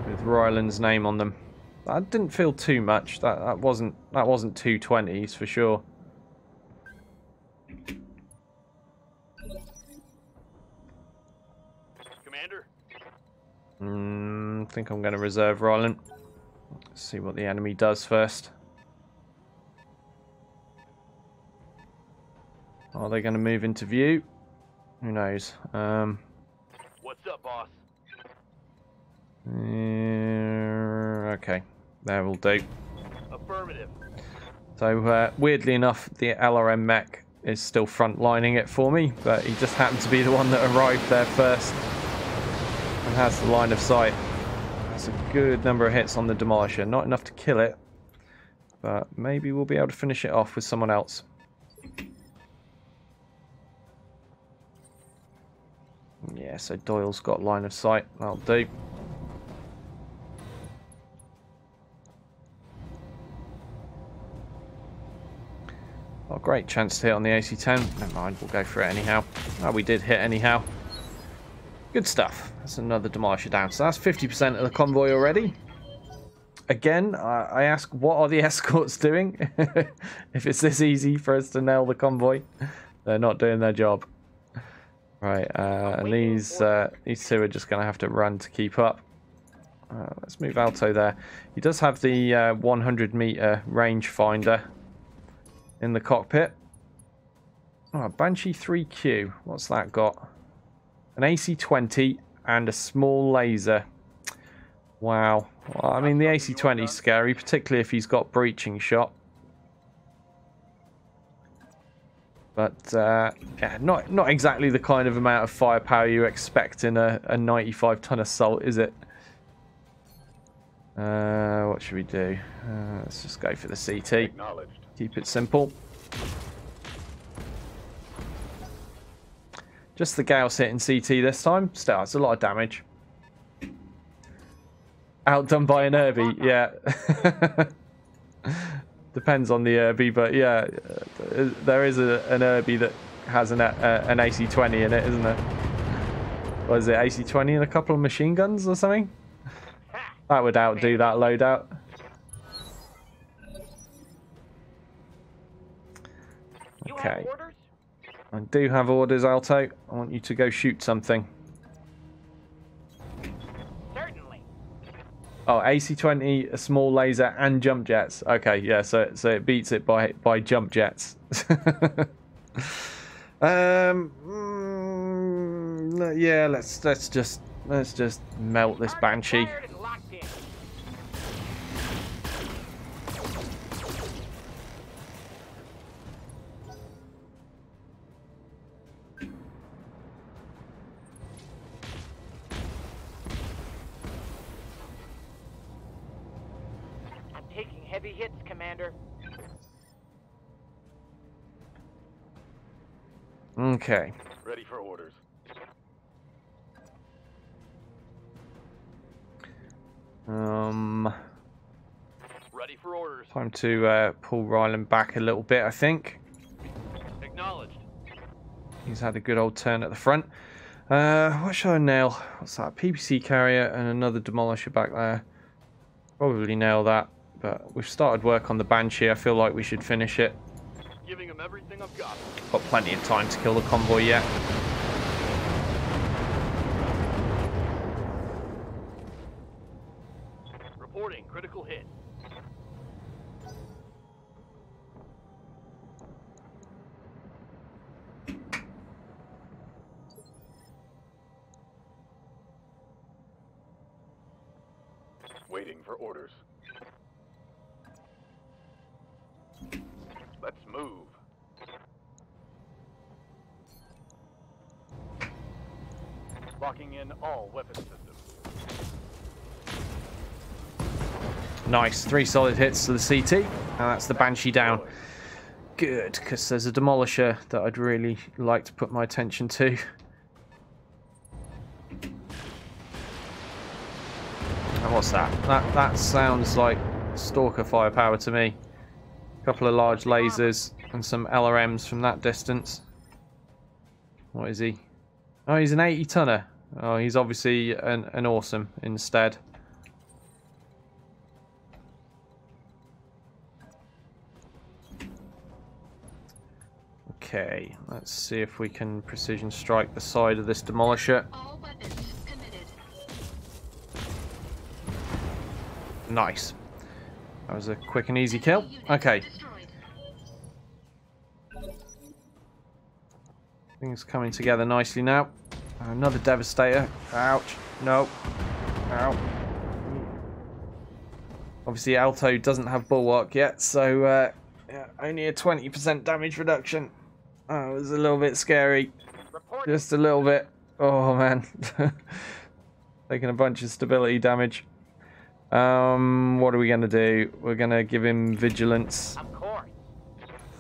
with Ryland's name on them. That didn't feel too much. That wasn't 220s for sure. Commander. I think I'm going to reserve Ryland. Let's see what the enemy does first. Are they going to move into view? Who knows? What's up, boss? Okay, there will do. Affirmative. So weirdly enough, the LRM mech is still frontlining it for me, but he just happened to be the one that arrived there first and has the line of sight. That's a good number of hits on the Demolisher. Not enough to kill it, but maybe we'll be able to finish it off with someone else. Yeah, so Doyle's got line of sight. That'll do. Not a great chance to hit on the AC-10. Never mind, we'll go for it anyhow. Oh, we did hit anyhow. Good stuff. That's another Demolisher down. So that's 50% of the convoy already. Again, I ask, what are the escorts doing? If it's this easy for us to nail the convoy, they're not doing their job. Right, and these two are just going to have to run to keep up. Let's move Alto there. He does have the 100-meter rangefinder in the cockpit. Oh, Banshee 3Q. What's that got? An AC-20 and a small laser. Wow. Well, I mean, the AC-20 is scary, particularly if he's got breaching shot. But, yeah, not exactly the kind of amount of firepower you expect in a 95-ton assault, is it? What should we do? Let's just go for the CT. Acknowledged. Keep it simple. Just the Gauss hitting CT this time. Still, it's a lot of damage. Outdone by an Irby, yeah. Depends on the Irby, but yeah, there is an Irby that has an AC-20 in it, isn't there? What is it, AC-20 and a couple of machine guns or something? That would outdo that loadout. Okay. I do have orders, Alto. I want you to go shoot something. Certainly. Oh, AC-20, a small laser, and jump jets. Okay, yeah, so it beats it by jump jets. Yeah, let's just melt this Banshee. Taking heavy hits, Commander. Okay. Ready for orders. Ready for orders. Time to pull Ryland back a little bit, I think. Acknowledged. He's had a good old turn at the front. What should I nail? What's that? PPC carrier and another demolisher back there. Probably nail that. But we've started work on the Banshee. I feel like we should finish it. Giving him everything I've got. Got plenty of time to kill the convoy yet. Reporting critical hit. Waiting for orders. Let's move. Locking in all weapon systems. Nice. 3 solid hits to the CT. And that's the Banshee down. Good, because there's a demolisher that I'd really like to put my attention to. And what's that? That sounds like Stalker firepower to me. A couple of large lasers and some LRMs from that distance. What is he? Oh, he's an 80-tonner. Oh, he's obviously an awesome instead. Okay, let's see if we can precision strike the side of this demolisher. All weapons committed. Nice. That was a quick and easy kill. Okay. Things coming together nicely now. Another Devastator. Ouch. No. Ow. Obviously, Alto doesn't have Bulwark yet, so yeah, only a 20% damage reduction. Oh, it was a little bit scary. Just a little bit. Oh, man. Taking a bunch of stability damage. What are we going to do? We're going to give him Vigilance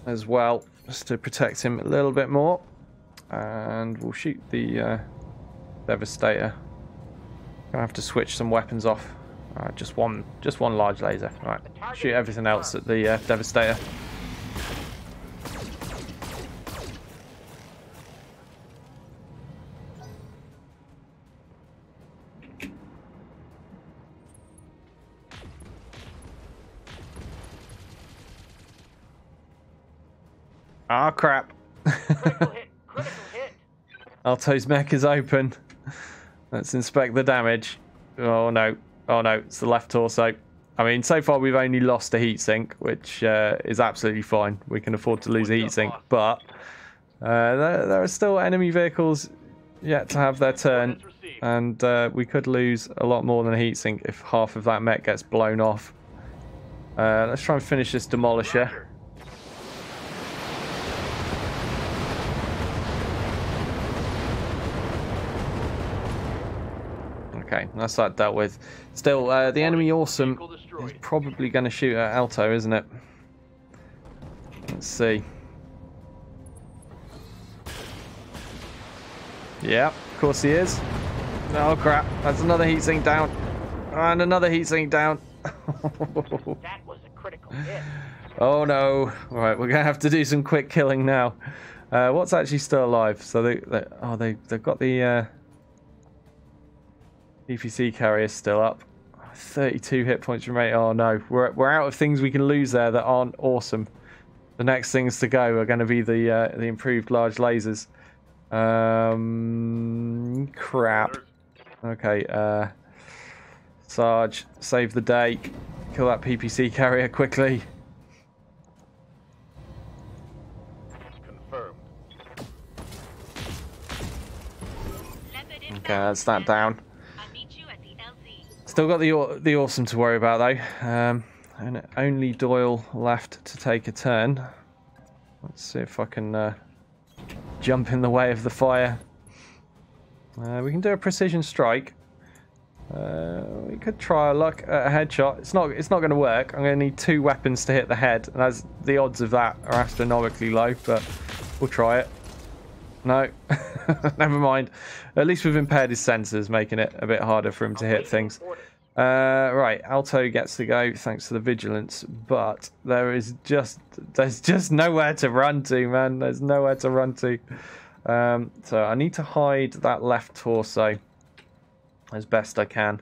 as well, just to protect him a little bit more. And we'll shoot the Devastator. Gonna have to switch some weapons off. Just one large laser. Right, shoot everything else at the Devastator. Ah, crap. Critical hit. Critical hit. Alto's mech is open. Let's inspect the damage. Oh no. Oh no, it's the left torso. I mean, so far we've only lost a heatsink, which is absolutely fine. We can afford to lose a heatsink, but there are still enemy vehicles yet to have their turn, and we could lose a lot more than a heatsink if half of that mech gets blown off. Let's try and finish this demolisher. Okay, that's that dealt with. Still, the enemy Awesome is probably going to shoot at Alto, isn't it? Let's see. Yeah, of course he is. Oh crap, that's another heatsink down. And another heatsink down. That was a critical hit. Oh no. Right, we're going to have to do some quick killing now. What's actually still alive? So they've got the PPC carrier still up. 32 hit points remaining. Oh no, we're out of things we can lose there that aren't awesome. The next things to go are going to be the improved large lasers. Crap. Okay, Sarge, save the day. Kill that PPC carrier quickly. Confirmed. Okay, that's that down. I'll meet you at the LZ. Still got the awesome to worry about though. And only Doyle left to take a turn. Let's see if I can jump in the way of the fire. We can do a precision strike. We could try our luck at a headshot. It's not going to work. I'm going to need 2 weapons to hit the head, and as the odds of that are astronomically low, but we'll try it. No, never mind. At least we've impaired his sensors, making it a bit harder for him to hit things. Right, Alto gets to go thanks to the vigilance, but there's just nowhere to run to, man. There's nowhere to run to. So I need to hide that left torso as best I can.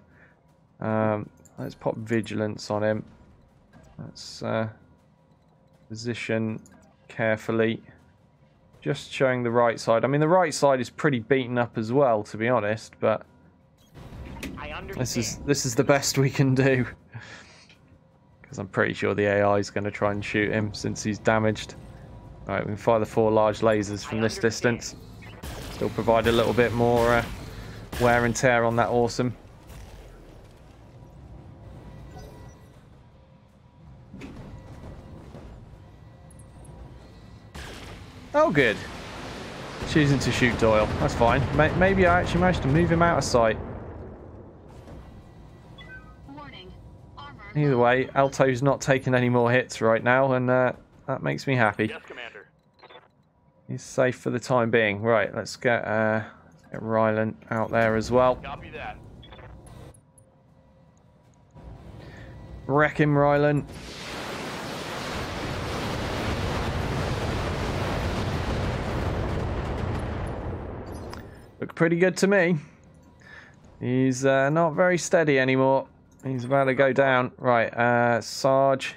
Let's pop vigilance on him. Let's position carefully. Just showing the right side. I mean, the right side is pretty beaten up as well, to be honest, but this is the best we can do. Because I'm pretty sure the AI is going to try and shoot him since he's damaged. Alright, we can fire the 4 large lasers from this distance. Still provide a little bit more wear and tear on that awesome. Oh, good. Choosing to shoot Doyle. That's fine. Maybe I actually managed to move him out of sight. Warning. Armor Either way, Alto's not taking any more hits right now, and that makes me happy. Yes, Commander. He's safe for the time being. Right, let's get Rylan out there as well. Copy that. Wreck him, Rylan. Look pretty good to me. He's not very steady anymore. He's about to go down. Right, Sarge.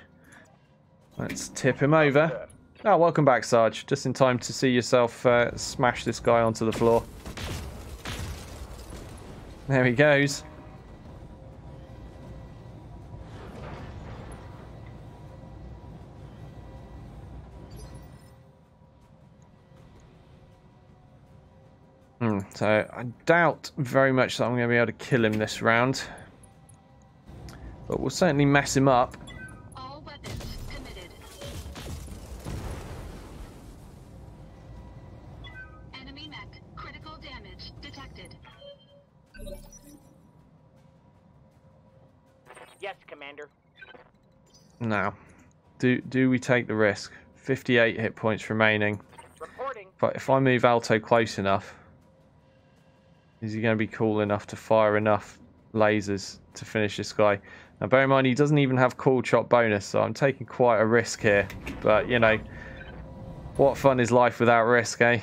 Let's tip him over. Oh, welcome back, Sarge. Just in time to see yourself smash this guy onto the floor. There he goes. So I doubt very much that I'm going to be able to kill him this round. But we'll certainly mess him up. All weapons committed. Enemy mech. Critical damage detected. Yes, Commander. Now, do we take the risk? 58 hit points remaining. Reporting. But if I move Alto close enough, is he going to be cool enough to fire enough lasers to finish this guy? Now, bear in mind, he doesn't even have cool shot bonus, so I'm taking quite a risk here. But, you know, what fun is life without risk, eh?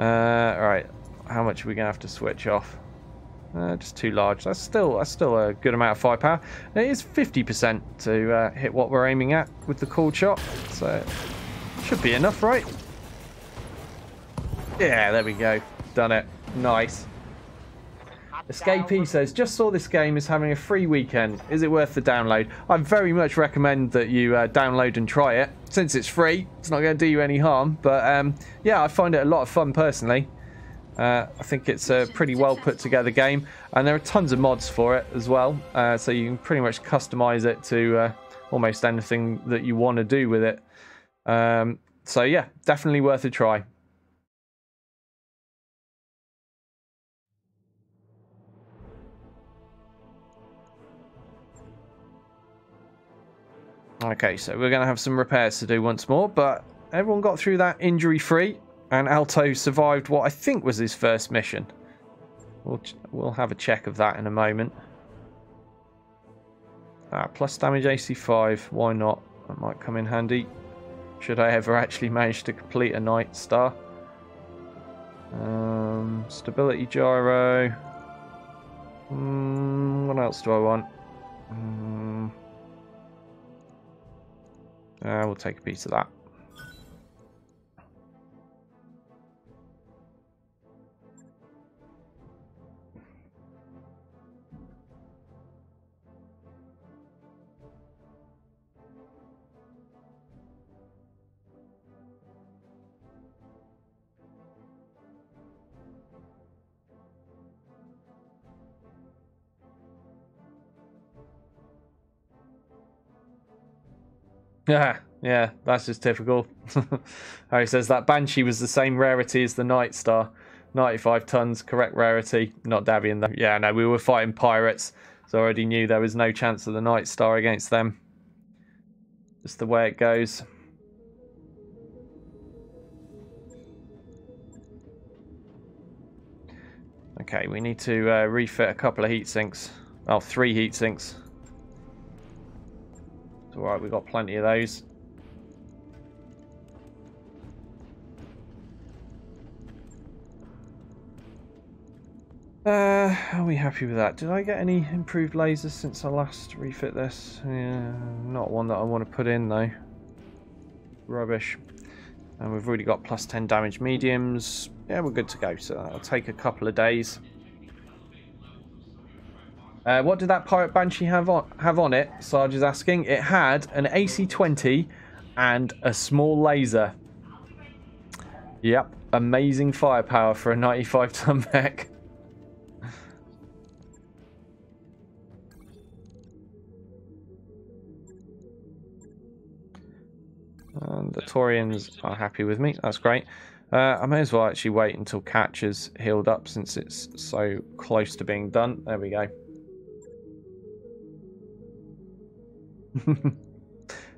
Alright, how much are we going to have to switch off? Just too large. That's still a good amount of firepower. It is 50% to hit what we're aiming at with the cool shot, so should be enough, right? Yeah, there we go. Done it. Nice. Escapee says, just saw this game is having a free weekend. Is it worth the download? I very much recommend that you download and try it. Since it's free, it's not going to do you any harm. But yeah, I find it a lot of fun personally. I think it's a pretty well put together game. And there are tons of mods for it as well. So you can pretty much customize it to almost anything that you want to do with it. So yeah, definitely worth a try. Okay, so we're going to have some repairs to do once more, but everyone got through that injury-free. And Alto survived what I think was his first mission. We'll have a check of that in a moment. Plus damage AC5, why not? That might come in handy. Should I ever actually manage to complete a Night Star. Stability gyro. What else do I want? We'll take a piece of that. Yeah, that's just typical. Harry says that Banshee was the same rarity as the Night Star. 95 tons, correct rarity. Not Davian though. Yeah, no, we were fighting pirates, so I already knew there was no chance of the Night Star against them. Just the way it goes. Okay, we need to refit a couple of heat sinks. Well, 3 heat sinks. It's alright, we've got plenty of those. Are we happy with that? Did I get any improved lasers since I last refit this? Yeah, not one that I want to put in though. Rubbish. And we've already got plus 10 damage mediums. Yeah, we're good to go. So that'll take a couple of days. What did that Pirate Banshee have on it? Sarge is asking. It had an AC-20 and a small laser. Yep, amazing firepower for a 95-ton mech. And the Taurians are happy with me. That's great. I may as well actually wait until Catch is healed up since it's so close to being done. There we go.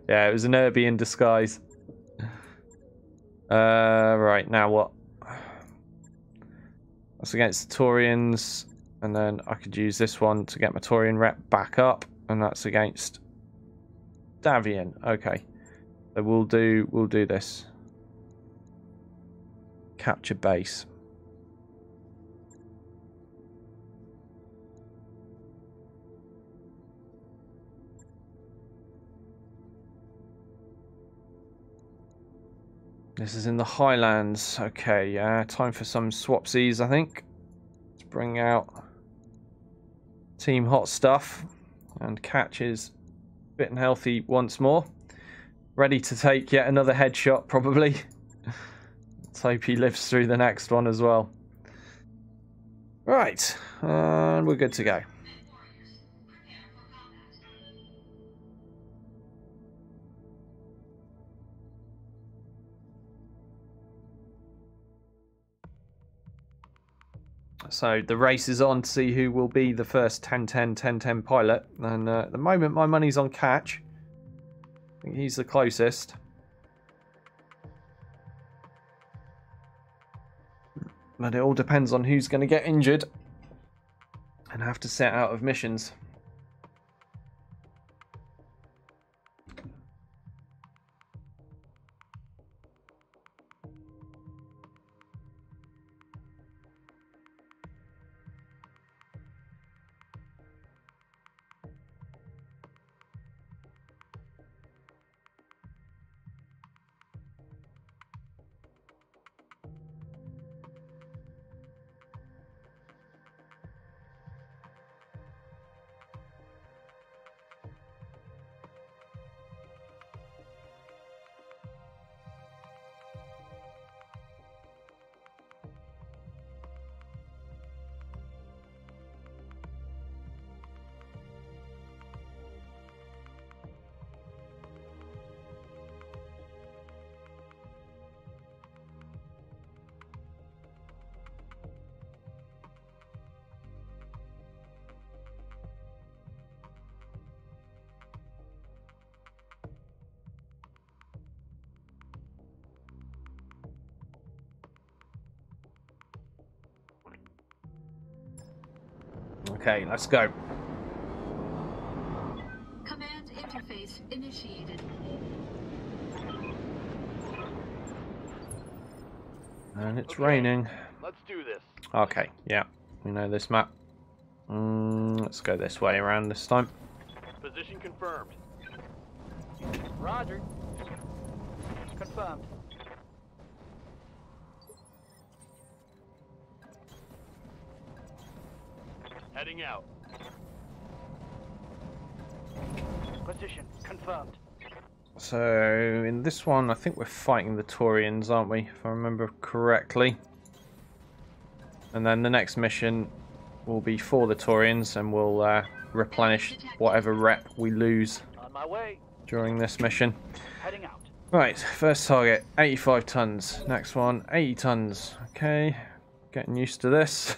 Yeah, it was an Irby in disguise. Right, now what? That's against the Taurians. And then I could use this one to get my Taurian rep back up. And that's against Davian. Okay. So we'll do this. Capture base. This is in the Highlands. Okay, time for some swapsies, I think. Let's bring out Team Hot Stuff. And Catch is fit and healthy once more. Ready to take yet another headshot, probably. Let's hope he lives through the next one as well. Right, and we're good to go. So the race is on to see who will be the first 10-10-10-10 pilot. And at the moment, my money's on Catch. I think he's the closest. But it all depends on who's going to get injured and have to set out of missions. Okay, let's go. Command interface initiated. And it's Okay. raining. Let's do this. Okay, yeah, we know this map. Let's go this way around this time. Position confirmed. Roger. Confirmed. Heading out. Position confirmed. So in this one, I think we're fighting the Taurians, aren't we? If I remember correctly. And then the next mission will be for the Taurians, and we'll replenish whatever rep we lose On my way. during this mission. Heading out. Right, first target, 85 tons. Next one, 80 tons. Okay, getting used to this.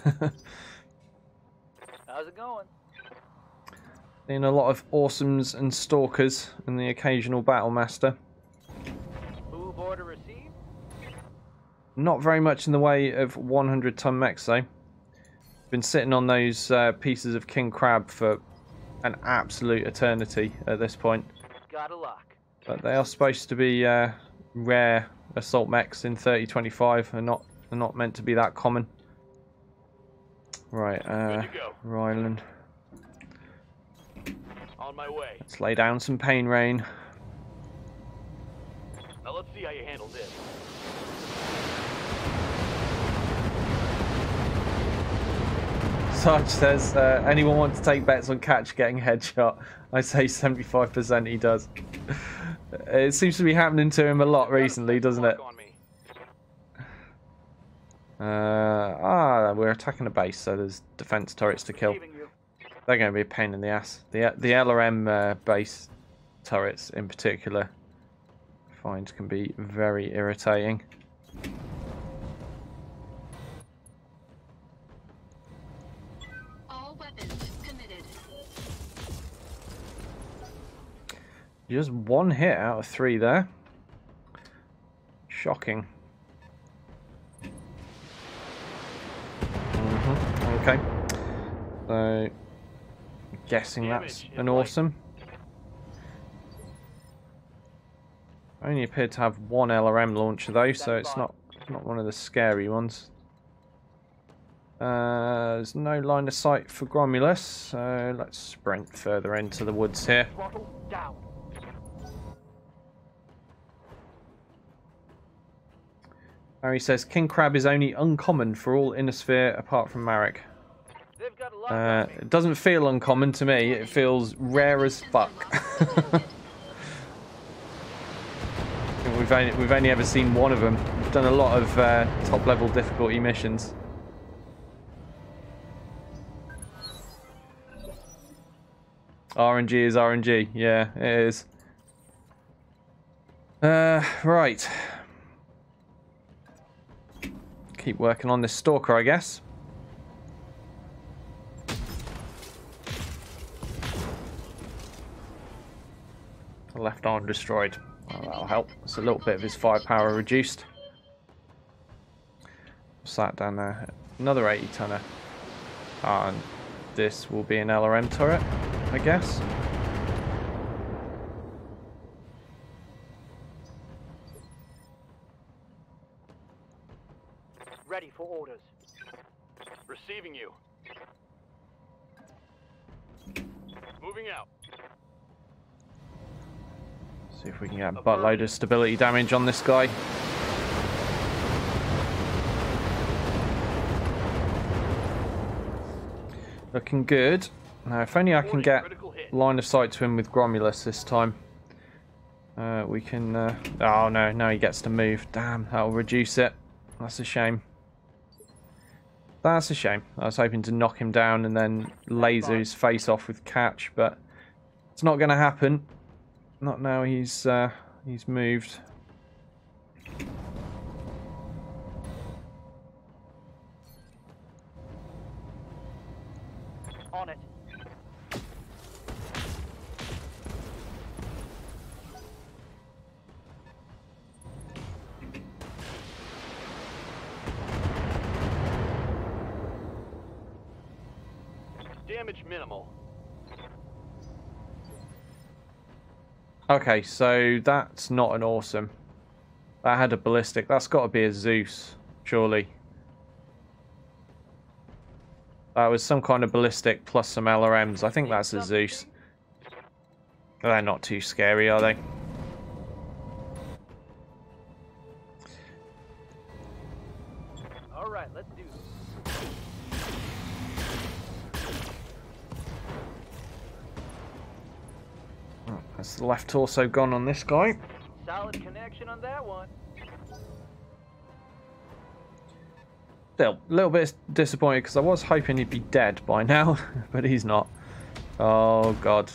How's it going? Seeing a lot of awesomes and stalkers and the occasional battle master. Move order received. Not very much in the way of 100-ton mechs though. Been sitting on those pieces of king crab for an absolute eternity at this point. Got a lock. But they are supposed to be rare assault mechs in 3025 and not meant to be that common. Right, Good to go. Ryland. On my way. Let's lay down some pain rain. Now let's see how you handle this. Sarge says, anyone want to take bets on Catch getting headshot? I say 75% he does. It seems to be happening to him a lot recently, doesn't it? On me. We're attacking a base, so there's defense turrets to kill. Leaving you. They're going to be a pain in the ass. The LRM base turrets in particular, I find can be very irritating. All weapons committed. Just one hit out of 3 there. Shocking. Okay. So, guessing that's Damage is an light. awesome. Only appeared to have one LRM launcher though, so it's not one of the scary ones. There's no line of sight for Gromulus, so let's sprint further into the woods here. Throttle down. Harry says King Crab is only uncommon for all Innisphere apart from Marek. They've got a lock on me. It doesn't feel uncommon to me, it feels rare as fuck. We've only ever seen one of them. We've done a lot of top level difficulty missions. RNG is RNG, yeah, it is. Right. Keep working on this stalker, I guess. Left arm destroyed. Well, that'll help. It's a little bit of his firepower reduced. Sat down there. Another 80-tonner. And this will be an LRM turret, I guess. Ready for orders. Receiving you. Moving out. See if we can get a buttload of stability damage on this guy. Looking good. Now, if only I can get line of sight to him with Gromulus this time. We can... oh no, now he gets to move. Damn, that'll reduce it. That's a shame. That's a shame. I was hoping to knock him down and then laser his face off with Catch, but it's not going to happen. Not now he's moved. On it. Damage minimal. Okay, so that's not an awesome. That had a ballistic. That's got to be a Zeus, surely. That was some kind of ballistic plus some LRMs. I think that's a Zeus. They're not too scary, are they? All right, let's do this. Oh, that's the left torso gone on this guy. Solid connection on that one. Still, a little bit disappointed because I was hoping he'd be dead by now, but he's not. Oh, God.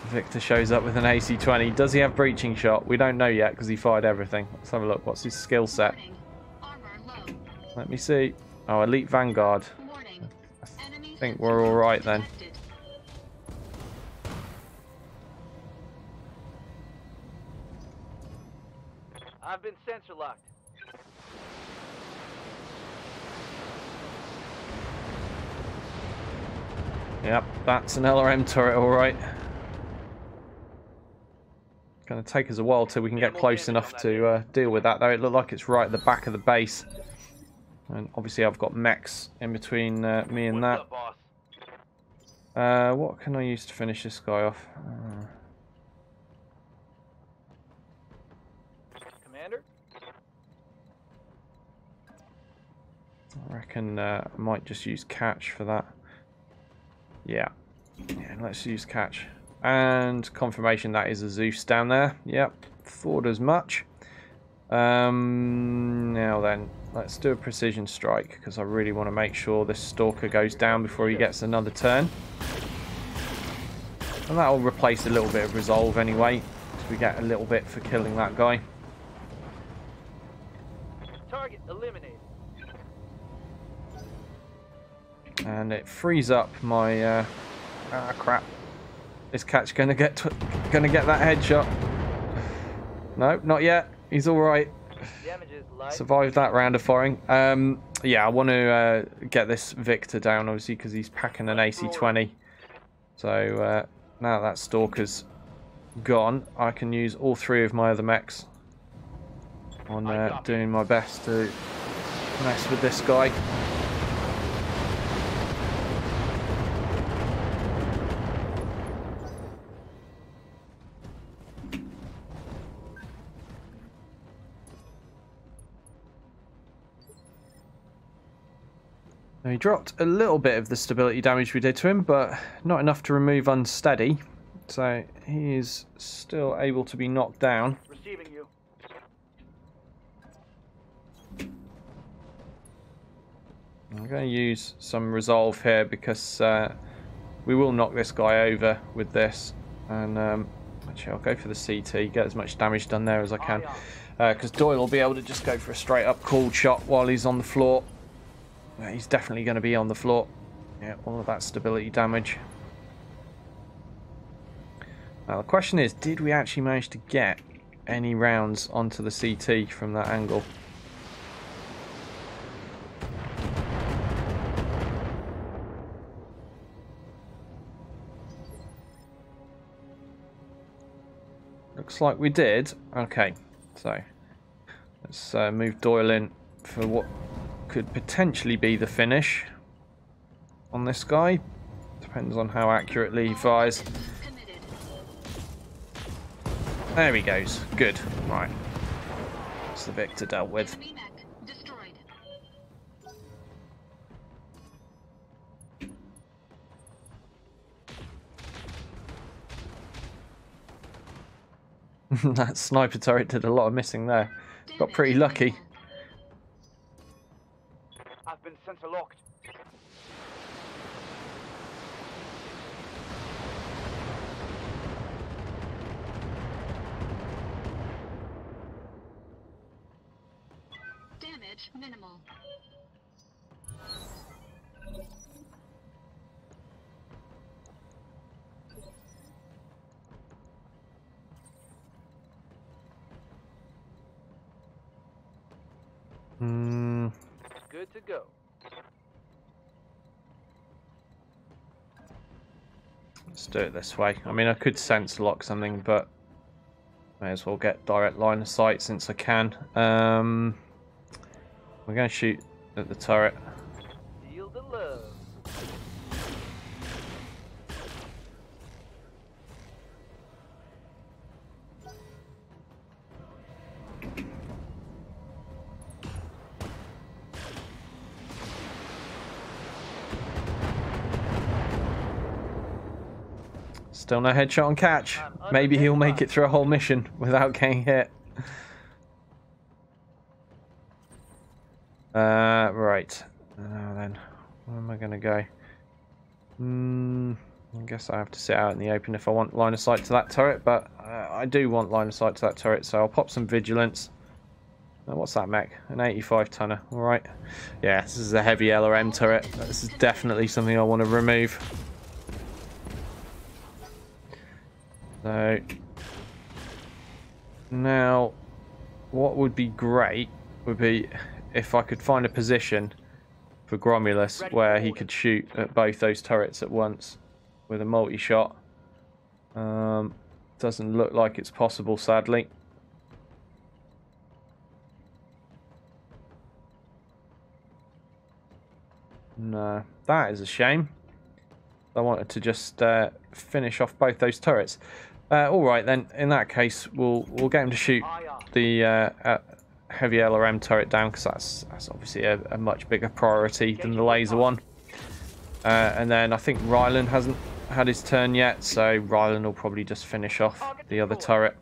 Victor shows up with an AC-20. Does he have breaching shot? We don't know yet because he fired everything. Let's have a look. What's his skill set? Warning. Armor low. Let me see. Oh, Elite Vanguard. Warning. Enemy I think we're all right then. detected. I've been sensor locked. Yep, that's an LRM turret, all right. Going to take us a while till we can get close enough to deal with that, though. It looked like it's right at the back of the base. And obviously I've got mechs in between me and that. What's up, boss? What can I use to finish this guy off? Commander? I reckon I might just use catch for that. Yeah, let's use catch. And confirmation that is a Zeus down there. Yep, thought as much. Now then, let's do a precision strike because I really want to make sure this Stalker goes down before he gets another turn. And that'll replace a little bit of resolve anyway, because we get a little bit for killing that guy. Target eliminated. And it frees up my crap. Is Catch gonna get that headshot? No, not yet. He's all right. Damage is light. Survived that round of firing. Yeah, I want to get this Victor down, obviously, because he's packing an AC-20. So now that Stalker's gone, I can use all three of my other mechs on doing my best to mess with this guy. Now, he dropped a little bit of the stability damage we did to him, but not enough to remove unsteady. So he is still able to be knocked down. Receiving you. I'm going to use some resolve here because we will knock this guy over with this. And actually, I'll go for the CT, get as much damage done there as I can. Because Doyle will be able to just go for a straight up cooled shot while he's on the floor. He's definitely going to be on the floor. Yeah, all of that stability damage. Now the question is, did we actually manage to get any rounds onto the CT from that angle? Looks like we did. Okay, so let's move Doyle in for what could potentially be the finish on this guy. Depends on how accurately he fires. There he goes. Good. Right. That's the Victor dealt with. Enemy mech destroyed. That sniper turret did a lot of missing there. Got pretty lucky. I've been sensor locked. Damage minimal. Good to go. Let's do it this way. I mean, I could sense lock something, but may as well get direct line of sight since I can. We're going to shoot at the turret. Feel the love. Still no headshot on catch. Maybe he'll make it through a whole mission without getting hit. Right. Now then, where am I going to go? I guess I have to sit out in the open if I want line of sight to that turret, but I do want line of sight to that turret, so I'll pop some vigilance. What's that mech? An 85 tonner. Alright. Yeah, this is a heavy LRM turret. This is definitely something I want to remove. So now what would be great would be if I could find a position for Gromulus where he could shoot at both those turrets at once with a multi-shot. Doesn't look like it's possible, sadly. No, that is a shame. I wanted to just finish off both those turrets. All right, then. In that case, we'll get him to shoot the heavy LRM turret down, because that's obviously a much bigger priority than the laser one. And then I think Rylan hasn't had his turn yet, so Rylan will probably just finish off the other turret.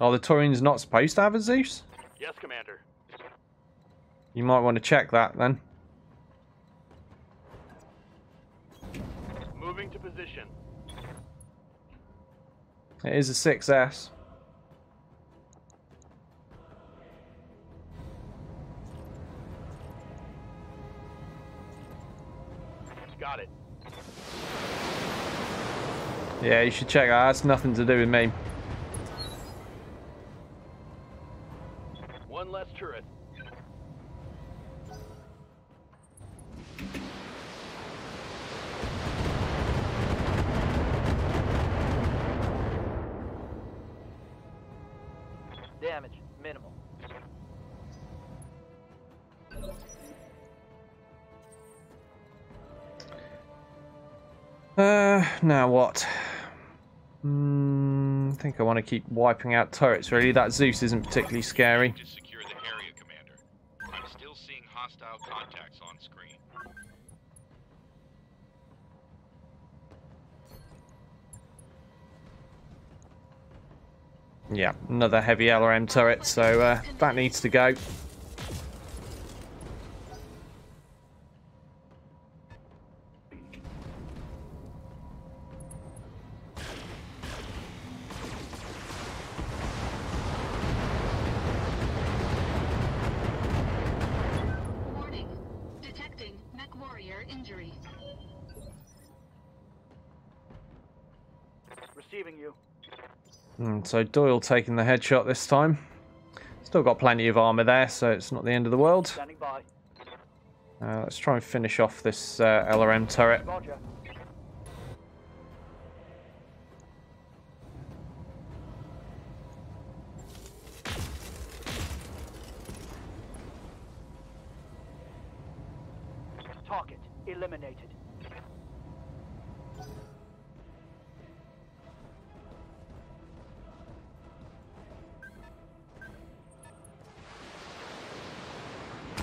Oh, the Taurian's not supposed to have a Zeus? Yes, Commander. You might want to check that then. Moving to position. It is a 6S. Got it. Yeah, you should check that. That's nothing to do with me. One less turret. Damage minimal. Now what? I think I want to keep wiping out turrets, really. That Zeus isn't particularly scary. To secure the area, Commander. I'm still seeing hostile contacts on screen. Yeah, another heavy LRM turret, so that needs to go. Warning. Detecting mech warrior injury. Receiving you. So Doyle taking the headshot this time. Still got plenty of armor there, so it's not the end of the world. Standing by. Let's try and finish off this LRM turret. Roger. Target eliminated.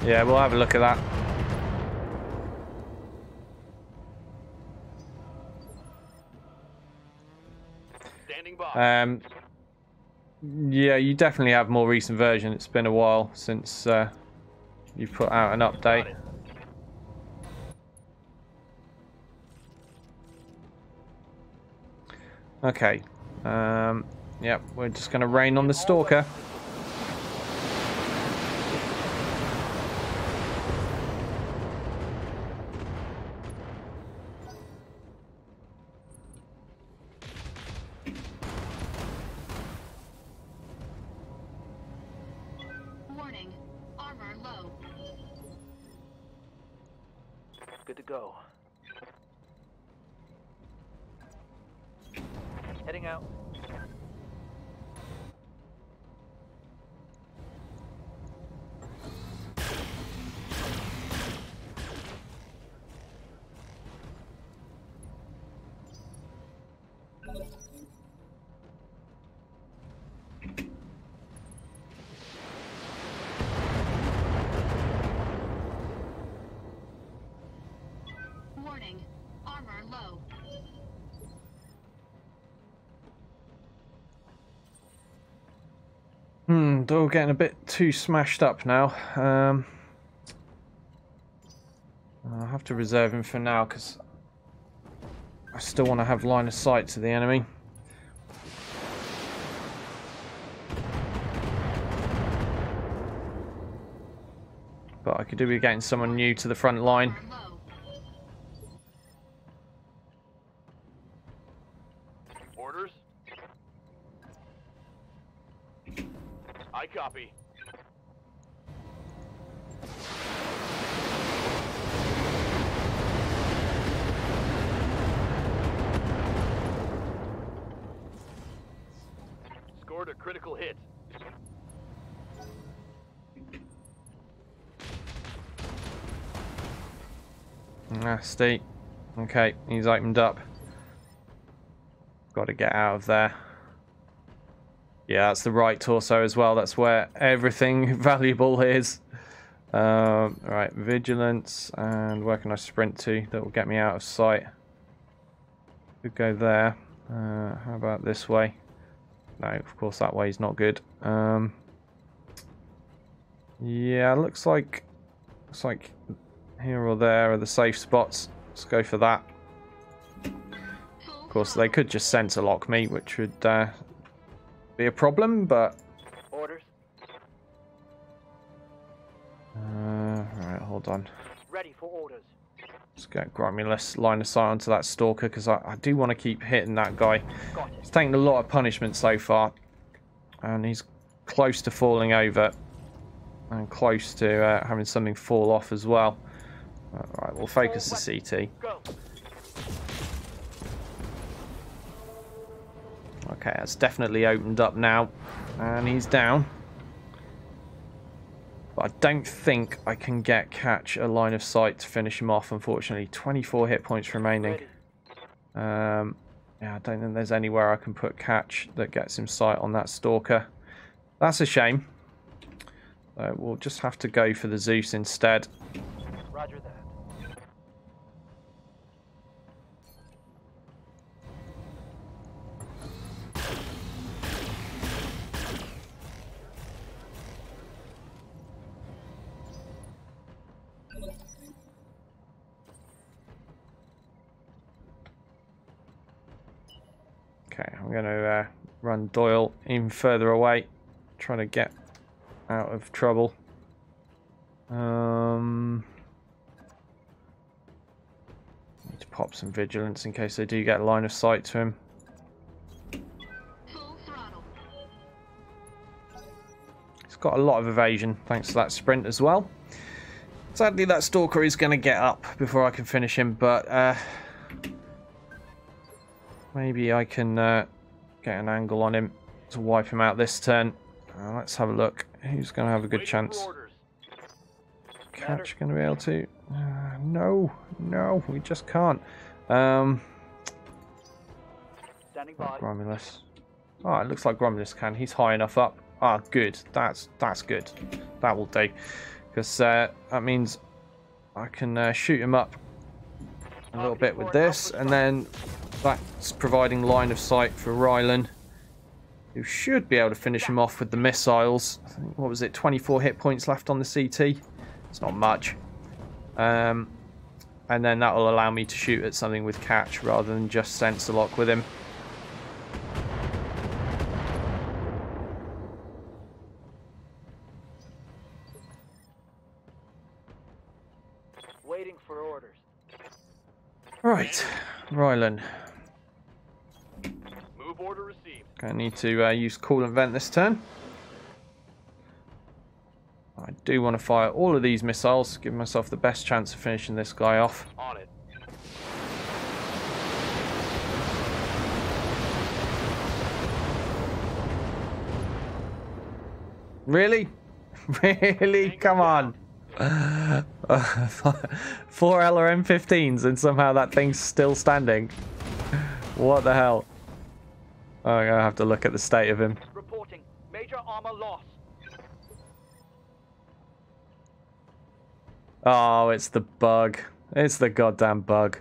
Yeah, we'll have a look at that. Standing by. Yeah, you definitely have more recent version. It's been a while since you put out an update. Okay. Yep, we're just going to rain on the Stalker. Warning. Armor low. Good to go. Heading out. Warning. Armor low. Door getting a bit too smashed up now. I'll have to reserve him for now because I still want to have line of sight to the enemy. But I could do with getting someone new to the front line. Armor low. Orders? I copy. Scored a critical hit. Nasty. Okay, he's opened up. Got to get out of there. Yeah, that's the right torso as well. That's where everything valuable is. Right, vigilance, and where can I sprint to that will get me out of sight? Could go there. How about this way? No, of course that way is not good. Yeah, looks like here or there are the safe spots. Let's go for that. Of course, they could just sensor lock me, which would be a problem, but Orders. right, hold on. Ready for orders. Let's get Gromulus line of sight onto that stalker because I do want to keep hitting that guy. Got it. He's taken a lot of punishment so far, and he's close to falling over, and close to having something fall off as well. Right, we'll focus the CT. Go. Okay, that's definitely opened up now, and he's down. But I don't think I can get Catch a line of sight to finish him off, unfortunately. 24 hit points remaining. Ready. Yeah, I don't think there's anywhere I can put Catch that gets him sight on that stalker. That's a shame. We'll just have to go for the Zeus instead. Roger that. Okay, I'm going to run Doyle even further away, trying to get out of trouble. Need to pop some vigilance in case they do get a line of sight to him. Full throttle. He's got a lot of evasion thanks to that sprint as well. Sadly, that stalker is going to get up before I can finish him, but maybe I can get an angle on him to wipe him out this turn. Let's have a look. Who's going to have a good Waiting chance? for orders. Catch going to be able to? No, we just can't. Standing by. Gromulus. Oh, it looks like Gromulus can. He's high enough up. Ah, good. That's good. That will do. Because that means I can shoot him up a little bit with this, and then that's providing line of sight for Rylan, who should be able to finish him off with the missiles. I think, what was it, 24 hit points left on the CT? It's not much. And then that will allow me to shoot at something with Catch rather than just sensor lock with him. Waiting for orders. Right, Rylan. Move order received. I need to use coolant vent this turn. I do want to fire all of these missiles, give myself the best chance of finishing this guy off. On it. Really? Really? Come on. 4 LRM-15s and somehow that thing's still standing. What the hell? Oh, I'm gonna have to look at the state of him. Reporting. Major armor loss. Oh, it's the bug. It's the goddamn bug.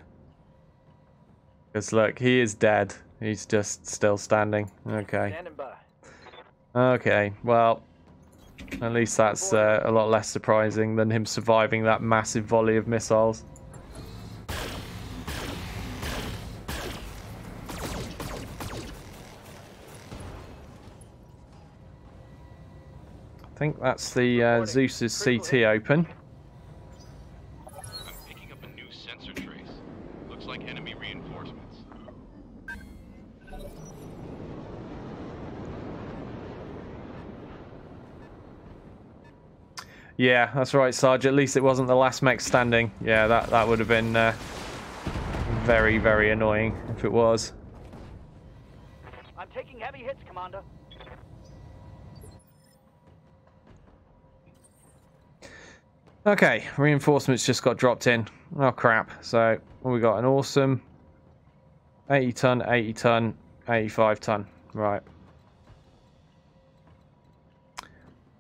Because look, he is dead. He's just still standing. Okay. Standing by. Okay, well, at least that's a lot less surprising than him surviving that massive volley of missiles. I think that's the Zeus's CT open. I'm picking up a new sensor trace. Looks like enemy reinforcements. Yeah, that's right, Sarge. At least it wasn't the last mech standing. Yeah, that would have been very, very annoying if it was. I'm taking heavy hits, Commander. Okay, reinforcements just got dropped in. Oh crap. So we got an awesome 80 ton, 80 ton, 85 ton. Right.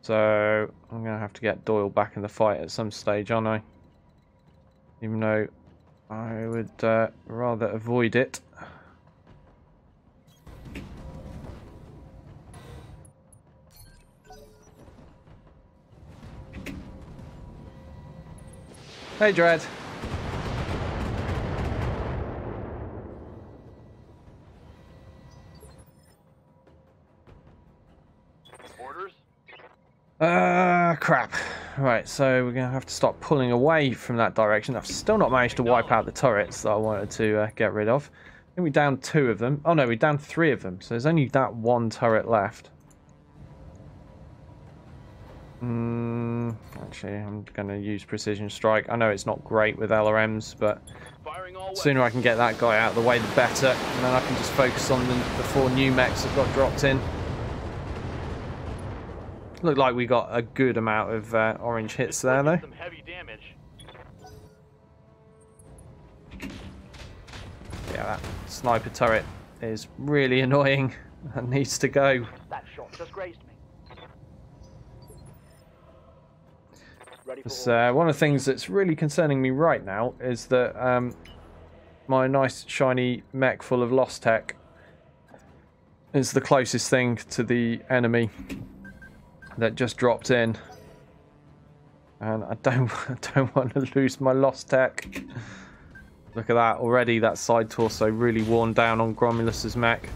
So I'm going to have to get Doyle back in the fight at some stage, aren't I? Even though I would rather avoid it. Hey, Dread. Orders? Crap. Right, so we're going to have to start pulling away from that direction. I've still not managed to wipe out the turrets that I wanted to get rid of. I think we downed 2 of them. Oh no, we downed 3 of them. So there's only that 1 turret left. Actually, I'm going to use Precision Strike. I know it's not great with LRMs, but the sooner I can get that guy out of the way, the better. And then I can just focus on the 4 new mechs that got dropped in. Looked like we got a good amount of orange hits there, though. Some heavy damage. Yeah, that sniper turret is really annoying. That needs to go. That shot just grazed me. Ready for One of the things that's really concerning me right now is that my nice shiny mech full of lost tech is the closest thing to the enemy that just dropped in, and I don't want to lose my lost tech. Look at that already. That side torso really worn down on Gromulus's mech.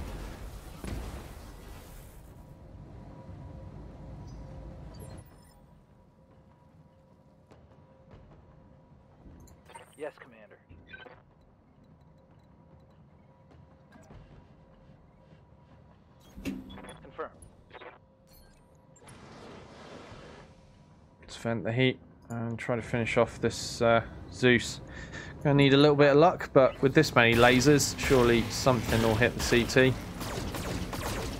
Yes, Commander. Confirm. Let's vent the heat and try to finish off this Zeus. Gonna need a little bit of luck, but with this many lasers, surely something will hit the CT.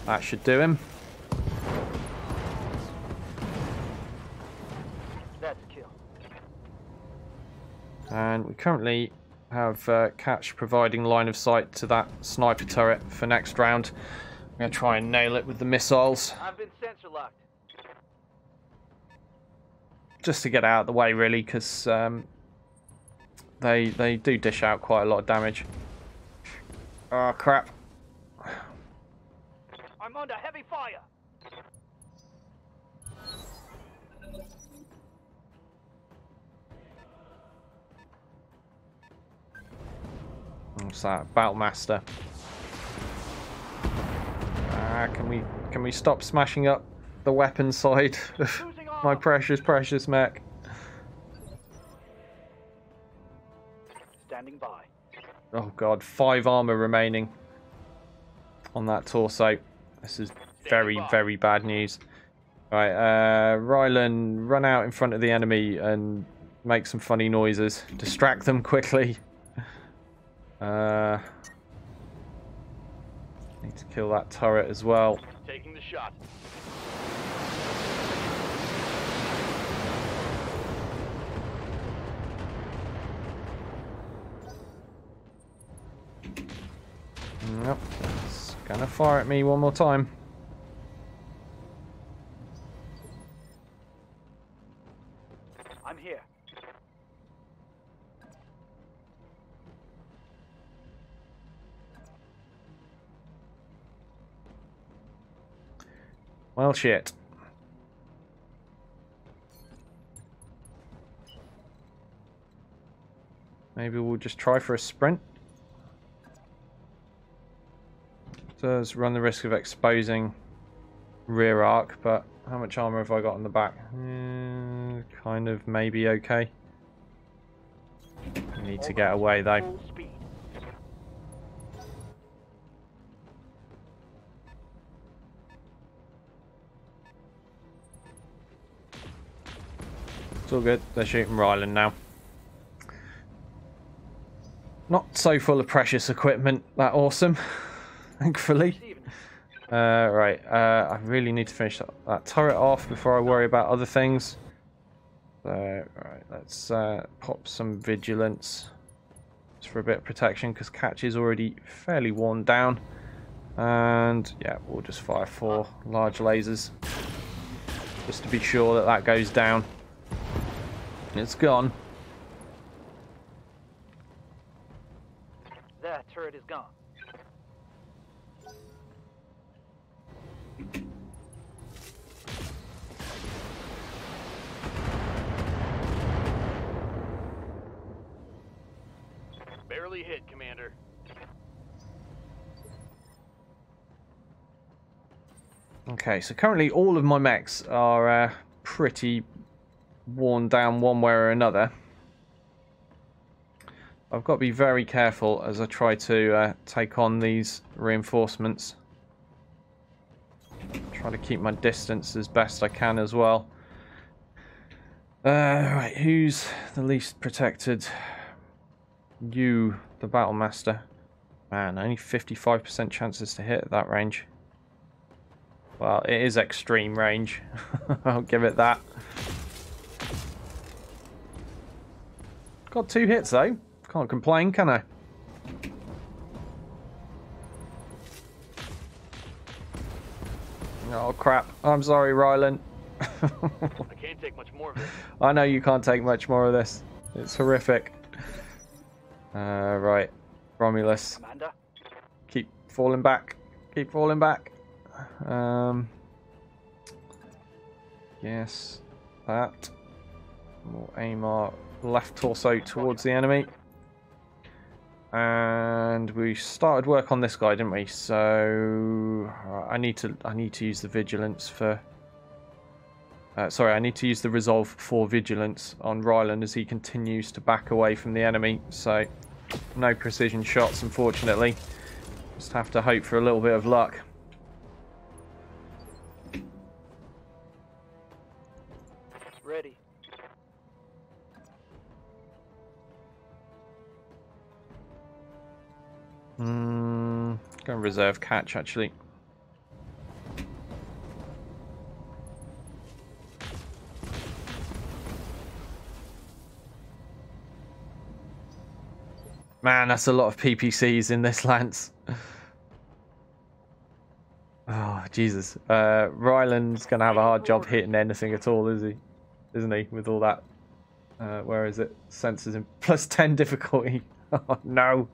That should do him. That's a kill. And we currently have Catch providing line of sight to that sniper turret for next round. I'm going to try and nail it with the missiles, I've been sensor locked. just to get out of the way, really, because they do dish out quite a lot of damage. Oh, crap. I'm under heavy fire. What's that? Battlemaster. Can we stop smashing up the weapon side of my precious mech? Standing by. Oh god, 5 armor remaining on that torso. This is very, very bad news. Right, Rylan, run out in front of the enemy and make some funny noises. Distract them quickly. Need to kill that turret as well. Taking the shot. Yep, it's gonna fire at me one more time. I'm here. Well, shit. Maybe we'll just try for a sprint. Does run the risk of exposing rear arc, but how much armor have I got on the back? Kind of maybe okay. I need to get away though. Full speed. It's all good. They're shooting Rylan now. Not so full of precious equipment. That awesome. Thankfully. Right. I really need to finish that turret off before I worry about other things. So, right. Let's pop some vigilance just for a bit of protection because Catch is already fairly worn down. And yeah, we'll just fire 4 large lasers just to be sure that that goes down. It's gone. That turret is gone. Barely hit, Commander. Okay, so currently all of my mechs are pretty worn down one way or another. I've got to be very careful as I try to take on these reinforcements. Try to keep my distance as best I can as well. Right, who's the least protected? You, the Battle Master. Man, only 55% chances to hit at that range. Well, it is extreme range. I'll give it that. Got 2 hits though. Can't complain, can I? Oh crap. I'm sorry, Rylan. I can't take much more of it. I know you can't take much more of this. It's horrific. Right. Romulus. Commander? Keep falling back. Keep falling back. Yes. That. We'll aim our left torso towards the enemy. And we started work on this guy, didn't we? So I need to use the vigilance for sorry, I need to use the resolve for vigilance on Rylan as he continues to back away from the enemy. So no precision shots, unfortunately. Just have to hope for a little bit of luck. Ready. Go and reserve Catch, actually. Man, that's a lot of PPCs in this Lance. Oh, Jesus. Rylan's going to have a hard job hitting anything at all, is he? Isn't he? With all that. Where is it? Sensors in plus 10 difficulty. Oh, no.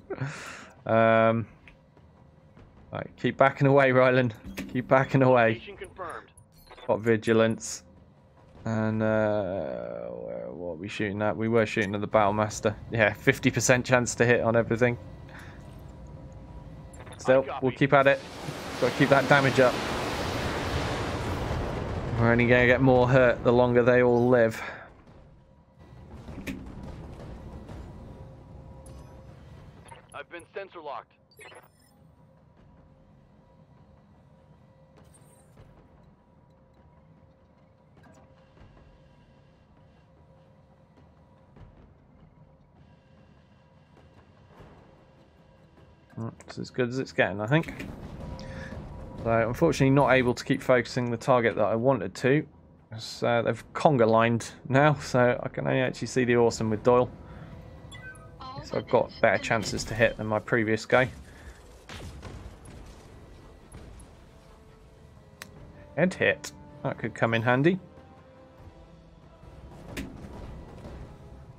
Right, keep backing away, Rylan. Keep backing away. Mission confirmed. Got vigilance. And what are we shooting at? We were shooting at the Battlemaster. Yeah, 50% chance to hit on everything. Still, we'll keep at it. Got to keep that damage up. We're only going to get more hurt the longer they all live. I've been sensor locked. It's as good as it's getting, I think. So, unfortunately, not able to keep focusing the target that I wanted to. So, they've conga lined now, so I can only actually see the awesome with Doyle. So I've got better chances to hit than my previous go. Head hit. That could come in handy.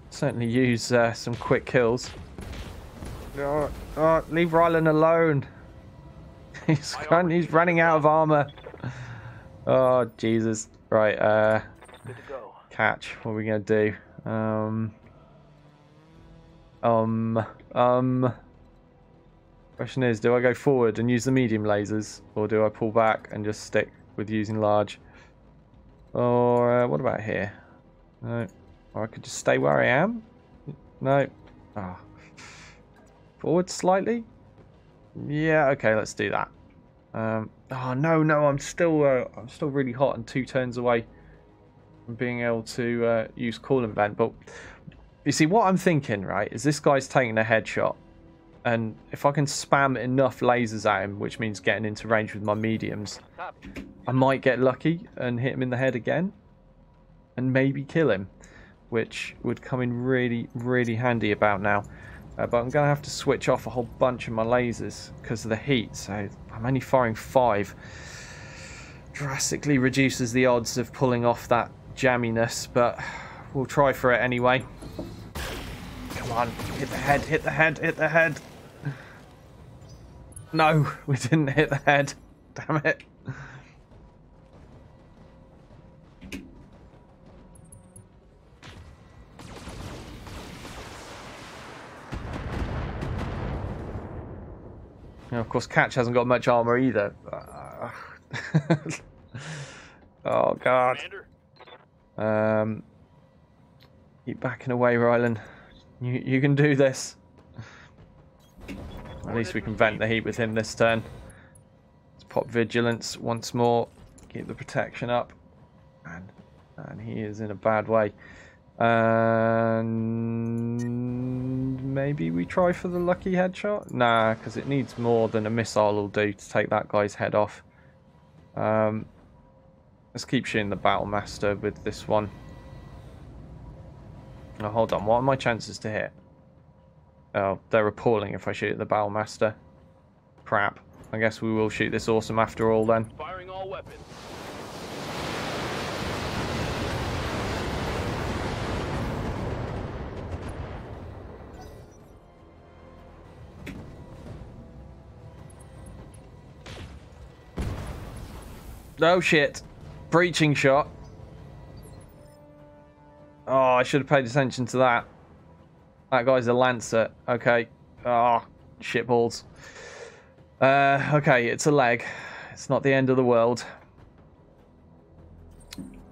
Certainly use some quick kills. Oh, leave Rylan alone. He's running out of armor. Oh, Jesus. Right, Good to go. catch. What are we going to do? Question is, do I go forward and use the medium lasers, or do I pull back and just stick with using large? Or what about here? No. Or I could just stay where I am? No. Ah. Forward slightly? Yeah, okay, let's do that. Oh no, I'm still really hot and 2 turns away from being able to use coolant vent. But you see, what I'm thinking, right, is this guy's taking a headshot, and if I can spam enough lasers at him, which means getting into range with my mediums, I might get lucky and hit him in the head again, and maybe kill him, which would come in really, really handy about now. But I'm going to have to switch off a whole bunch of my lasers because of the heat, so I'm only firing 5. Drastically reduces the odds of pulling off that jamminess, but we'll try for it anyway. Come on, hit the head, hit the head, hit the head. No, we didn't hit the head. Damn it. Now, of course, Catch hasn't got much armor either. Oh, God. Keep backing away, Rylan. You can do this. At least we can vent the heat with him this turn. Let's pop Vigilance once more. Keep the protection up. And he is in a bad way. And maybe we try for the lucky headshot? Nah, because it needs more than a missile will do to take that guy's head off. Let's keep shooting the Battle Master with this one. Oh, hold on, what are my chances to hit? Oh, they're appalling if I shoot at the Battle Master. Crap. I guess we will shoot this awesome after all then. Firing all weapons. Oh shit. Breaching shot. Oh, I should have paid attention to that. That guy's a Lancer. Okay. Oh, shitballs. Okay, it's a leg. It's not the end of the world.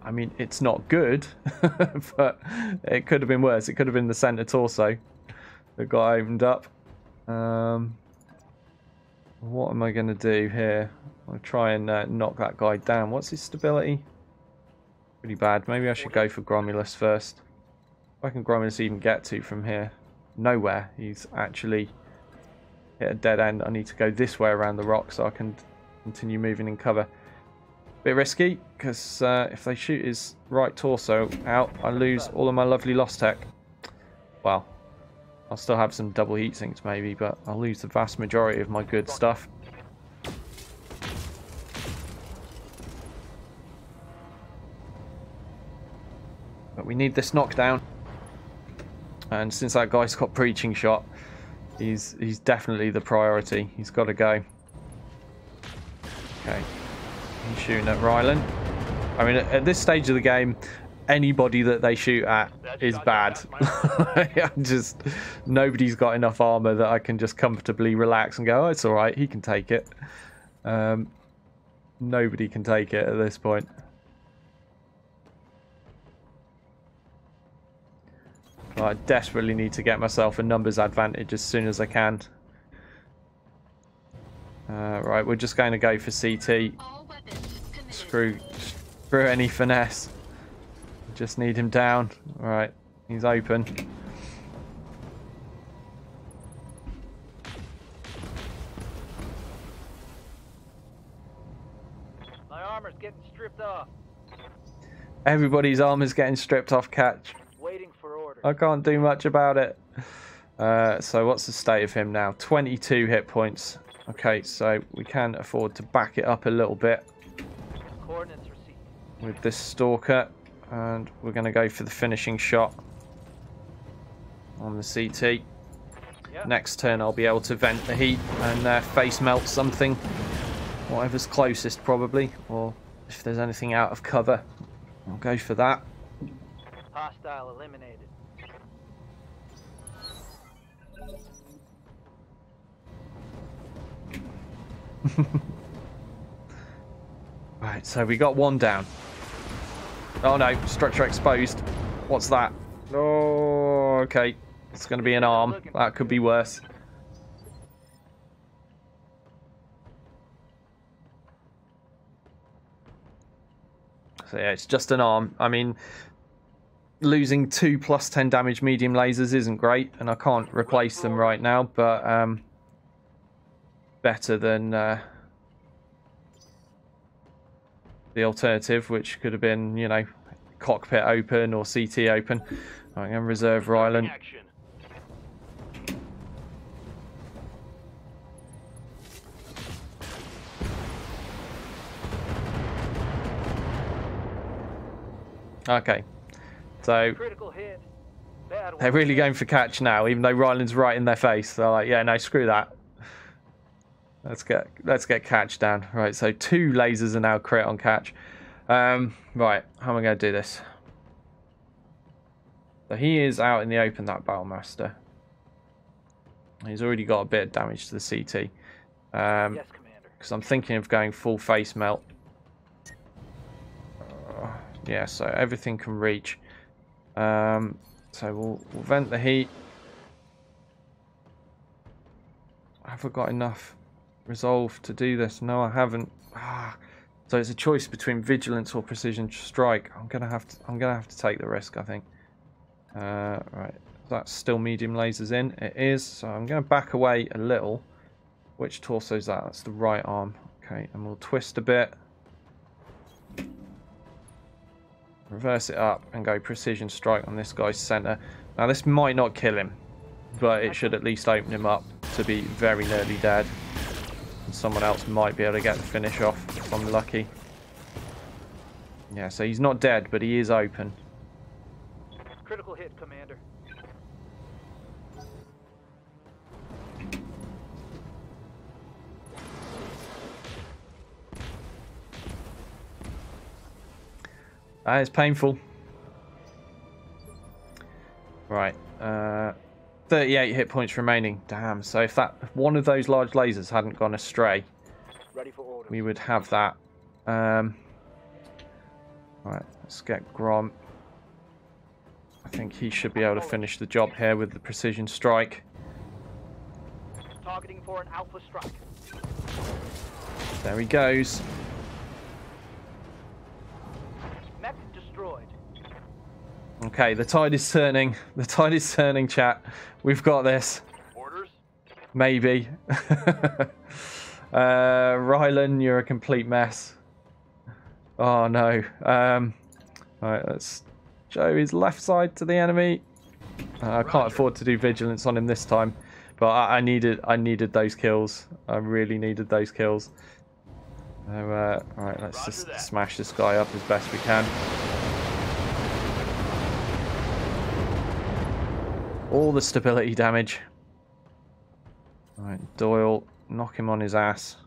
I mean, it's not good, but it could have been worse. It could have been the center torso that got opened up. What am I going to do here? I'll try and knock that guy down. What's his stability? Pretty bad. Maybe I should go for Gromulus first. Where can Gromulus even get to from here? Nowhere. He's actually hit a dead end. I need to go this way around the rock so I can continue moving in cover. Bit risky, because if they shoot his right torso out, I lose all of my lovely lost tech. Well, I'll still have some double heat sinks maybe, but I'll lose the vast majority of my good stuff. But we need this knockdown. And since that guy's got breaching shot, he's definitely the priority. He's got to go. Okay. He's shooting at Rylan. I mean, at this stage of the game, anybody that they shoot at is bad. Nobody's got enough armor that I can just comfortably relax and go, oh, it's alright, he can take it. Nobody can take it at this point. I desperately need to get myself a numbers advantage as soon as I can. Right, we're just going to go for CT. Screw any finesse. Just need him down. Alright, he's open. armor's getting stripped off. Everybody's armor's getting stripped off, Catch. Waiting for orders. I can't do much about it. So what's the state of him now? 22 hit points. Okay, so we can afford to back it up a little bit Coordinates received. with this Stalker. And we're going to go for the finishing shot on the CT. Yep. Next turn I'll be able to vent the heat and face melt something. Whatever's closest probably. Or if there's anything out of cover, I'll go for that. Hostile eliminated. Right, so we got one down. Oh no, structure exposed. What's that? Oh, okay. It's going to be an arm. That could be worse. So yeah, it's just an arm. I mean, losing 2 plus 10 damage medium lasers isn't great, and I can't replace them right now, but better than the alternative, which could have been, you know, cockpit open or CT open. I'm going to reserve Rylan. Okay, so Critical hit. Bad one. they're really going for Catch now, even though Rylan's right in their face. They're like, yeah, no, screw that. Let's get Catch down. Right, so 2 lasers are now crit on Catch. Right, how am I going to do this? So he is out in the open, that Battlemaster. He's already got a bit of damage to the CT. Yes, Commander. Because I'm thinking of going full face melt. Yeah, so everything can reach. So we'll vent the heat. Have I got enough resolve to do this? No, I haven't. So it's a choice between vigilance or precision strike. I'm gonna have to take the risk, I think. Right, that's still medium lasers in. It is. So I'm gonna back away a little. Which torso is that? That's the right arm. Okay, and we'll twist a bit. Reverse it up and go precision strike on this guy's center. Now this might not kill him, but it should at least open him up to be very nearly dead. And someone else might be able to get the finish off if I'm lucky. Yeah, so he's not dead, but he is open. Critical hit, Commander. That is painful. Right, 38 hit points remaining. Damn, so if one of those large lasers hadn't gone astray, Ready for orders. we would have that. Right, let's get Grom. I think he should be able to finish the job here with the precision strike. Targeting for an alpha strike. There he goes. Mech destroyed. Okay, the tide is turning. The tide is turning, chat. We've got this. Orders? Maybe. Rylan, you're a complete mess. Oh no. Alright, let's show his left side to the enemy. I can't afford to do vigilance on him this time, but I needed those kills. I really needed those kills. So, alright, let's just smash this guy up as best we can. All the stability damage. Alright, Doyle, knock him on his ass.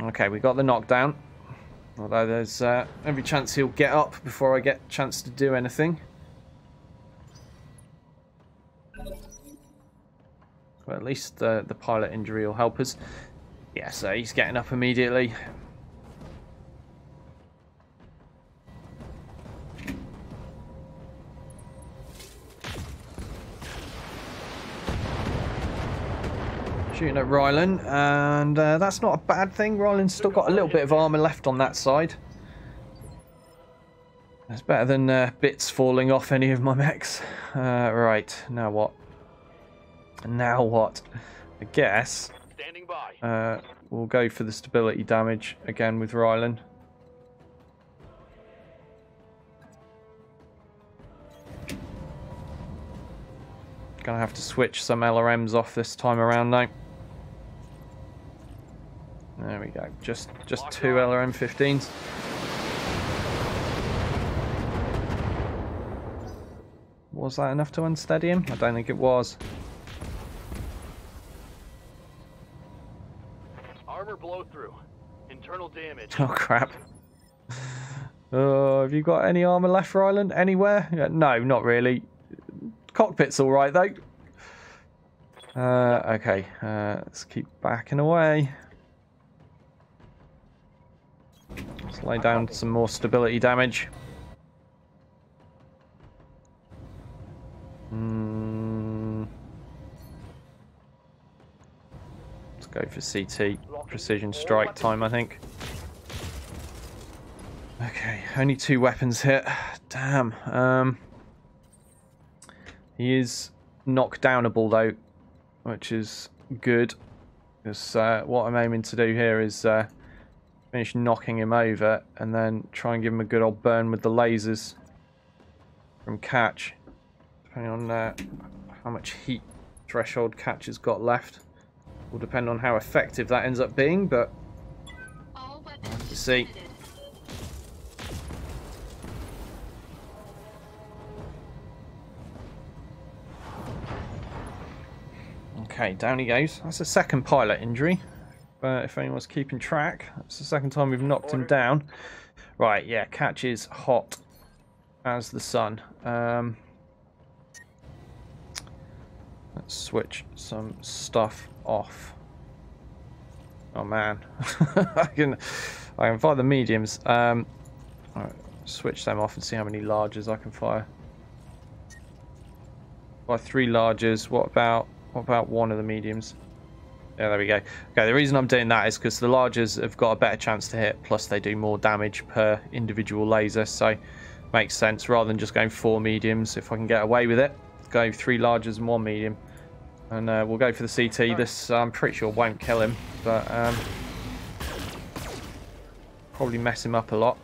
Okay, we got the knockdown. Although there's every chance he'll get up before I get a chance to do anything. Well, at least the pilot injury will help us. Yeah, so he's getting up immediately. Shooting at Rylan, and that's not a bad thing. Rylan's still got a little bit of armour left on that side. It's better than bits falling off any of my mechs. Right, now what? Now what? I guess Standing by. we'll go for the stability damage again with Rylan. Gonna have to switch some LRMs off this time around now. There we go. Just two LRM 15s. Was that enough to unsteady him? I don't think it was. Armor blow through. Internal damage. Oh crap. Have you got any armor left, Ryland? Anywhere? No, not really. Cockpit's all right though. Okay, let's keep backing away. Let's lay down some more stability damage. Let's go for CT. Precision strike time, I think. Okay, only 2 weapons hit. Damn. He is knockdownable though, which is good. Because what I'm aiming to do here is finish knocking him over and then try and give him a good old burn with the lasers from Catch. Depending on how much heat threshold Catch has got left. Will depend on how effective that ends up being, but All we'll weapons have to see. suspended. Okay, down he goes. That's a second pilot injury. If anyone's keeping track, that's the second time we've knocked him down. Right, yeah, Catch is hot as the sun. Let's switch some stuff off. Oh man, I can fire the mediums. Alright, switch them off and see how many larges I can fire. Fire 3 larges. What about one of the mediums? Yeah, there we go. Okay, the reason I'm doing that is because the larges have got a better chance to hit, plus they do more damage per individual laser, so makes sense rather than just going 4 mediums. If I can get away with it, go 3 larges and 1 medium. And we'll go for the CT. This, I'm pretty sure, won't kill him, but probably mess him up a lot.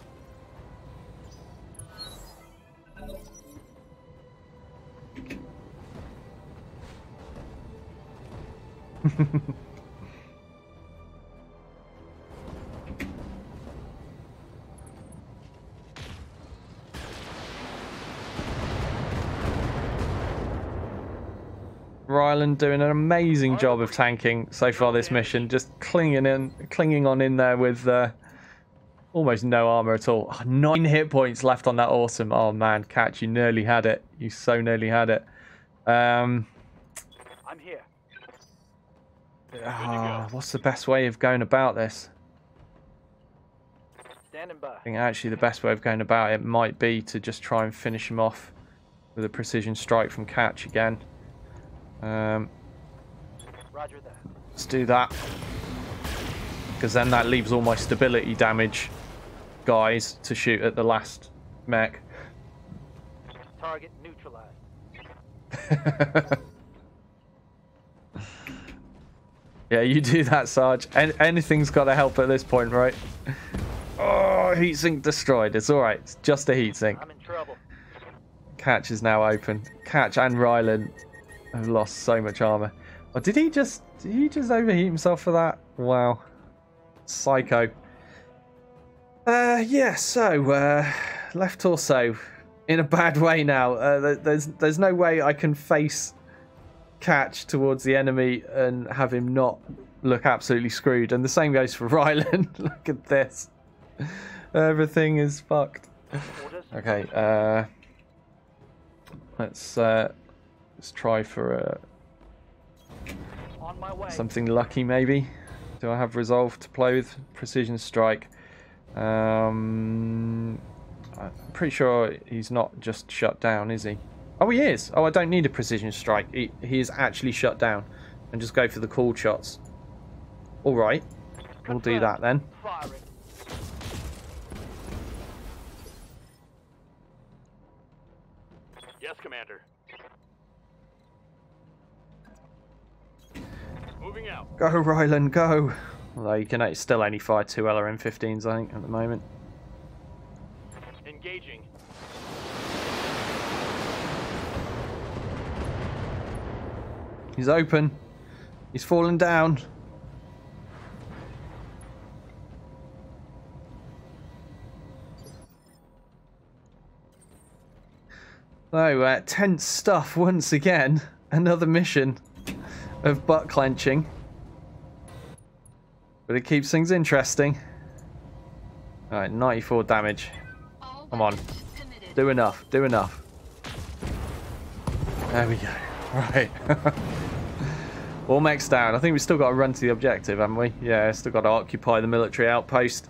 Ryland doing an amazing job of tanking so far this mission, just clinging on in there with almost no armor at all. 9 hit points left on that awesome. Oh man, Catch, you nearly had it. You so nearly had it. I'm here. What's the best way of going about this? Standing by. I think actually the best way of going about it might be to just try and finish him off with a precision strike from Catch again. Roger that. Let's do that, because then that leaves all my stability damage guys to shoot at the last mech. Target neutralized. Yeah, you do that, Sarge. Anything's got to help at this point, right? Oh, heatsink destroyed. It's alright. It's just a heatsink. I'm in trouble. Catch is now open. Catch and Rylan have lost so much armor. Oh, did he just overheat himself for that? Wow. Psycho. Yeah, so left torso in a bad way now. There's no way I can face Catch towards the enemy and have him not look absolutely screwed. And the same goes for Rylan. Look at this. Everything is fucked. Okay, let's try for On my way. something lucky maybe. Do I have resolve to play with? Precision strike. I'm pretty sure he's not just shut down, is he? Oh, he is. Oh, I don't need a precision strike. He is actually shut down. And just go for the cool shots. All right, we'll do that then. Firing. Yes, Commander. Moving out. Go, Ryland, go. Although you can still only fire 2 LRM-15s, I think, at the moment. Engaging. He's open. He's fallen down. So, tense stuff once again. Another mission of butt clenching. But it keeps things interesting. Alright, 94 damage. Come on. Do enough. Do enough. There we go. Right. All maxed down. I think we've still got to run to the objective, haven't we? Yeah, still got to occupy the military outpost.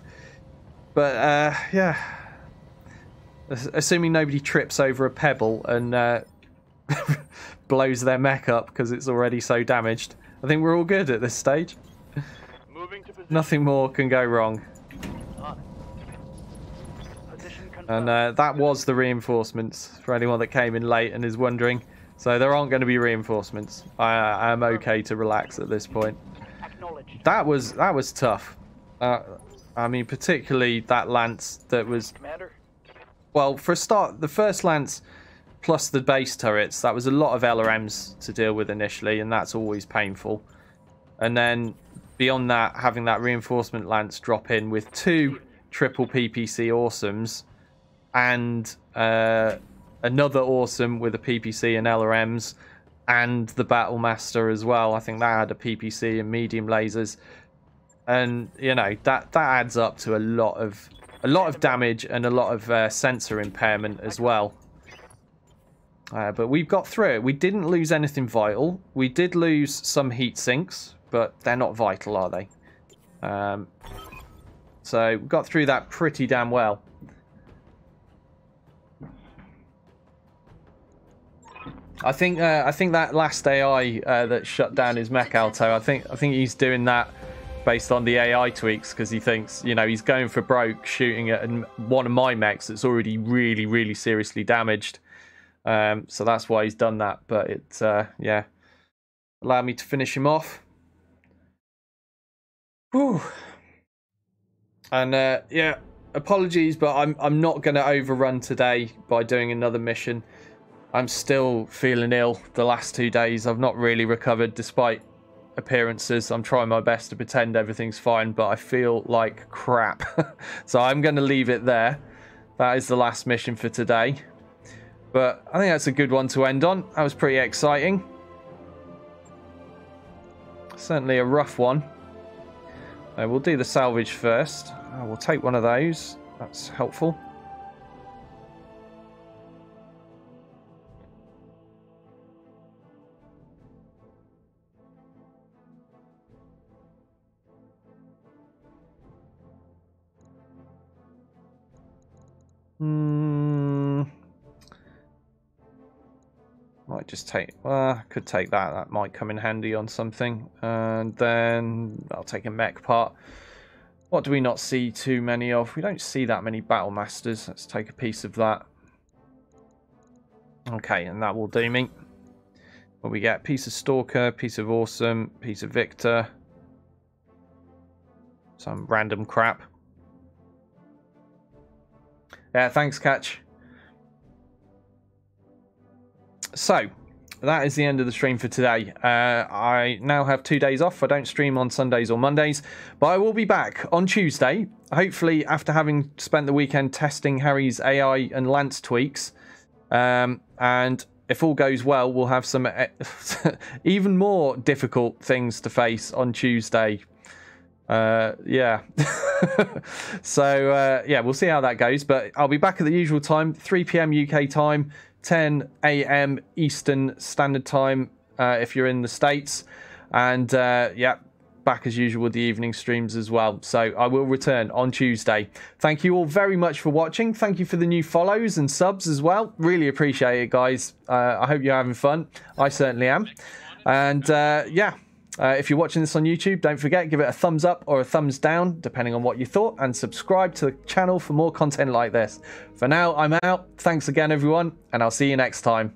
But, yeah. Assuming nobody trips over a pebble and blows their mech up because it's already so damaged. I think we're all good at this stage. Moving to position. Nothing more can go wrong. Position And that was the reinforcements for anyone that came in late and is wondering. So there aren't going to be reinforcements. I am okay to relax at this point. Acknowledged. That was tough. I mean, particularly that lance that was... Commander. Well, for a start, the first lance plus the base turrets, that was a lot of LRMs to deal with initially, and that's always painful. And then beyond that, having that reinforcement lance drop in with 2 triple PPC awesomes and another awesome with a PPC and LRMs and the Battlemaster as well. I think that had a PPC and medium lasers. And, you know, that adds up to a lot of damage and a lot of sensor impairment as well. But we've got through it. We didn't lose anything vital. We did lose some heat sinks, but they're not vital, are they? So we got through that pretty damn well. I think that last AI that shut down his mech Alto, I think he's doing that based on the AI tweaks, because he thinks, you know, he's going for broke shooting at one of my mechs that's already really, really seriously damaged. So that's why he's done that. But it's, yeah, allowed me to finish him off. Whew. And, yeah, apologies, but I'm not going to overrun today by doing another mission. I'm still feeling ill the last 2 days. I've not really recovered despite appearances. I'm trying my best to pretend everything's fine, but I feel like crap. So I'm going to leave it there. That is the last mission for today. But I think that's a good one to end on. That was pretty exciting. Certainly a rough one. We'll do the salvage first. We'll take one of those. That's helpful. Might just take, could take that. That might come in handy on something. And then I'll take a mech part. What do we not see too many of? We don't see that many Battlemasters. Let's take a piece of that. Okay, and that will do me. What we get? Piece of Stalker, piece of Awesome, piece of Victor. Some random crap. Yeah, thanks, Catch. So, that is the end of the stream for today. I now have 2 days off. I don't stream on Sundays or Mondays, but I will be back on Tuesday, hopefully after having spent the weekend testing Harry's AI and Lance tweaks. And if all goes well, we'll have some even more difficult things to face on Tuesday. Yeah. So, yeah, we'll see how that goes. But I'll be back at the usual time, 3 PM UK time, 10 AM Eastern Standard Time if you're in the States. And, yeah, back as usual with the evening streams as well. So I will return on Tuesday. Thank you all very much for watching. Thank you for the new follows and subs as well. Really appreciate it, guys. I hope you're having fun. I certainly am. And, yeah, If you're watching this on YouTube, don't forget, give it a thumbs up or a thumbs down, depending on what you thought, and subscribe to the channel for more content like this. For now, I'm out. Thanks again, everyone, and I'll see you next time.